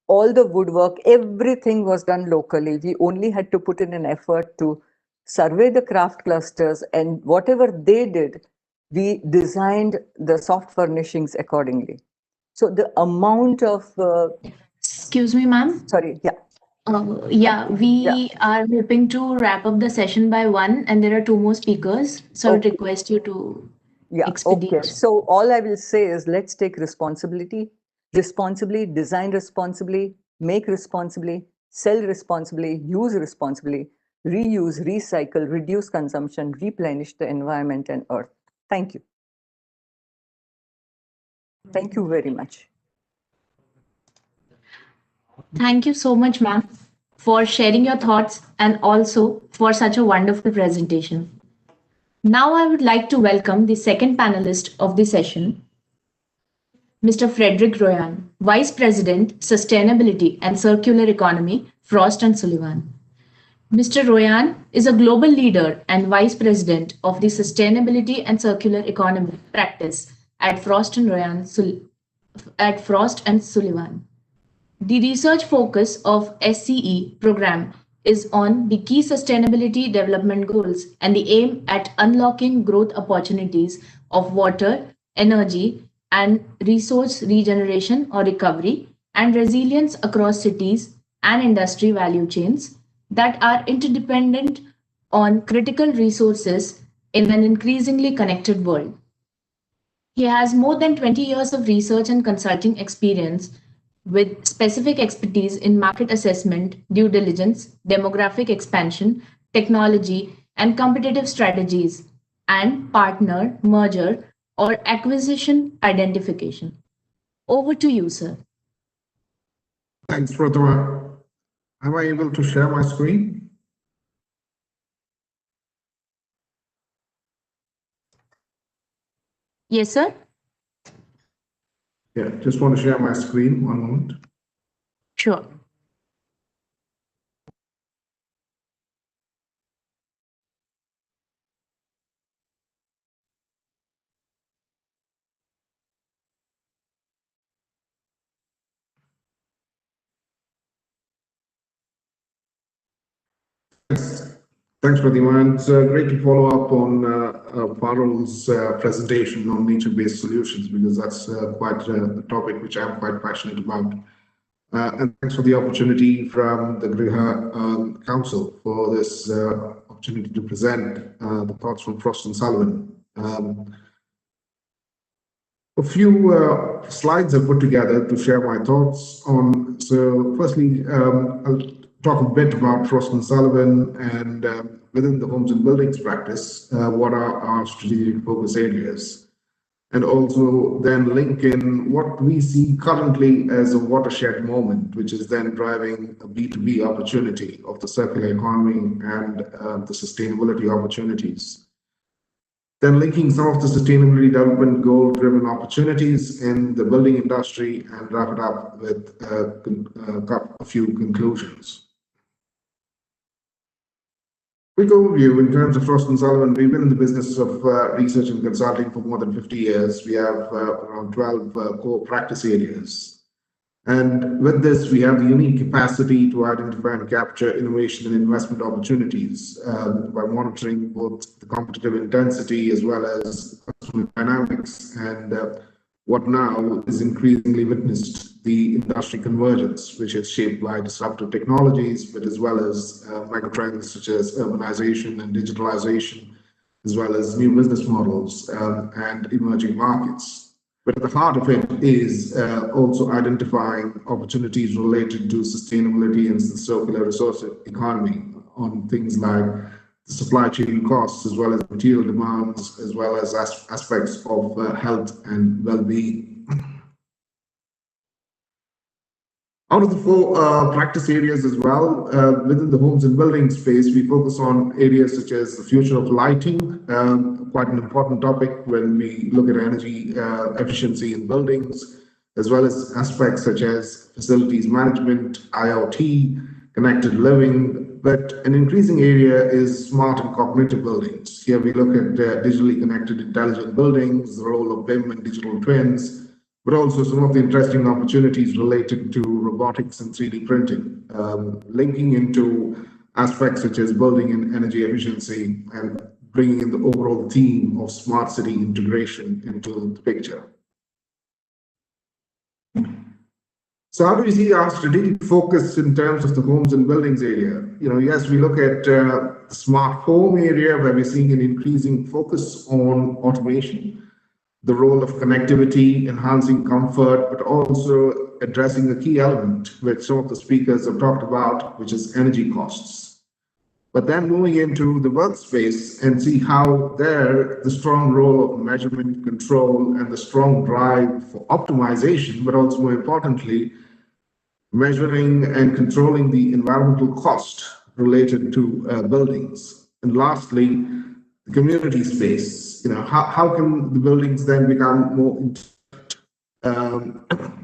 all the woodwork, everything was done locally. We only had to put in an effort to survey the craft clusters, and whatever they did, we designed the soft furnishings accordingly. So the amount of... Excuse me, ma'am. Sorry, yeah. We are hoping to wrap up the session by 1, and there are 2 more speakers. So I would request you to expedite. Okay. So all I will say is, let's take responsibility, responsibly, design responsibly, make responsibly, sell responsibly, use responsibly, reuse, recycle, reduce consumption, replenish the environment and earth. Thank you. Thank you very much. Thank you so much, ma'am, for sharing your thoughts and also for such a wonderful presentation. Now I would like to welcome the second panelist of the session, Mr. Frederick Royan, Vice President, Sustainability and Circular Economy, Frost & Sullivan. Mr. Royan is a global leader and Vice President of the Sustainability and Circular Economy practice at Frost & Sullivan. The research focus of SCE program is on the key sustainability development goals and the aim at unlocking growth opportunities of water, energy, and resource regeneration or recovery and resilience across cities and industry value chains that are interdependent on critical resources in an increasingly connected world. He has more than 20 years of research and consulting experience with specific expertise in market assessment, due diligence, demographic expansion, technology, and competitive strategies, and partner, merger, or acquisition identification. Over to you, sir. Thanks, Prathama. Am I able to share my screen? Yes, sir. Yeah, just want to share my screen. 1 moment. Sure. Thanks, Prathama. It's great to follow up on Parul's presentation on nature-based solutions, because that's quite a topic which I'm quite passionate about. And thanks for the opportunity from the GRIHA Council for this opportunity to present the thoughts from Frost & Sullivan. A few slides I've put together to share my thoughts on. So firstly, I'll talk a bit about Frost & Sullivan and within the homes and buildings practice, what are our strategic focus areas, and also then link in what we see currently as a watershed moment, which is then driving a B2B opportunity of the circular economy and the sustainability opportunities. Then linking some of the sustainability development goal-driven opportunities in the building industry, and wrap it up with a few conclusions. Quick overview in terms of Frost & Sullivan. We've been in the business of research and consulting for more than 50 years. We have around 12 core practice areas. And with this, we have the unique capacity to identify and capture innovation and investment opportunities by monitoring both the competitive intensity as well as customer dynamics and what now is increasingly witnessed, the industry convergence, which is shaped by disruptive technologies, but as well as megatrends such as urbanization and digitalization, as well as new business models and emerging markets. But at the heart of it is also identifying opportunities related to sustainability and the circular resource economy on things like the supply chain costs, as well as material demands, as well as aspects of health and well-being. Out of the four practice areas as well, within the homes and building space, we focus on areas such as the future of lighting, quite an important topic when we look at energy efficiency in buildings, as well as aspects such as facilities management, IoT, connected living. But an increasing area is smart and cognitive buildings. Here we look at digitally connected intelligent buildings, the role of BIM and digital twins, but also some of the interesting opportunities related to robotics and 3D printing, linking into aspects such as building and energy efficiency and bringing in the overall theme of smart city integration into the picture. So how do we see our strategic focus in terms of the homes and buildings area? Yes, we look at the smart home area where we're seeing an increasing focus on automation, the role of connectivity, enhancing comfort, but also addressing a key element which some of the speakers have talked about, which is energy costs. But then moving into the workspace and see how there the strong role of measurement, control, and the strong drive for optimization, but also more importantly, measuring and controlling the environmental cost related to buildings. And lastly, the community space. How can the buildings then become more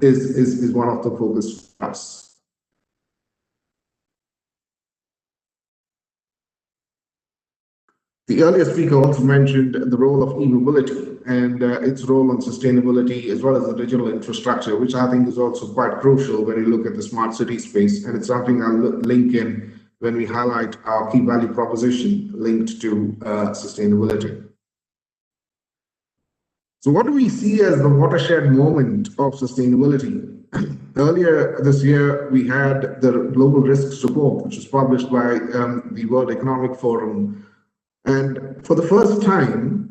is one of the focus for us. The earlier speaker also mentioned the role of e-mobility and its role on sustainability as well as the digital infrastructure, which I think is also quite crucial when you look at the smart city space. And it's something I'll link in when we highlight our key value proposition linked to sustainability. So what do we see as the watershed moment of sustainability? Earlier this year, we had the Global Risks Report, which was published by the World Economic Forum. And for the first time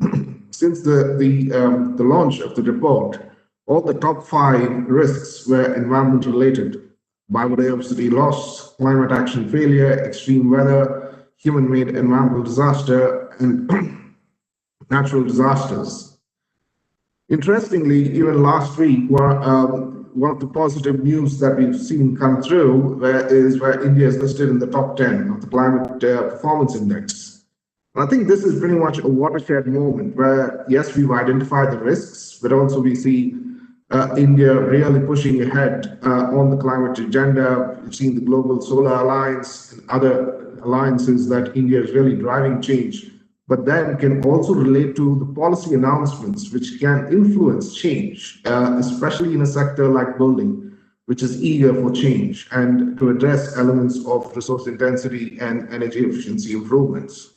since the launch of the report, all the top 5 risks were environment related: biodiversity loss, climate action failure, extreme weather, human-made environmental disaster, and natural disasters. Interestingly, even last week, one of the positive news that we've seen come through is where India is listed in the top 10 of the Climate Performance Index. And I think this is pretty much a watershed moment where, yes, we've identified the risks, but also we see India really pushing ahead on the climate agenda. We've seen the Global Solar Alliance and other alliances that India is really driving change, but then can also relate to the policy announcements which can influence change, especially in a sector like building, which is eager for change and to address elements of resource intensity and energy efficiency improvements.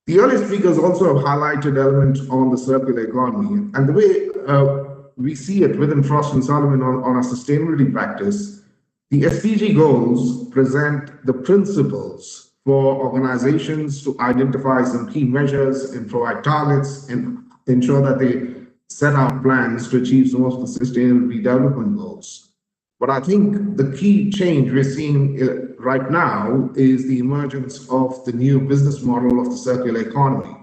The earlier speakers also have highlighted elements on the circular economy, and the way we see it within Frost & Sullivan on our sustainability practice, the SDG goals present the principles for organizations to identify some key measures and provide targets and ensure that they set out plans to achieve some of the sustainability development goals. But I think the key change we're seeing right now is the emergence of the new business model of the circular economy.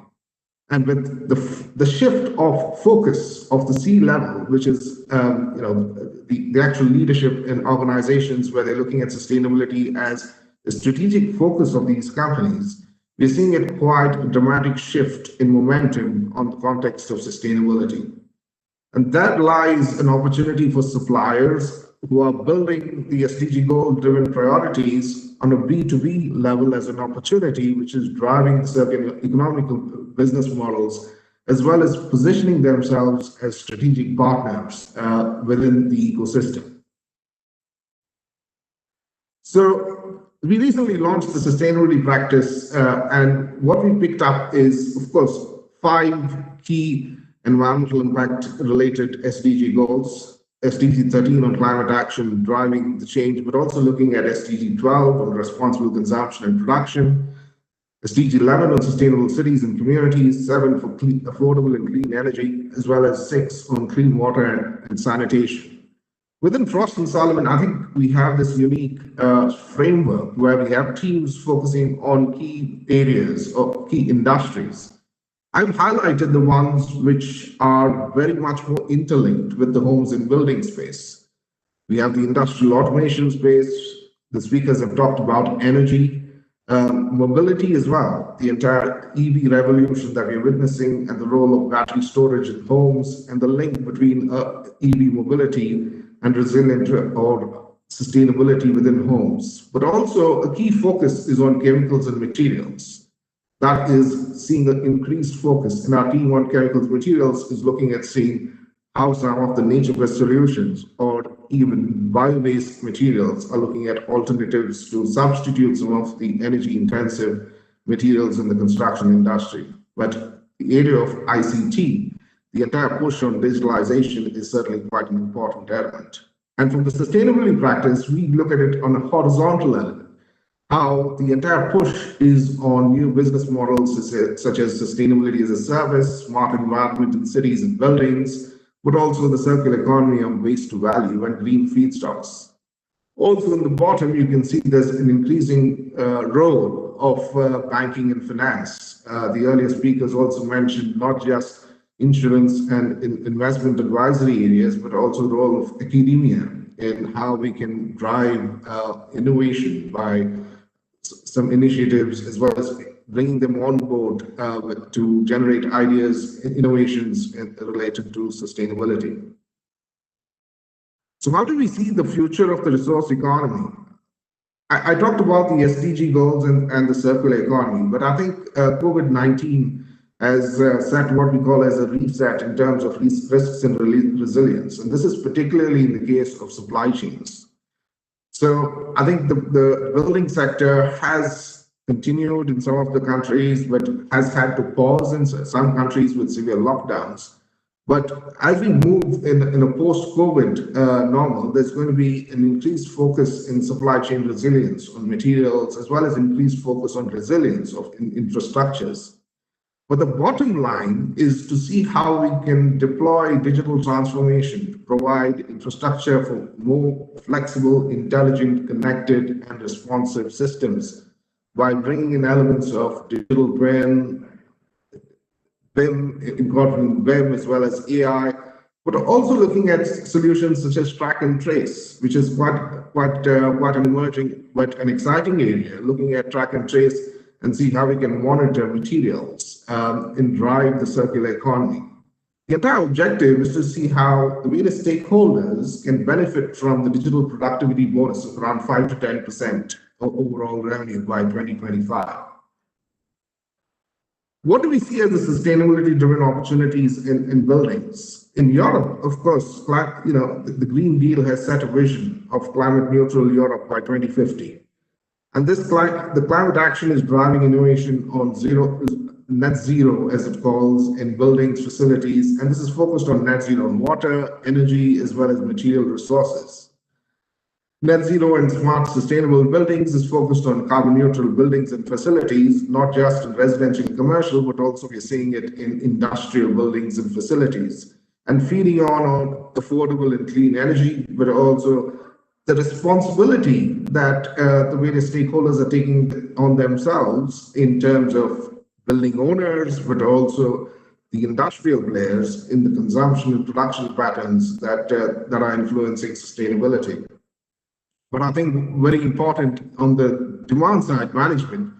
And with the shift of focus of the C-level, which is the actual leadership in organizations where they're looking at sustainability as the strategic focus of these companies, we're seeing it quite a dramatic shift in momentum on the context of sustainability. And that lies an opportunity for suppliers who are building the SDG goal-driven priorities on a B2B level as an opportunity, which is driving certain economical business models, as well as positioning themselves as strategic partners within the ecosystem. So we recently launched the sustainability practice, and what we picked up is, of course, 5 key environmental impact related SDG goals. SDG 13 on climate action, driving the change, but also looking at SDG 12 on responsible consumption and production, SDG 11 on sustainable cities and communities, 7 for clean, affordable and clean energy, as well as 6 on clean water and sanitation. Within Frost & Sullivan, I think we have this unique framework where we have teams focusing on key areas or key industries. I've highlighted the ones which are very much more interlinked with the homes and building space. We have the industrial automation space. The speakers have talked about energy, mobility as well, the entire EV revolution that we're witnessing and the role of battery storage in homes and the link between EV mobility and resilient or sustainability within homes. But also a key focus is on chemicals and materials. That is seeing an increased focus in our team on chemicals materials is looking at seeing how some of the nature-based solutions or even bio-based materials are looking at alternatives to substitute some of the energy-intensive materials in the construction industry. But the area of ICT, the entire push on digitalization is certainly quite an important element. And from the sustainability practice, we look at it on a horizontal element. How the entire push is on new business models such as sustainability as a service, smart environment in cities and buildings, but also the circular economy of waste to value and green feedstocks. Also in the bottom, you can see there's an increasing role of banking and finance. The earlier speakers also mentioned not just insurance and investment advisory areas, but also the role of academia in how we can drive innovation by some initiatives, as well as bringing them on board to generate ideas, innovations related to sustainability. So how do we see the future of the resource economy? I talked about the SDG goals and the circular economy, but I think COVID-19 has set what we call as a reset in terms of risks and resilience. And this is particularly in the case of supply chains. So I think the building sector has continued in some of the countries, but has had to pause in some countries with severe lockdowns. But as we move in a post-COVID normal, there's going to be an increased focus in supply chain resilience on materials, as well as increased focus on resilience of infrastructures. But the bottom line is to see how we can deploy digital transformation to provide infrastructure for more flexible, intelligent, connected, and responsive systems by bringing in elements of digital twin, BIM, incorporating BIM as well as AI, but also looking at solutions such as track and trace, which is quite an emerging, but an exciting area, looking at track and trace and see how we can monitor materials and drive the circular economy. The entire objective is to see how the various stakeholders can benefit from the digital productivity bonus of around 5 to 10% of overall revenue by 2025. What do we see as the sustainability-driven opportunities in buildings? In Europe, of course, the Green Deal has set a vision of climate-neutral Europe by 2050. And the climate action is driving innovation on net zero, as it calls, in buildings, facilities, and this is focused on net zero on water, energy, as well as material resources. Net zero and smart sustainable buildings is focused on carbon neutral buildings and facilities, not just in residential and commercial, but also we're seeing it in industrial buildings and facilities, and feeding on affordable and clean energy, but also the responsibility that the various stakeholders are taking on themselves in terms of building owners, but also the industrial players in the consumption and production patterns that are influencing sustainability. But I think very important on the demand side management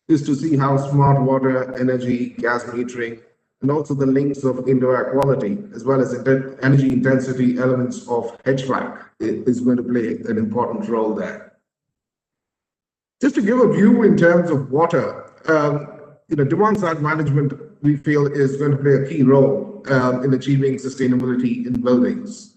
is to see how smart water, energy, gas metering, and also the links of indoor air quality, as well as energy intensity elements of HVAC is going to play an important role there. Just to give a view in terms of water, demand side management, we feel, is going to play a key role in achieving sustainability in buildings.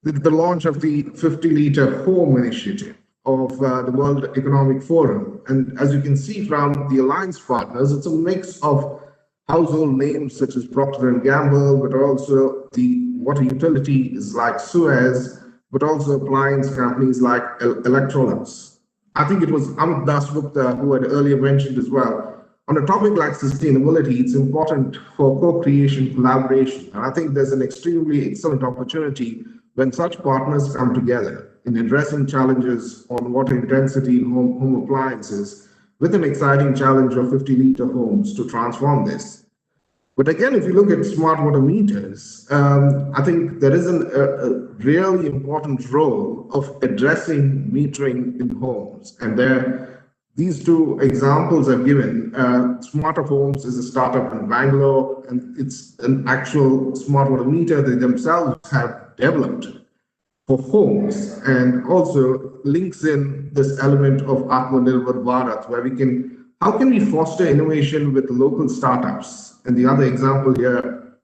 The launch of the 50-liter home initiative of the World Economic Forum. And as you can see from the alliance partners, it's a mix of household names such as Procter & Gamble, but also the water utilities like Suez, but also appliance companies like Electrolux. I think it was Aminda Gupta who had earlier mentioned as well. On a topic like sustainability, it's important for co-creation, collaboration. And I think there's an extremely excellent opportunity when such partners come together in addressing challenges on water intensity in home appliances, with an exciting challenge of 50-liter homes to transform this. But again, if you look at smart water meters, I think there is a really important role of addressing metering in homes. And these two examples I've given. Smarter Homes is a startup in Bangalore, and it's an actual smart water meter they themselves have developed for homes, and also links in this element of Atmanirbhar Bharat, where how can we foster innovation with local startups? And the other example here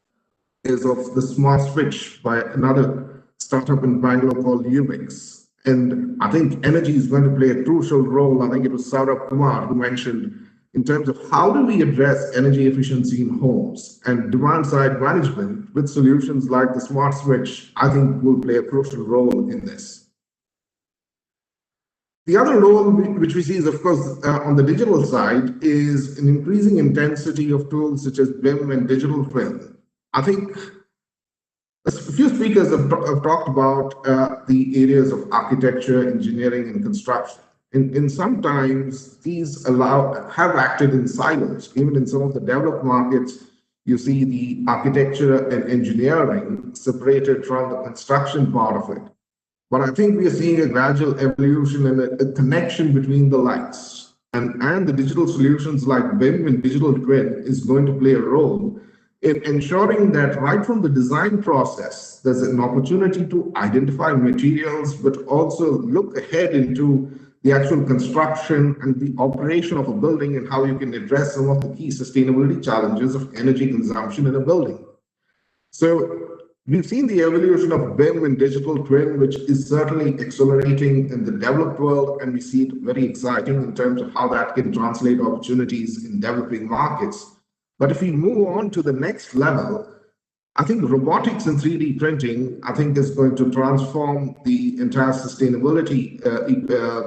is of the smart switch by another startup in Bangalore called Ubix. And I think energy is going to play a crucial role. I think it was Saurabh Kumar who mentioned in terms of how do we address energy efficiency in homes, and demand side management with solutions like the smart switch, I think will play a crucial role in this. The other role which we see is, of course, on the digital side, is an increasing intensity of tools such as BIM and digital twin. I think a few speakers have talked about the areas of architecture, engineering, and construction. And sometimes these have acted in silos. Even in some of the developed markets, you see the architecture and engineering separated from the construction part of it. But I think we are seeing a gradual evolution and a connection between the lights. And the digital solutions like BIM and digital twin is going to play a role in ensuring that right from the design process, there's an opportunity to identify materials, but also look ahead into the actual construction and the operation of a building, and how you can address some of the key sustainability challenges of energy consumption in a building. So we've seen the evolution of BIM and digital twin, which is certainly accelerating in the developed world, and we see it very exciting in terms of how that can translate opportunities in developing markets. But if we move on to the next level, I think robotics and 3D printing, I think, is going to transform the entire sustainability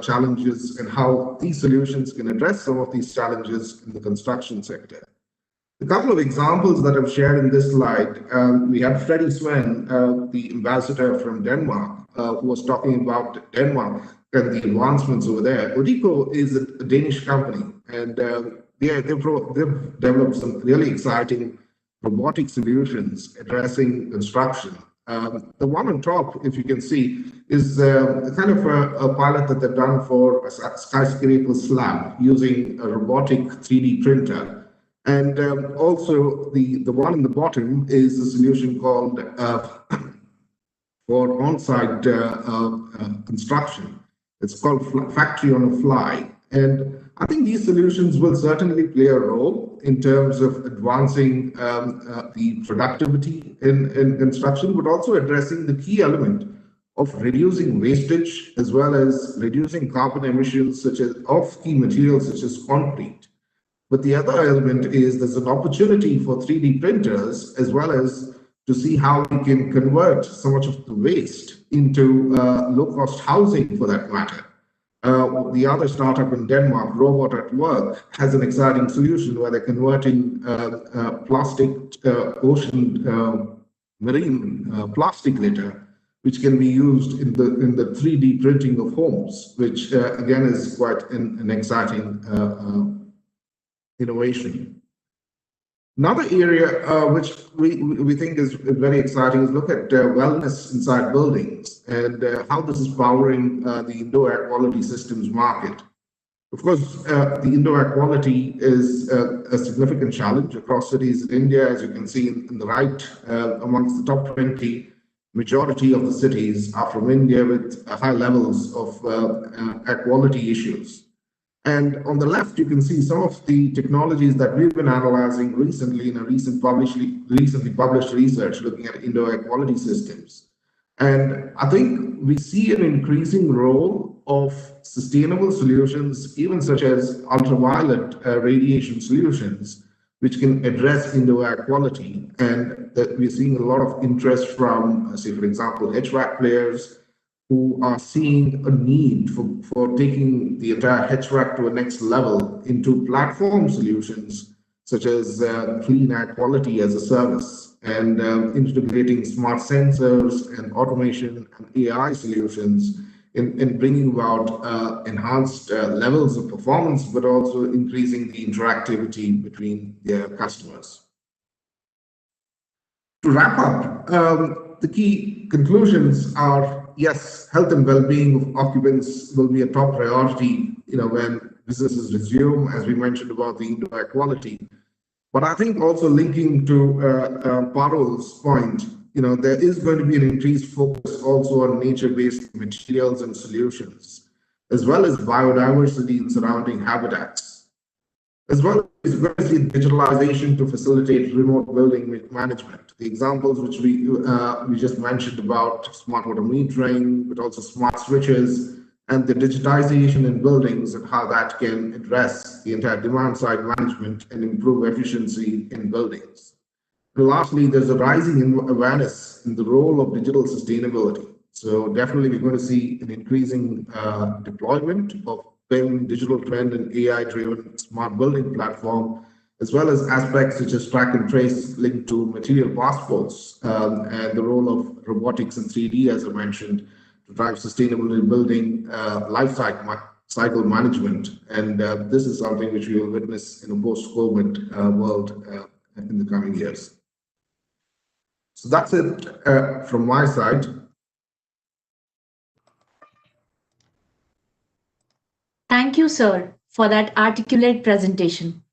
challenges, and how these solutions can address some of these challenges in the construction sector. A couple of examples that I've shared in this slide. We had Freddie Sven, the ambassador from Denmark, who was talking about Denmark and the advancements over there. Odico is a Danish company, and they've developed some really exciting robotic solutions addressing construction. The one on top, if you can see, is kind of a pilot that they've done for a skyscraper slab using a robotic 3D printer. And also the one in the bottom is a solution called for on-site construction. It's called Factory on a Fly. And I think these solutions will certainly play a role in terms of advancing the productivity in construction, but also addressing the key element of reducing wastage, as well as reducing carbon emissions of key materials such as concrete. But the other element is there's an opportunity for 3D printers, as well as to see how we can convert so much of the waste into low-cost housing, for that matter. The other startup in Denmark, Robot at Work, has an exciting solution where they're converting plastic marine plastic litter, which can be used in the 3D printing of homes, which again is quite an exciting innovation. Another area which we think is very exciting is look at wellness inside buildings, and how this is powering the indoor air quality systems market. Of course, the indoor air quality is a significant challenge across cities in India. As you can see in the right, amongst the top 20, majority of the cities are from India with high levels of air quality issues. And on the left, you can see some of the technologies that we've been analyzing recently in a recently published research looking at indoor air quality systems. And I think we see an increasing role of sustainable solutions, even such as ultraviolet radiation solutions, which can address indoor air quality. And that we're seeing a lot of interest from, say, for example, HVAC players who are seeing a need for taking the entire HVAC to a next level into platform solutions, such as clean air quality as a service, and integrating smart sensors and automation and AI solutions in bringing about enhanced levels of performance, but also increasing the interactivity between their customers. To wrap up, the key conclusions are, yes, health and well-being of occupants will be a top priority, when businesses resume, as we mentioned about the indoor air quality. But I think also linking to Parul's point, there is going to be an increased focus also on nature-based materials and solutions, as well as biodiversity in surrounding habitats, as well as digitalization to facilitate remote building management. The examples which we just mentioned about smart water metering, but also smart switches, and the digitization in buildings and how that can address the entire demand side management and improve efficiency in buildings. And lastly, there's a rising awareness in the role of digital sustainability. So definitely we're going to see an increasing deployment of BIM, digital trend, and AI-driven smart building platform, as well as aspects such as track and trace linked to material passports, and the role of robotics and 3D, as I mentioned, to drive sustainable building life cycle management. And this is something which we will witness in a post-COVID world in the coming years. So that's it from my side. Thank you, sir, for that articulate presentation.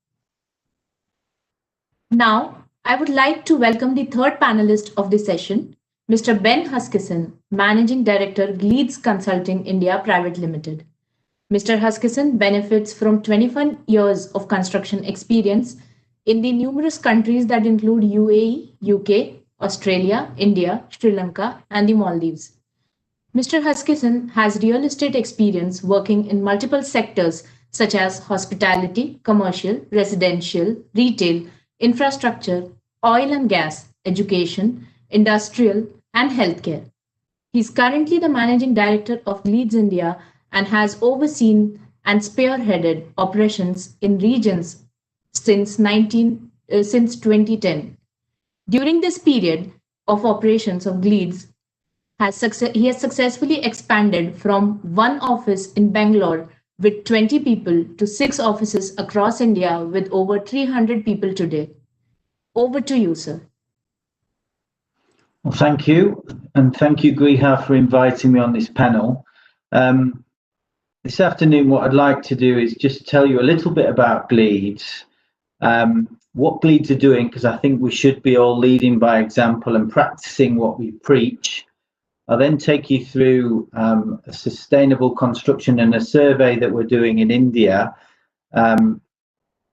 Now, I would like to welcome the third panelist of the session, Mr. Ben Huskisson, Managing Director, GLEADS Consulting India Private Limited. Mr. Huskisson benefits from 21 years of construction experience in the numerous countries that include UAE, UK, Australia, India, Sri Lanka, and the Maldives. Mr. Huskisson has real estate experience working in multiple sectors such as hospitality, commercial, residential, retail, infrastructure, oil and gas, education, industrial, and healthcare. He is currently the Managing Director of GLEADS India and has overseen and spearheaded operations in regions since 2010. During this period of operations of GLEADS, he has successfully expanded from one office in Bangalore with 20 people to 6 offices across India with over 300 people today. Over to you, sir. Well, thank you. And thank you, GRIHA, for inviting me on this panel. This afternoon, what I'd like to do is just tell you a little bit about GLEADS, what GLEADS are doing, because I think we should be all leading by example and practicing what we preach. I'll then take you through a sustainable construction and a survey that we're doing in India,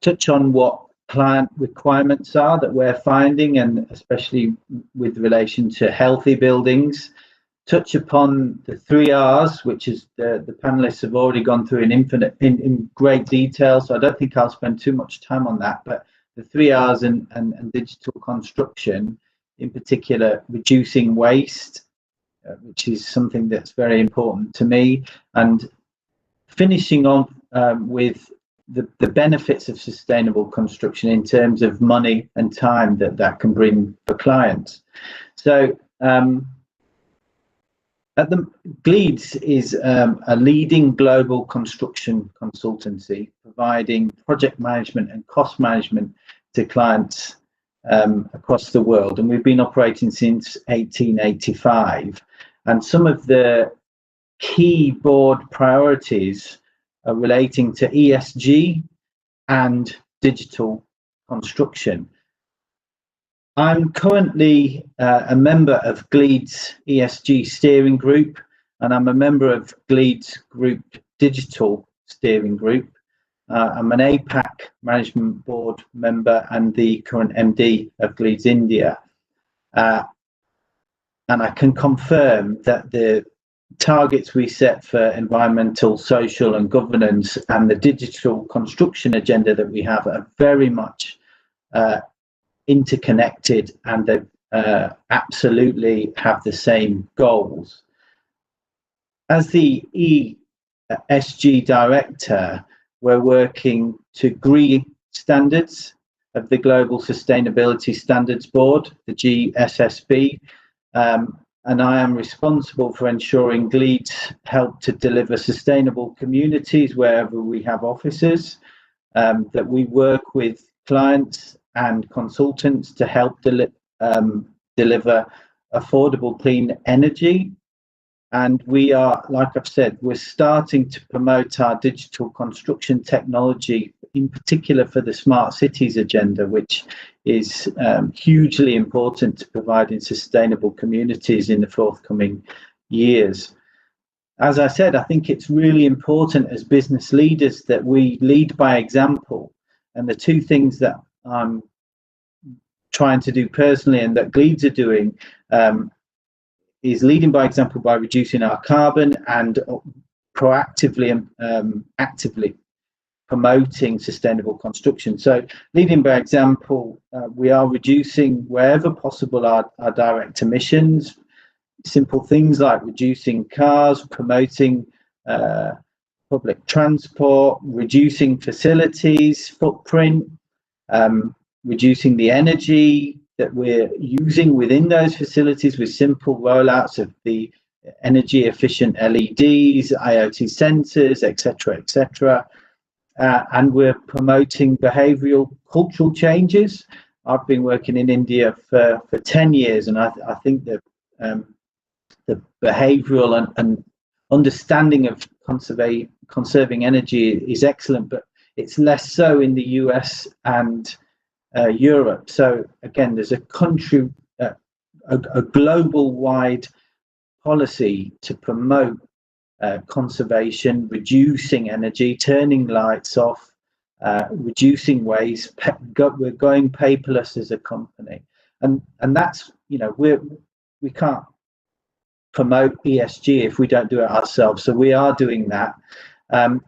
touch on what client requirements are that we're finding, and especially with relation to healthy buildings, touch upon the 3 R's, which is the panelists have already gone through in great detail, so I don't think I'll spend too much time on that, but the 3 R's and digital construction, in particular, reducing waste, which is something that's very important to me, and finishing on with the benefits of sustainable construction in terms of money and time that can bring for clients. So GLEADS is a leading global construction consultancy providing project management and cost management to clients across the world, and we've been operating since 1885. And some of the key board priorities are relating to ESG and digital construction. I'm currently a member of GLEADS ESG Steering Group, and I'm a member of GLEADS Group Digital Steering Group. I'm an APAC Management Board member and the current MD of Leeds India. And I can confirm that the targets we set for environmental, social and governance and the digital construction agenda that we have are very much interconnected, and they absolutely have the same goals. As the ESG director, we're working to GRIHA standards of the Global Sustainability Standards Board, the GSSB, and I am responsible for ensuring Leeds help to deliver sustainable communities wherever we have offices, that we work with clients and consultants to help deliver affordable clean energy. And we are, like I've said, we're starting to promote our digital construction technology, in particular for the smart cities agenda, which is hugely important to providing sustainable communities in the forthcoming years. As I said, I think it's really important as business leaders that we lead by example. And the two things that I'm trying to do personally and that Leeds are doing is leading by example by reducing our carbon and proactively and actively promoting sustainable construction. So leading by example, we are reducing wherever possible our direct emissions, simple things like reducing cars, promoting public transport, reducing facilities footprint, reducing the energy that we're using within those facilities with simple rollouts of the energy efficient LEDs, IoT sensors, etc., etc. And we're promoting behavioral cultural changes. I've been working in India for 10 years, and I think that the behavioral and understanding of conserving energy is excellent, but it's less so in the US and Europe. So again, there's a country, a global-wide policy to promote conservation, reducing energy, turning lights off, reducing waste. We're going paperless as a company, and that's, you know, we can't promote ESG if we don't do it ourselves. So we are doing that, and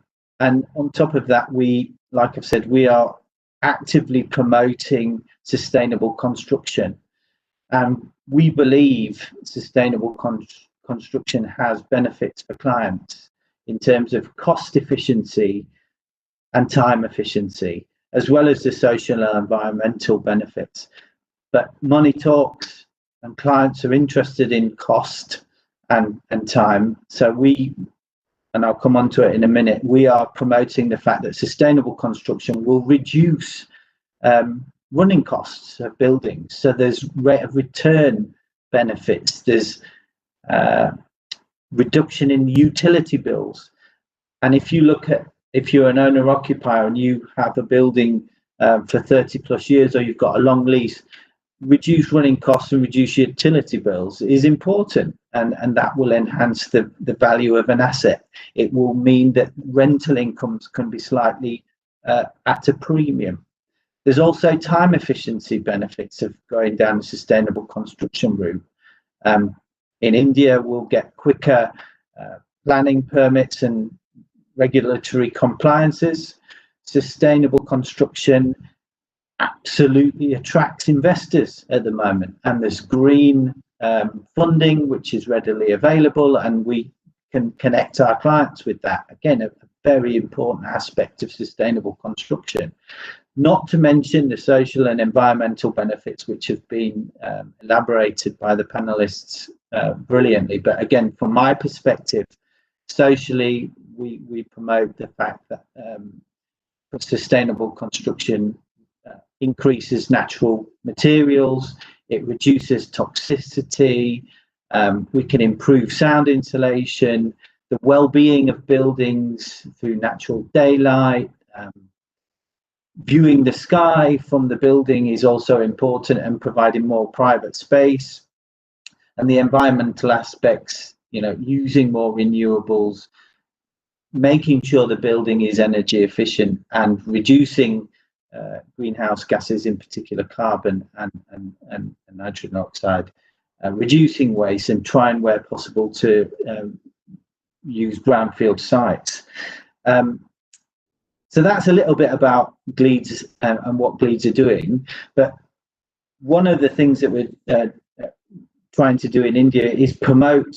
on top of that, we, like I've said, we are actively promoting sustainable construction. We believe sustainable construction has benefits for clients in terms of cost efficiency and time efficiency, as well as the social and environmental benefits. But money talks, and clients are interested in cost and time. So we, and I'll come on to it in a minute, we are promoting the fact that sustainable construction will reduce running costs of buildings. So there's rate of return benefits, there's reduction in utility bills. And if you look at, if you're an owner occupier and you have a building for 30 plus years, or you've got a long lease, reduce running costs and reduce utility bills is important, and that will enhance the value of an asset. It will mean that rental incomes can be slightly at a premium. There's also time efficiency benefits of going down the sustainable construction route. In India, we'll get quicker planning permits and regulatory compliances. Sustainable construction absolutely attracts investors at the moment, and there's green funding which is readily available, and we can connect our clients with that. Again, a very important aspect of sustainable construction, not to mention the social and environmental benefits which have been elaborated by the panelists brilliantly. But again, from my perspective, socially, we promote the fact that sustainable construction increases natural materials, it reduces toxicity, we can improve sound insulation, the well-being of buildings through natural daylight. Viewing the sky from the building is also important, and providing more private space. And the environmental aspects, you know, using more renewables, making sure the building is energy efficient and reducing greenhouse gases, in particular carbon and nitrogen oxide, reducing waste, and trying where possible to use brownfield sites. So that's a little bit about GLEEDS and what GLEEDS are doing. But one of the things that we're trying to do in India is promote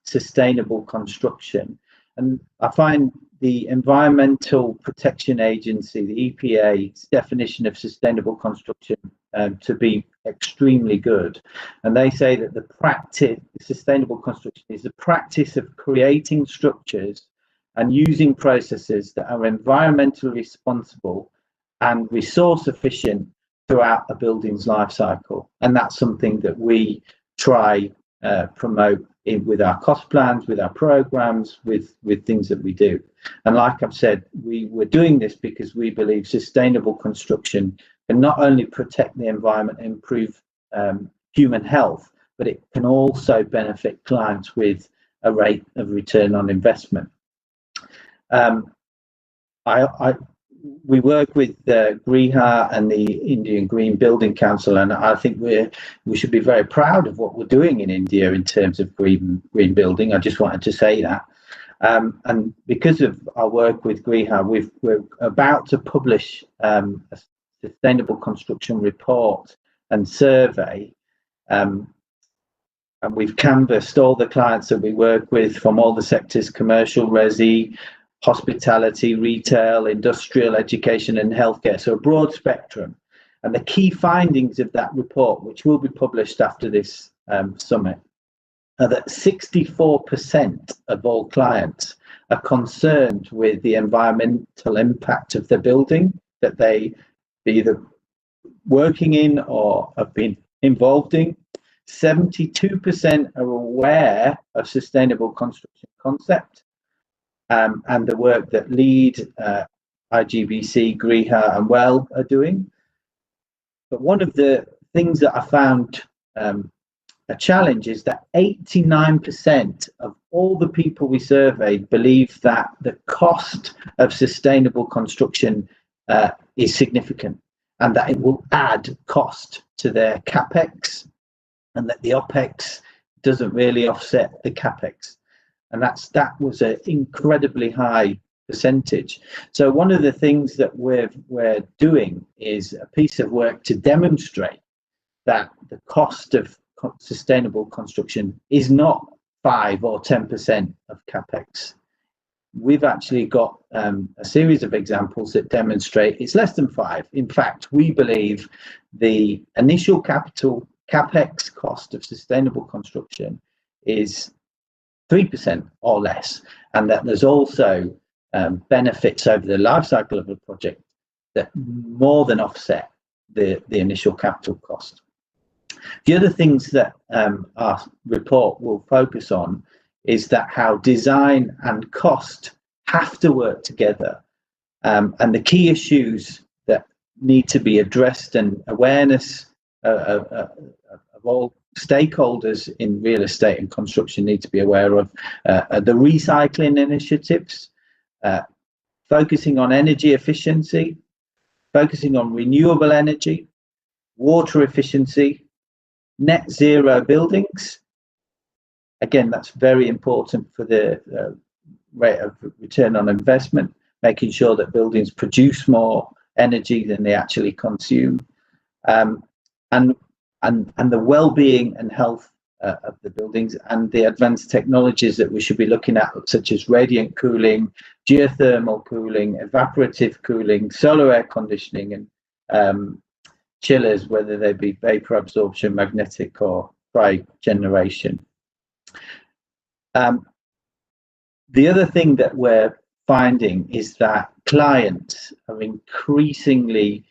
sustainable construction. And I find the Environmental Protection Agency, the EPA's definition of sustainable construction to be extremely good. And they say that the practice, sustainable construction is the practice of creating structures and using processes that are environmentally responsible and resource efficient throughout a building's life cycle. And that's something that we try promote with our cost plans, with our programs, with things that we do. And like I've said, we're doing this because we believe sustainable construction can not only protect the environment and improve human health, but it can also benefit clients with a rate of return on investment. We work with GRIHA and the Indian Green Building Council, and I think we should be very proud of what we're doing in India in terms of green building. I just wanted to say that. And because of our work with GRIHA, we're about to publish a sustainable construction report and survey, and we've canvassed all the clients that we work with from all the sectors: commercial, resi, hospitality, retail, industrial, education and healthcare, so a broad spectrum. And the key findings of that report, which will be published after this summit, are that 64% of all clients are concerned with the environmental impact of the building that they either working in or have been involved in. 72% are aware of sustainable construction concept, and the work that LEED, IGBC, GRIHA and WELL are doing. But one of the things that I found a challenge is that 89% of all the people we surveyed believe that the cost of sustainable construction is significant, and that it will add cost to their capex, and that the opex doesn't really offset the capex. And that was an incredibly high percentage. So one of the things that we're doing is a piece of work to demonstrate that the cost of sustainable construction is not 5 or 10% of capex. We've actually got a series of examples that demonstrate it's less than 5. In fact, we believe the initial capex cost of sustainable construction is 3% or less, and that there's also benefits over the life cycle of a project that more than offset the initial capital cost. The other things that our report will focus on is that how design and cost have to work together, and the key issues that need to be addressed and awareness of all stakeholders in real estate and construction need to be aware of the recycling initiatives, focusing on energy efficiency, focusing on renewable energy, water efficiency, net zero buildings. Again, that's very important for the rate of return on investment, making sure that buildings produce more energy than they actually consume, and the well-being and health of the buildings, and the advanced technologies that we should be looking at, such as radiant cooling, geothermal cooling, evaporative cooling, solar air conditioning, and chillers, whether they be vapor absorption, magnetic or cryogeneration. The other thing that we're finding is that clients are increasingly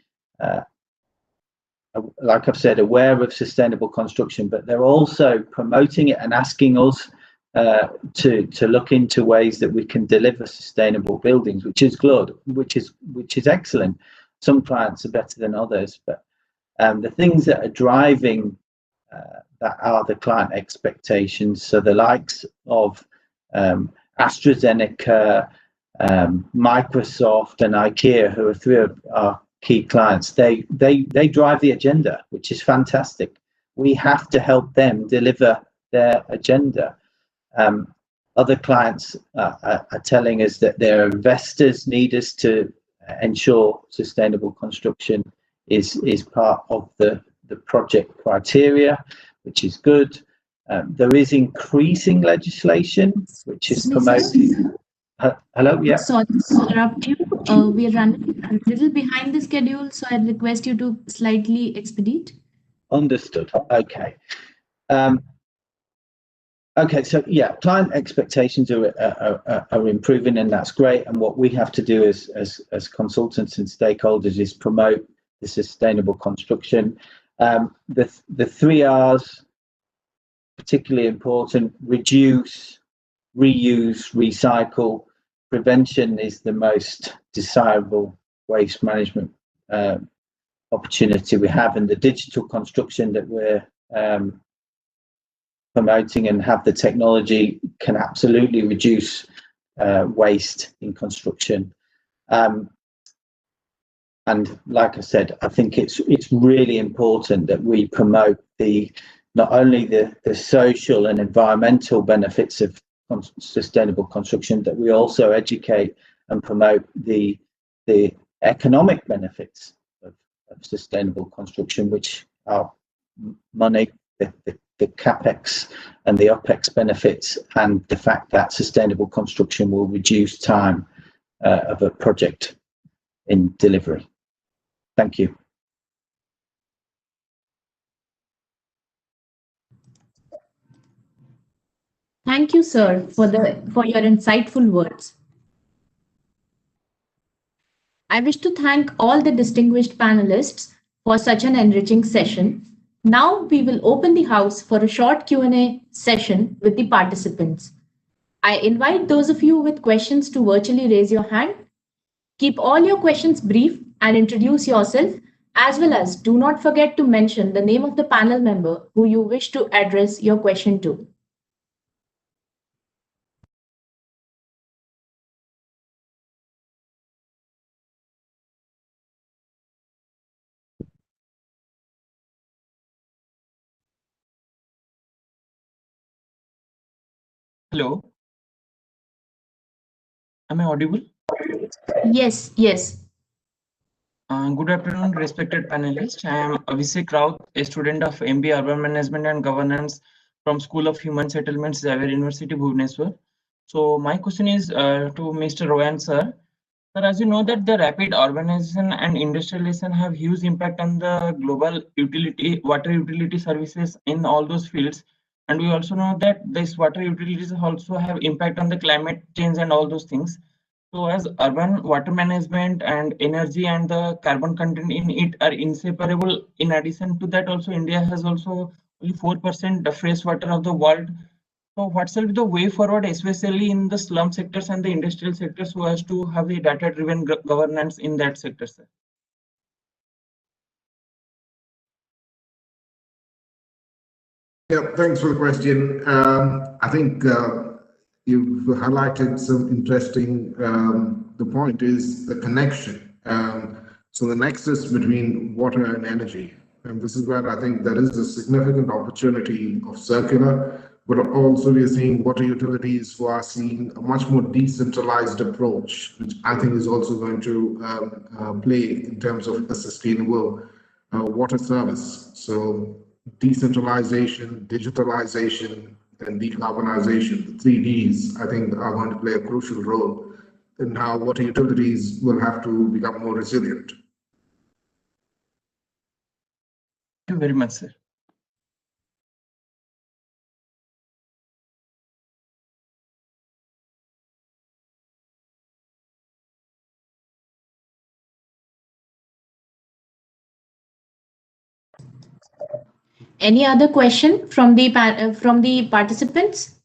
like I've said, aware of sustainable construction, but they're also promoting it and asking us to look into ways that we can deliver sustainable buildings, which is good, which is excellent. Some clients are better than others, but the things that are driving that are the client expectations. So the likes of AstraZeneca, Microsoft, and IKEA, who are three of our key clients, they drive the agenda, which is fantastic. We have to help them deliver their agenda. Other clients are telling us that their investors need us to ensure sustainable construction is part of the project criteria, which is good. There is increasing legislation which is promoting. Hello, yeah. Sorry to interrupt you. We are running a little behind the schedule, so I'd request you to slightly expedite. Understood. Okay. Okay, so yeah, client expectations are improving, and that's great. And what we have to do as consultants and stakeholders is promote the sustainable construction. The 3 R's, particularly important: reduce, reuse, recycle. Prevention is the most desirable waste management opportunity we have, and the digital construction that we're promoting and have the technology can absolutely reduce waste in construction. And like I said, I think it's really important that we promote not only the social and environmental benefits of sustainable construction, that we also educate and promote the economic benefits of sustainable construction, which are money, the capex and the opex benefits, and the fact that sustainable construction will reduce time of a project in delivery. Thank you. Thank you, sir, for your insightful words. I wish to thank all the distinguished panelists for such an enriching session. Now we will open the house for a short Q&A session with the participants. I invite those of you with questions to virtually raise your hand. Keep all your questions brief and introduce yourself, as well as do not forget to mention the name of the panel member who you wish to address your question to. Hello. Am I audible? Yes, yes. Good afternoon, respected panelists. I am Abhishek Raut, a student of MBA Urban Management and Governance from School of Human Settlements, Xavier University, Bhubaneswar. So my question is to Mr. Royan, sir. Sir, as you know that the rapid urbanization and industrialization have huge impact on the global water utility services in all those fields. And we also know that these water utilities also have impact on the climate change and all those things. So as urban water management and energy and the carbon content in it are inseparable. In addition to that, also India has also only 4% the fresh water of the world. So what shall be the way forward, especially in the slum sectors and the industrial sectors, who has to have a data-driven governance in that sector, sir? Yeah, thanks for the question. I think you've highlighted some interesting, the point is the connection. So the nexus between water and energy. And this is where I think there is a significant opportunity of circular, but also we are seeing water utilities who are seeing a much more decentralized approach, which I think is also going to play in terms of a sustainable water service. So decentralization, digitalization, and decarbonization, the 3Ds, I think are going to play a crucial role in how water utilities will have to become more resilient. Thank you very much, sir. Any other question from the participants?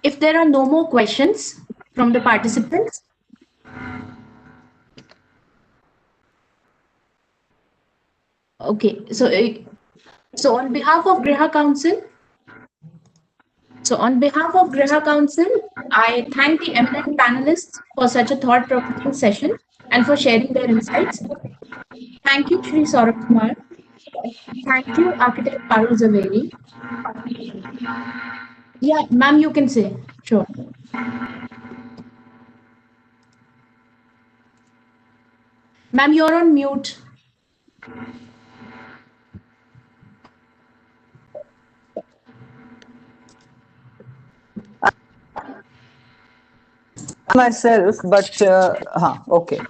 If there are no more questions from the participants, okay, so on behalf of GRIHA Council, I thank the eminent panelists for such a thought-provoking session and for sharing their insights. Thank you, Shri Saurabh Kumar. Thank you, Architect Parul Zaveri. Yeah, ma'am, you can say. Sure. Ma'am, you're on mute. Myself, but okay.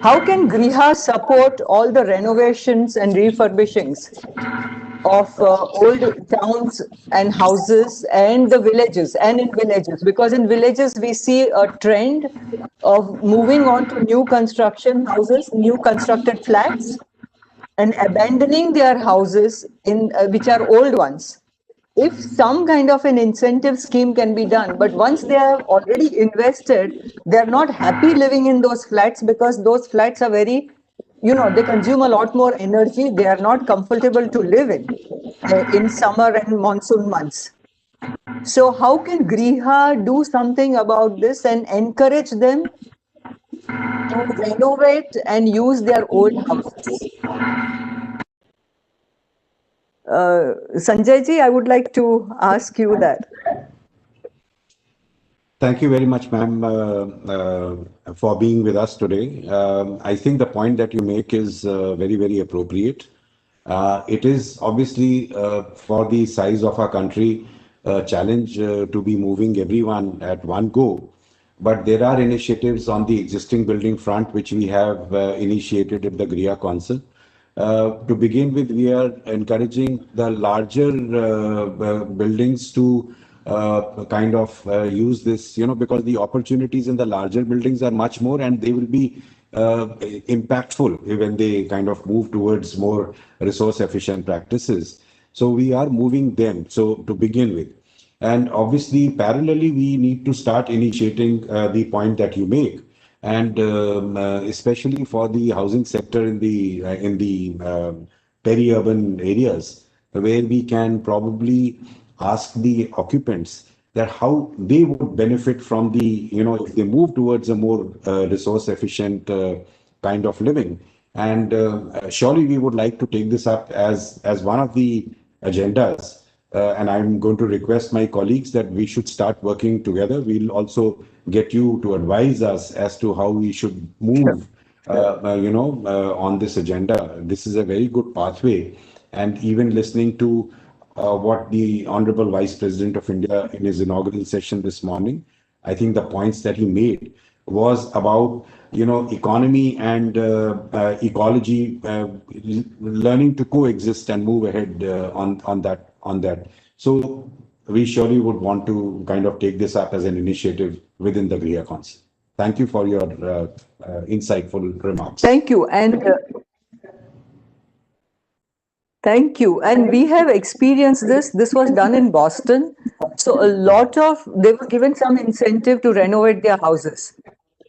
How can GRIHA support all the renovations and refurbishings of old towns and houses and the villages and in villages? Because in villages we see a trend of moving on to new construction houses, new constructed flats, and abandoning their houses in which are old ones. If some kind of an incentive scheme can be done, but once they have already invested, they're not happy living in those flats because those flats are very, they consume a lot more energy. They are not comfortable to live in summer and monsoon months. So how can GRIHA do something about this and encourage them to renovate and use their old houses? Sanjay ji, I would like to ask you that. Thank you very much, ma'am, for being with us today. I think the point that you make is very, very appropriate. It is obviously for the size of our country a challenge to be moving everyone at one go. But there are initiatives on the existing building front which we have initiated at the GRIHA Council. To begin with, we are encouraging the larger buildings to kind of use this, because the opportunities in the larger buildings are much more and they will be impactful when they kind of move towards more resource efficient practices. So we are moving them. So to begin with. And obviously, parallelly, we need to start initiating the point that you make. And especially for the housing sector in the peri-urban areas, where we can probably ask the occupants that how they would benefit from the, if they move towards a more resource efficient kind of living. And surely we would like to take this up as one of the agendas. And I'm going to request my colleagues that we should start working together. We'll also get you to advise us as to how we should move, on this agenda. This is a very good pathway. And even listening to what the Honorable Vice President of India in his inaugural session this morning, I think the points that he made was about, economy and ecology, learning to coexist and move ahead on that. So we surely would want to kind of take this up as an initiative within the GRIHA Council. Thank you for your insightful remarks. Thank you. Thank you. And we have experienced this. This was done in Boston. So they were given some incentive to renovate their houses,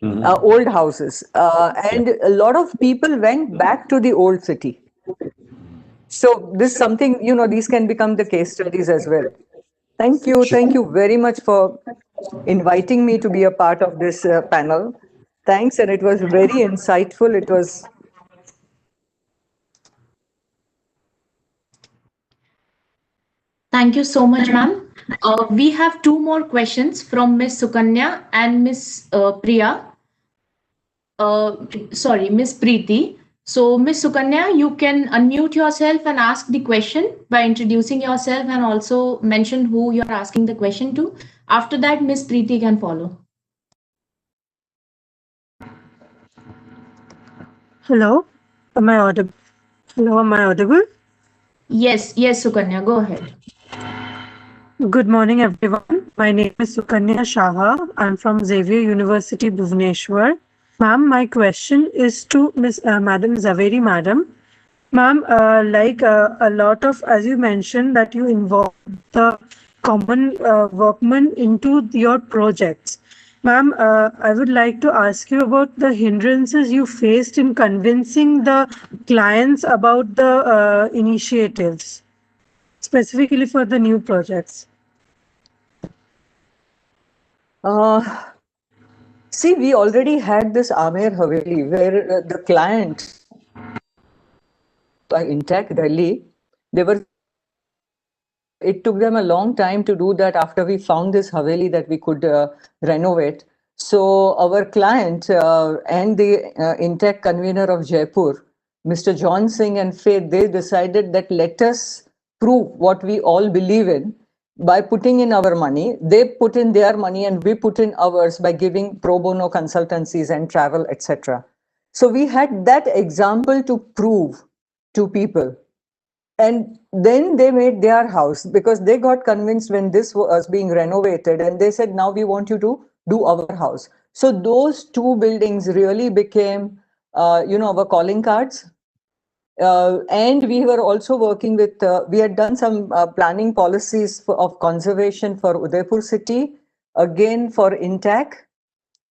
old houses. And a lot of people went back to the old city. So this is something, these can become the case studies as well. Thank you. Thank you very much for inviting me to be a part of this panel. Thanks. And it was very insightful. It was. Thank you so much, ma'am. We have two more questions from Ms. Sukanya and Ms. Priya. Ms. Preeti. So, Ms. Sukanya, you can unmute yourself and ask the question by introducing yourself and also mention who you're asking the question to. After that, Ms. Preeti can follow. Hello, am I audible? Hello, am I audible? Yes, Sukanya, go ahead. Good morning, everyone. My name is Sukanya Shaha. I'm from Xavier University, Bhubaneswar. Ma'am, my question is to Madam Zaveri, Madam. Ma'am, a lot of, as you mentioned, that you involve the common workmen into your projects. Ma'am, I would like to ask you about the hindrances you faced in convincing the clients about the initiatives, specifically for the new projects. See, we already had this Amer Haveli where the client intact Delhi, it took them a long time to do that after we found this Haveli that we could renovate. So our client and the Intech convener of Jaipur, Mr. John Singh and Faith, they decided that let us prove what we all believe in by putting in our money. They put in their money and we put in ours by giving pro bono consultancies and travel, etc. So we had that example to prove to people. And then they made their house because they got convinced when this was being renovated and they said, now we want you to do our house. So those two buildings really became, our calling cards. And we were also working with, we had done some planning policies of conservation for Udaipur city, again for Intac.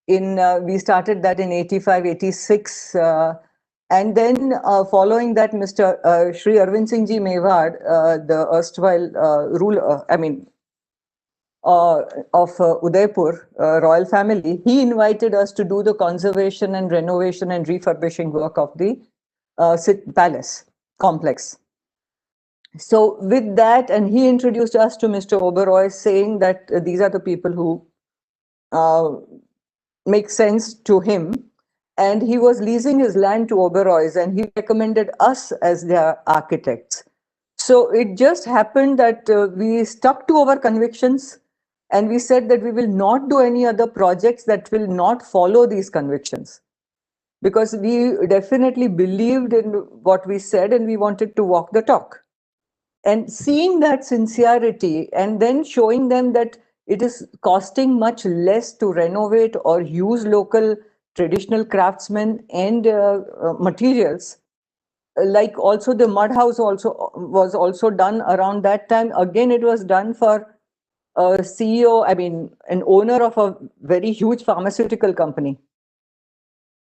We started that in 85, 86. And then following that, Mr. Shri Arvind Singh Ji Mewad, the erstwhile ruler, of Udaipur royal family, he invited us to do the conservation and renovation and refurbishing work of the palace complex. So with that, and he introduced us to Mr. Oberoi, saying that these are the people who make sense to him. And he was leasing his land to Oberoi's and he recommended us as their architects. So it just happened that we stuck to our convictions and we said that we will not do any other projects that will not follow these convictions. Because we definitely believed in what we said and we wanted to walk the talk. And seeing that sincerity and then showing them that it is costing much less to renovate or use local traditional craftsmen and materials, like also the mud house also was also done around that time. Again, it was done for a CEO, an owner of a very huge pharmaceutical company.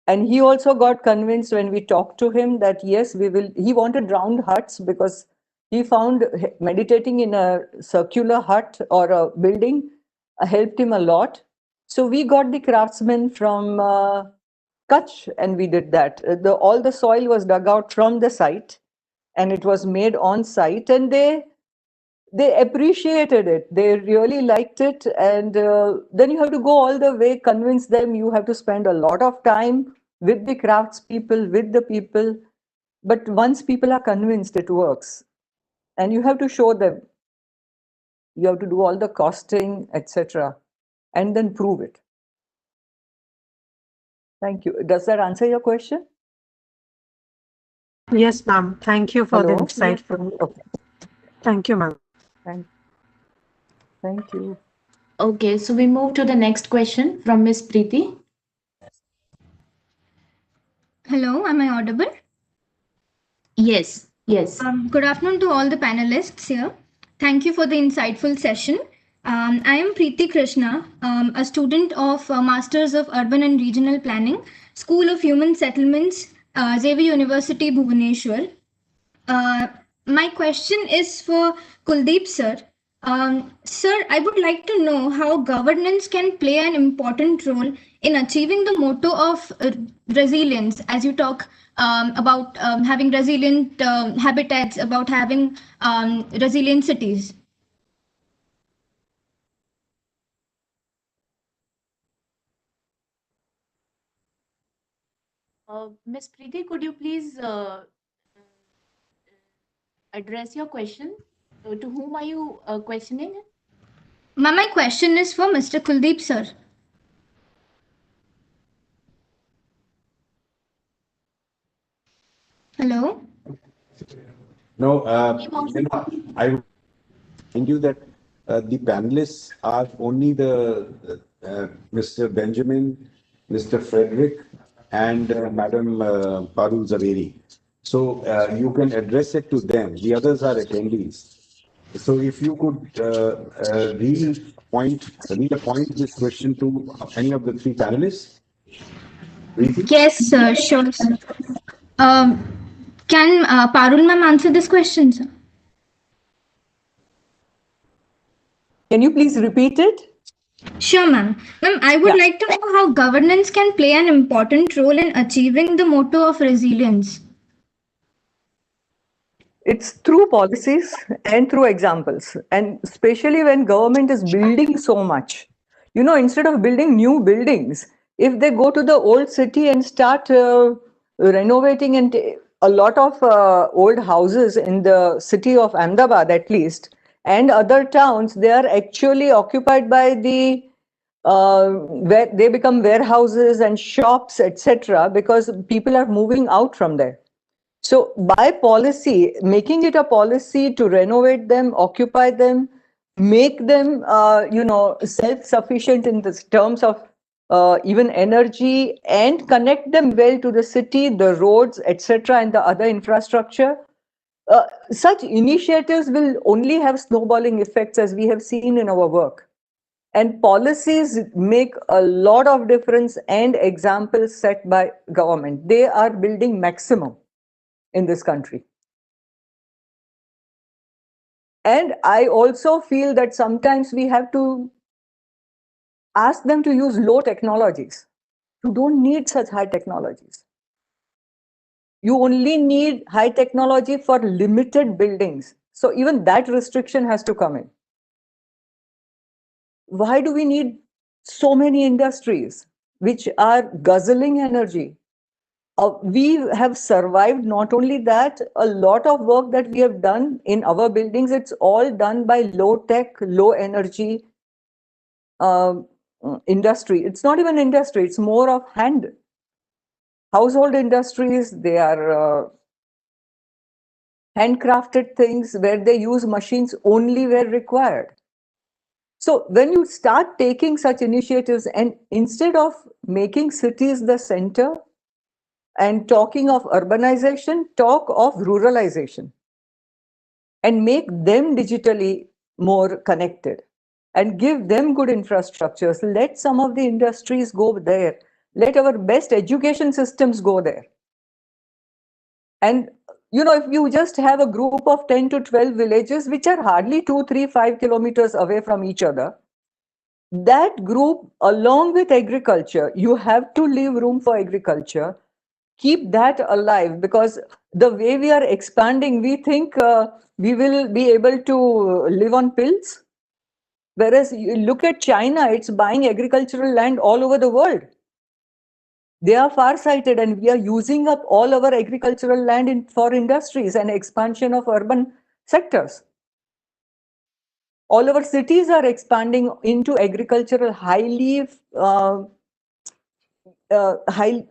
And he also got convinced when we talked to him that yes, he wanted round huts because he found meditating in a circular hut or a building helped him a lot. So we got the craftsmen from Kutch and we did that. All the soil was dug out from the site and it was made on site and they appreciated it. They really liked it. And then you have to go all the way, convince them. You have to spend a lot of time with the craftspeople, with the people. But once people are convinced, it works. And you have to show them. You have to do all the costing, etc. and then prove it. Thank you. Does that answer your question? Yes, ma'am. Thank you for the insightful. Okay. Thank you, ma'am. Thank you. Okay, so we move to the next question from Miss Preeti. Hello, am I audible? Yes, yes. Good afternoon to all the panelists here. Thank you for the insightful session. I am Preeti Krishna, a student of Masters of Urban and Regional Planning, School of Human Settlements, Xavier University, Bhubaneswar. My question is for Kuldeep sir. Sir, I would like to know how governance can play an important role in achieving the motto of resilience, as you talk about having resilient habitats, about having resilient cities. Ms. Preeti, could you please address your question? To whom are you questioning? My question is for Mr. Kuldeep sir. Hello? No, I would remind you that the panelists are only Mr. Benjamin, Mr. Frederick, and Madam Parul Zaveri. So you can address it to them. The others are attendees. So if you could reappoint this question to any of the three panelists. Yes, sir, sure, sir. Can Parul ma'am answer this question, sir? Can you please repeat it? Sure, ma'am. Ma'am, I would like to know how governance can play an important role in achieving the motto of resilience. It's through policies and through examples, and especially when government is building so much. You know, instead of building new buildings, if they go to the old city and start renovating and a lot of old houses in the city of Ahmedabad at least, and other towns, they are actually occupied by the where they become warehouses and shops, etc., because people are moving out from there. So by policy, making it a policy to renovate them, occupy them, make them, self-sufficient in the terms of even energy, and connect them well to the city, the roads, etc., and the other infrastructure. Such initiatives will only have snowballing effects, as we have seen in our work. And policies make a lot of difference, and examples set by government. They are building maximum in this country. And I also feel that sometimes we have to ask them to use low technologies. You don't need such high technologies. You only need high technology for limited buildings. So even that restriction has to come in. Why do we need so many industries which are guzzling energy? We have survived. Not only that, a lot of work that we have done in our buildings, it's all done by low tech, low energy industry. It's not even industry, it's more of household industries. They are handcrafted things where they use machines only where required. So when you start taking such initiatives, and instead of making cities the center and talking of urbanization, talk of ruralization and make them digitally more connected and give them good infrastructures. Let some of the industries go there. Let our best education systems go there. And if you just have a group of 10 to 12 villages, which are hardly 2, 3, 5 kilometers away from each other, that group, along with agriculture, you have to leave room for agriculture. Keep that alive, because the way we are expanding, we think we will be able to live on pills. Whereas you look at China, it's buying agricultural land all over the world. They are far-sighted, and we are using up all our agricultural land for industries and expansion of urban sectors. All our cities are expanding into agricultural,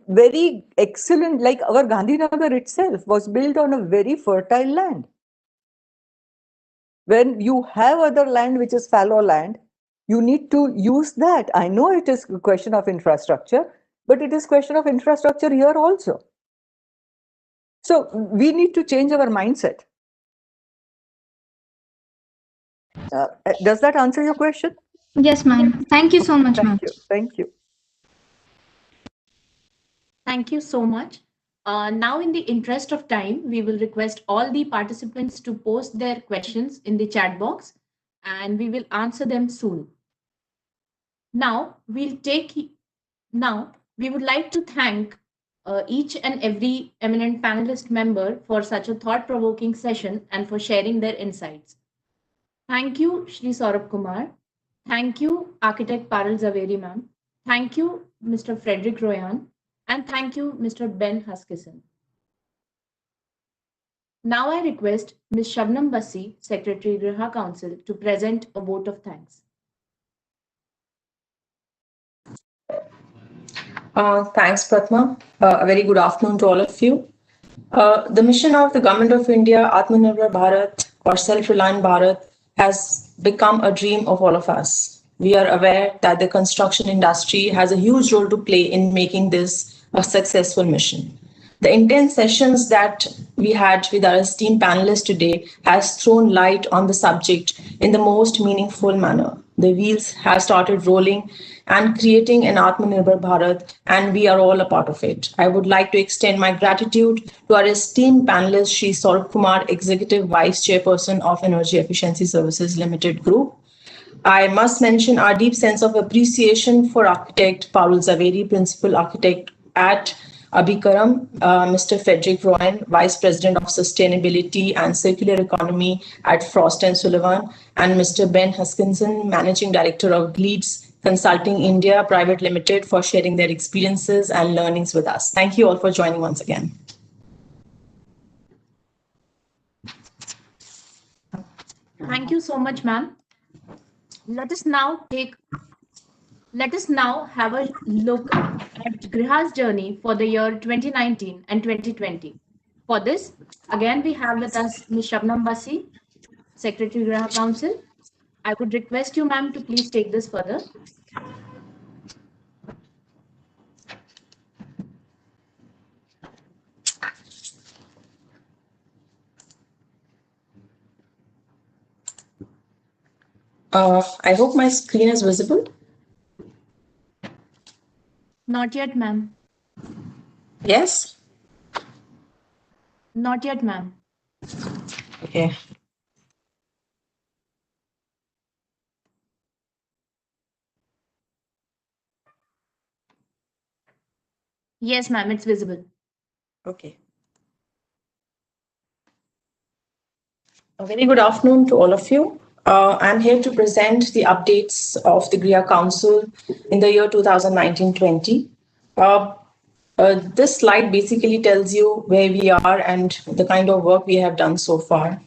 very excellent, like our Gandhinagar itself was built on a very fertile land. When you have other land which is fallow land, you need to use that. I know it is a question of infrastructure, but it is a question of infrastructure here also. So we need to change our mindset. Does that answer your question? Yes, ma'am. Thank you so much, ma'am. Thank you. Thank you so much. Now, in the interest of time, we will request all the participants to post their questions in the chat box, and we will answer them soon. Now, we would like to thank each and every eminent panelist member for such a thought-provoking session and for sharing their insights. Thank you, Shri Saurabh Kumar. Thank you, Architect Parul Zaveri ma'am. Thank you, Mr. Frederick Royan. And thank you, Mr. Ben Huskisson. Now I request Ms. Shabnam Bassi, Secretary, GRIHA Council, to present a vote of thanks. Thanks, Pratma. A very good afternoon to all of you. The mission of the Government of India, Atmanirbhar Bharat, or Self-Reliant Bharat, has become a dream of all of us. We are aware that the construction industry has a huge role to play in making this a successful mission. The intense sessions that we had with our esteemed panelists today has thrown light on the subject in the most meaningful manner. The wheels have started rolling and creating an Atmanirbhar Bharat, and we are all a part of it. I would like to extend my gratitude to our esteemed panelist, Shri Saurabh Kumar, Executive Vice Chairperson of Energy Efficiency Services Limited Group. I must mention our deep sense of appreciation for architect Parul Zaveri, Principal Architect at Abhikaram, Mr. Frederick Royan, Vice President of Sustainability and Circular Economy at Frost & Sullivan, and Mr. Ben Huskinson, Managing Director of Leeds Consulting India Private Limited, for sharing their experiences and learnings with us. Thank you all for joining once again. Thank you so much, ma'am. Let us now have a look at GRIHA's journey for the year 2019 and 2020. For this, again, we have with us Ms. Shabnam Basi, Secretary GRIHA Council. I would request you, ma'am, to please take this further. I hope my screen is visible. Not yet, ma'am. Yes? Not yet, ma'am. Okay. Yes, ma'am, it's visible. Okay. A very good afternoon to all of you. I'm here to present the updates of the GRIHA Council in the year 2019-20. This slide basically tells you where we are and the kind of work we have done so far.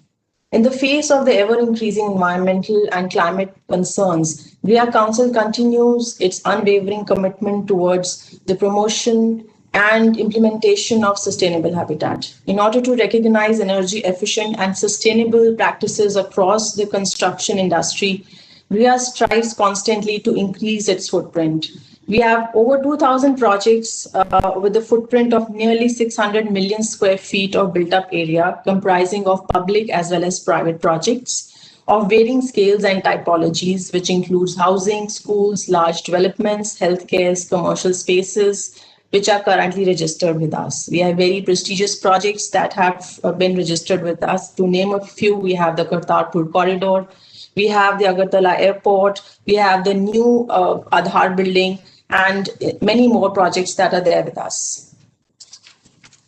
In the face of the ever-increasing environmental and climate concerns, GRIHA Council continues its unwavering commitment towards the promotion and implementation of sustainable habitat. In order to recognize energy efficient and sustainable practices across the construction industry, GRIHA strives constantly to increase its footprint. We have over 2,000 projects with a footprint of nearly 600 million square feet of built-up area, comprising of public as well as private projects of varying scales and typologies, which includes housing, schools, large developments, healthcare, commercial spaces, which are currently registered with us. We have very prestigious projects that have been registered with us. To name a few, we have the Kartarpur Corridor, we have the Agartala Airport, we have the new Aadhaar building, and many more projects that are there with us.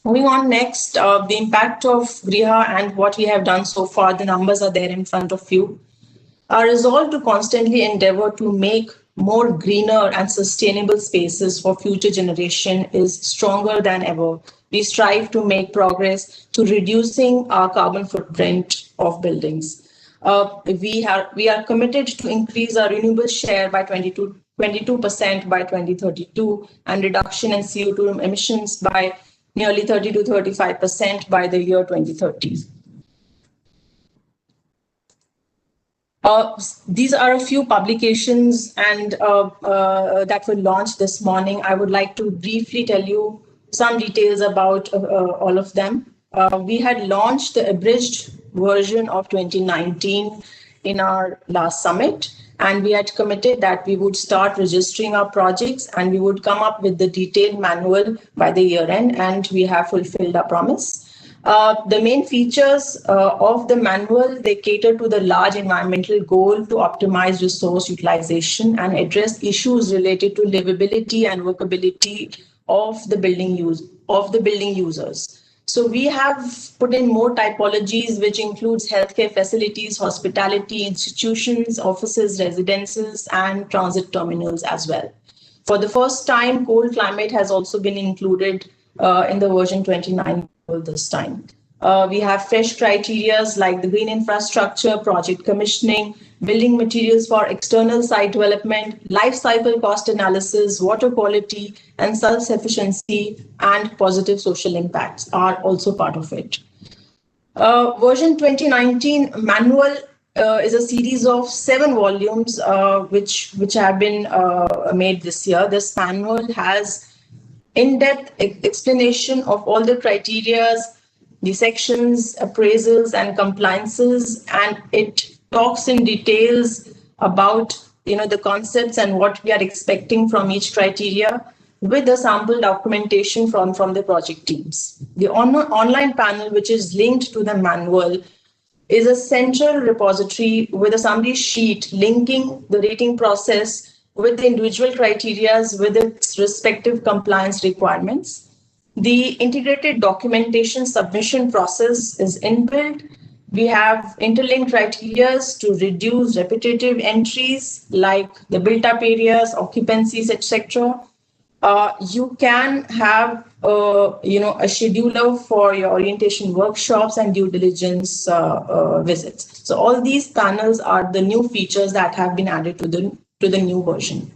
Moving on next, the impact of GRIHA and what we have done so far, the numbers are there in front of you. Our resolve to constantly endeavor to make more greener and sustainable spaces for future generation is stronger than ever. We strive to make progress to reducing our carbon footprint of buildings. We are committed to increase our renewable share by 22% by 2032 and reduction in CO2 emissions by nearly 30 to 35% by the year 2030. These are a few publications and that were launched this morning. I would like to briefly tell you some details about all of them. We had launched the abridged version of 2019 in our last summit, and we had committed that we would start registering our projects and we would come up with the detailed manual by the year end, and we have fulfilled our promise. The main features of the manual, they cater to the large environmental goal to optimize resource utilization and address issues related to livability and workability of the building users. So we have put in more typologies, which includes healthcare facilities, hospitality, institutions, offices, residences, and transit terminals as well. For the first time, cold climate has also been included in the version 29 this time. We have fresh criteria like the green infrastructure, project commissioning, building materials for external site development, life cycle cost analysis, water quality, and self-sufficiency and positive social impacts are also part of it. Version 2019 manual is a series of 7 volumes which have been made this year. This manual has in-depth explanation of all the criterias, the sections, appraisals, and compliances, and it talks in details about the concepts and what we are expecting from each criteria, with the sample documentation from the project teams. The online panel, which is linked to the manual, is a central repository with a summary sheet linking the rating process with the individual criteria with its respective compliance requirements. The integrated documentation submission process is inbuilt. We have interlinked criteria to reduce repetitive entries like the built-up areas, occupancies, etc. You can have a scheduler for your orientation workshops and due diligence visits. So all these panels are the new features that have been added to the new version.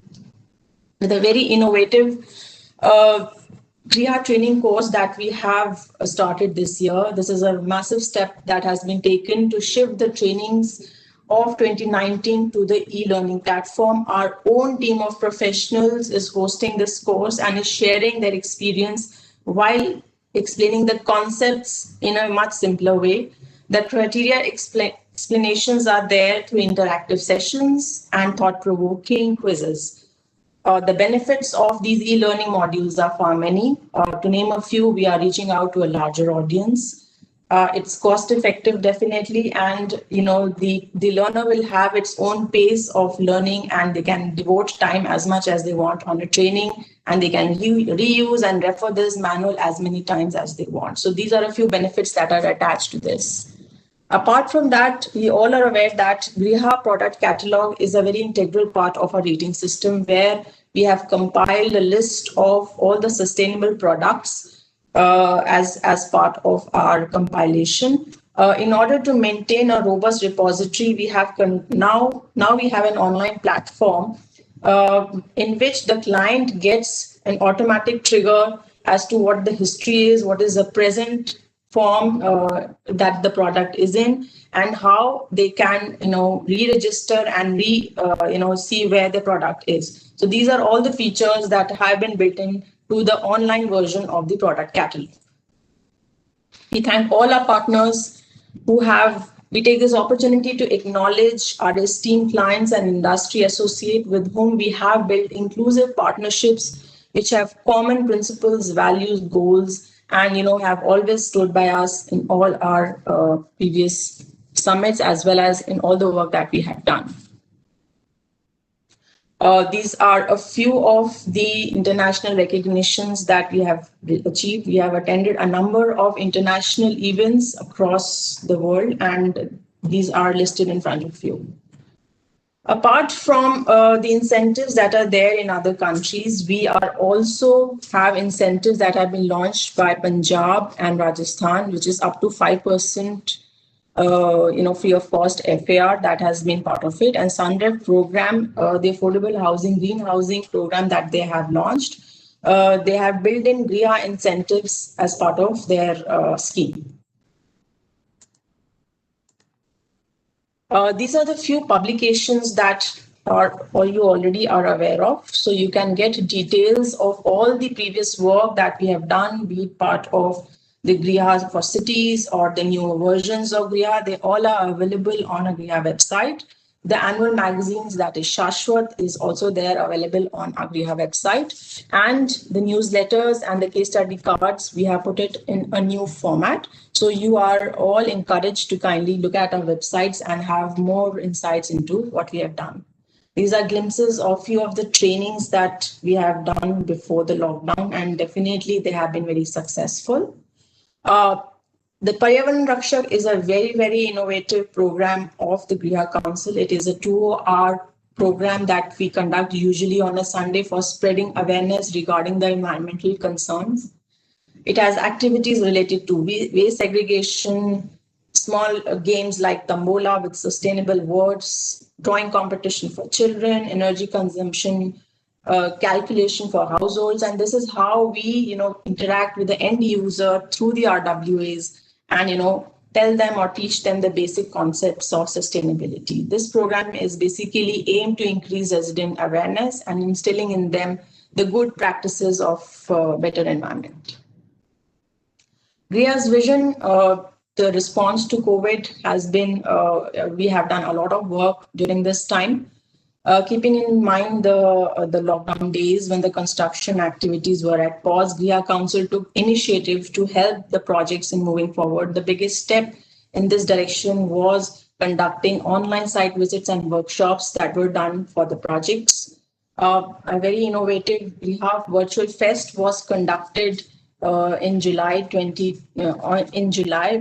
With a very innovative GRIHA training course that we have started this year. This is a massive step that has been taken to shift the trainings of 2019 to the e-learning platform. Our own team of professionals is hosting this course and is sharing their experience while explaining the concepts in a much simpler way. The criteria explanations are there through interactive sessions and thought-provoking quizzes. The benefits of these e-learning modules are far many. To name a few, we are reaching out to a larger audience. It's cost effective, definitely, and the learner will have its own pace of learning, and they can devote time as much as they want on a training, and they can reuse and refer this manual as many times as they want. So these are a few benefits that are attached to this. Apart from that, we all are aware that GRIHA product catalog is a very integral part of our rating system, where we have compiled a list of all the sustainable products as part of our compilation. In order to maintain a robust repository, we have now we have an online platform in which the client gets an automatic trigger as to what the history is, what is the present form that the product is in, and how they can re-register and see where the product is. So these are all the features that have been built in to the online version of the product catalog. We thank all our partners we take this opportunity to acknowledge our esteemed clients and industry associates with whom we have built inclusive partnerships which have common principles, values, goals, and have always stood by us in all our previous summits, as well as in all the work that we have done. These are a few of the international recognitions that we have achieved. We have attended a number of international events across the world, and these are listed in front of you. Apart from the incentives that are there in other countries, we are also have incentives that have been launched by Punjab and Rajasthan, which is up to 5%, free of cost FAR that has been part of it. And Sunref program, the affordable housing, green housing program that they have launched, they have built in GRIHA incentives as part of their scheme. These are the few publications that you already are aware of. So you can get details of all the previous work that we have done, be it part of the GRIHA for cities or the newer versions of GRIHA. They all are available on a GRIHA website. The annual magazines, that is Shashwat, is also there available on our GRIHA website. And the newsletters and the case study cards, we have put it in a new format. So you are all encouraged to kindly look at our websites and have more insights into what we have done. These are glimpses of few of the trainings that we have done before the lockdown, and definitely they have been very successful. The Paryavaran Rakshak is a very, very innovative program of the GRIHA Council. It is a 2-hour program that we conduct usually on a Sunday for spreading awareness regarding the environmental concerns. It has activities related to waste segregation, small games like Tambola with sustainable words, drawing competition for children, energy consumption, calculation for households. And this is how we, interact with the end user through the RWAs and, tell them or teach them the basic concepts of sustainability. This program is basically aimed to increase resident awareness and instilling in them the good practices of better environment. GRIHA's vision, the response to COVID has been, we have done a lot of work during this time. Keeping in mind the lockdown days when the construction activities were at pause, GRIHA Council took initiative to help the projects in moving forward. The biggest step in this direction was conducting online site visits and workshops that were done for the projects. A very innovative GRIHA Virtual Fest was conducted in July,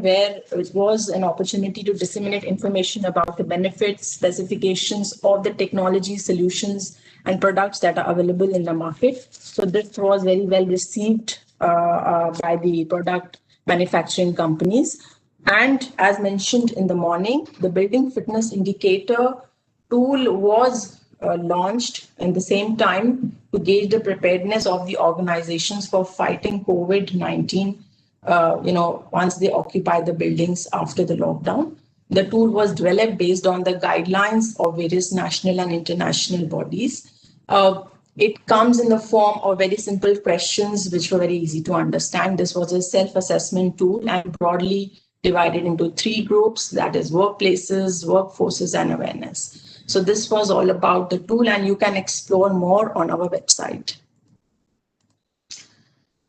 where it was an opportunity to disseminate information about the benefits, specifications of the technology solutions and products that are available in the market. So this was very well received by the product manufacturing companies. And as mentioned in the morning, the building fitness indicator tool was launched in the same time to gauge the preparedness of the organizations for fighting COVID-19, once they occupy the buildings after the lockdown. The tool was developed based on the guidelines of various national and international bodies. It comes in the form of very simple questions, which were very easy to understand. This was a self-assessment tool and broadly divided into 3 groups, that is workplaces, workforces, and awareness. So this was all about the tool, and you can explore more on our website.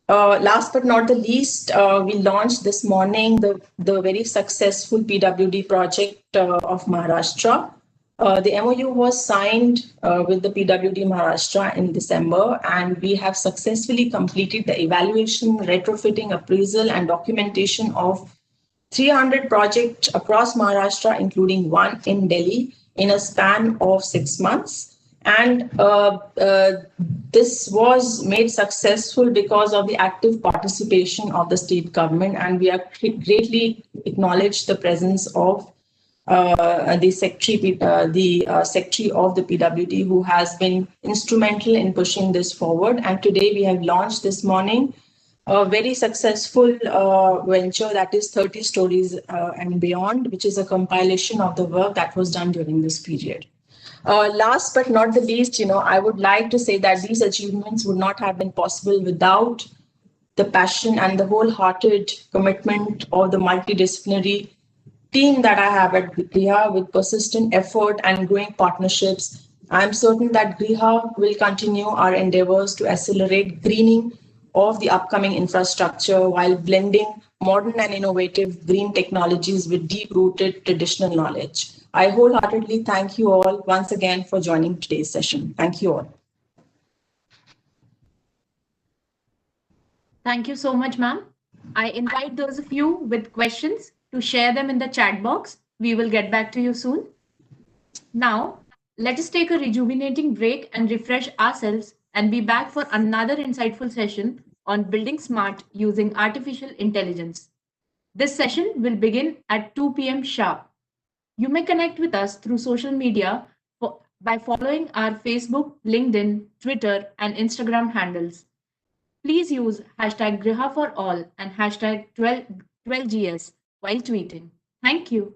Last but not the least, we launched this morning the very successful PWD project of Maharashtra. The MOU was signed with the PWD Maharashtra in December, and we have successfully completed the evaluation, retrofitting, appraisal, and documentation of 300 projects across Maharashtra, including 1 in Delhi, in a span of 6 months. And this was made successful because of the active participation of the state government, and we have greatly acknowledged the presence of the secretary of the PWD, who has been instrumental in pushing this forward. And today we have launched this morning a very successful venture that is 30 Stories and Beyond, which is a compilation of the work that was done during this period. Last but not the least, I would like to say that these achievements would not have been possible without the passion and the wholehearted commitment of the multidisciplinary team that I have at GRIHA. With persistent effort and growing partnerships, I am certain that GRIHA will continue our endeavors to accelerate greening of the upcoming infrastructure while blending modern and innovative green technologies with deep-rooted traditional knowledge. I wholeheartedly thank you all once again for joining today's session. Thank you all. Thank you so much, ma'am. I invite those of you with questions to share them in the chat box. We will get back to you soon. Now, let us take a rejuvenating break and refresh ourselves and be back for another insightful session on building smart using artificial intelligence. This session will begin at 2 p.m. sharp. You may connect with us through social media by following our Facebook, LinkedIn, Twitter, and Instagram handles. Please use #GRIHA for all and #12GS while tweeting. Thank you.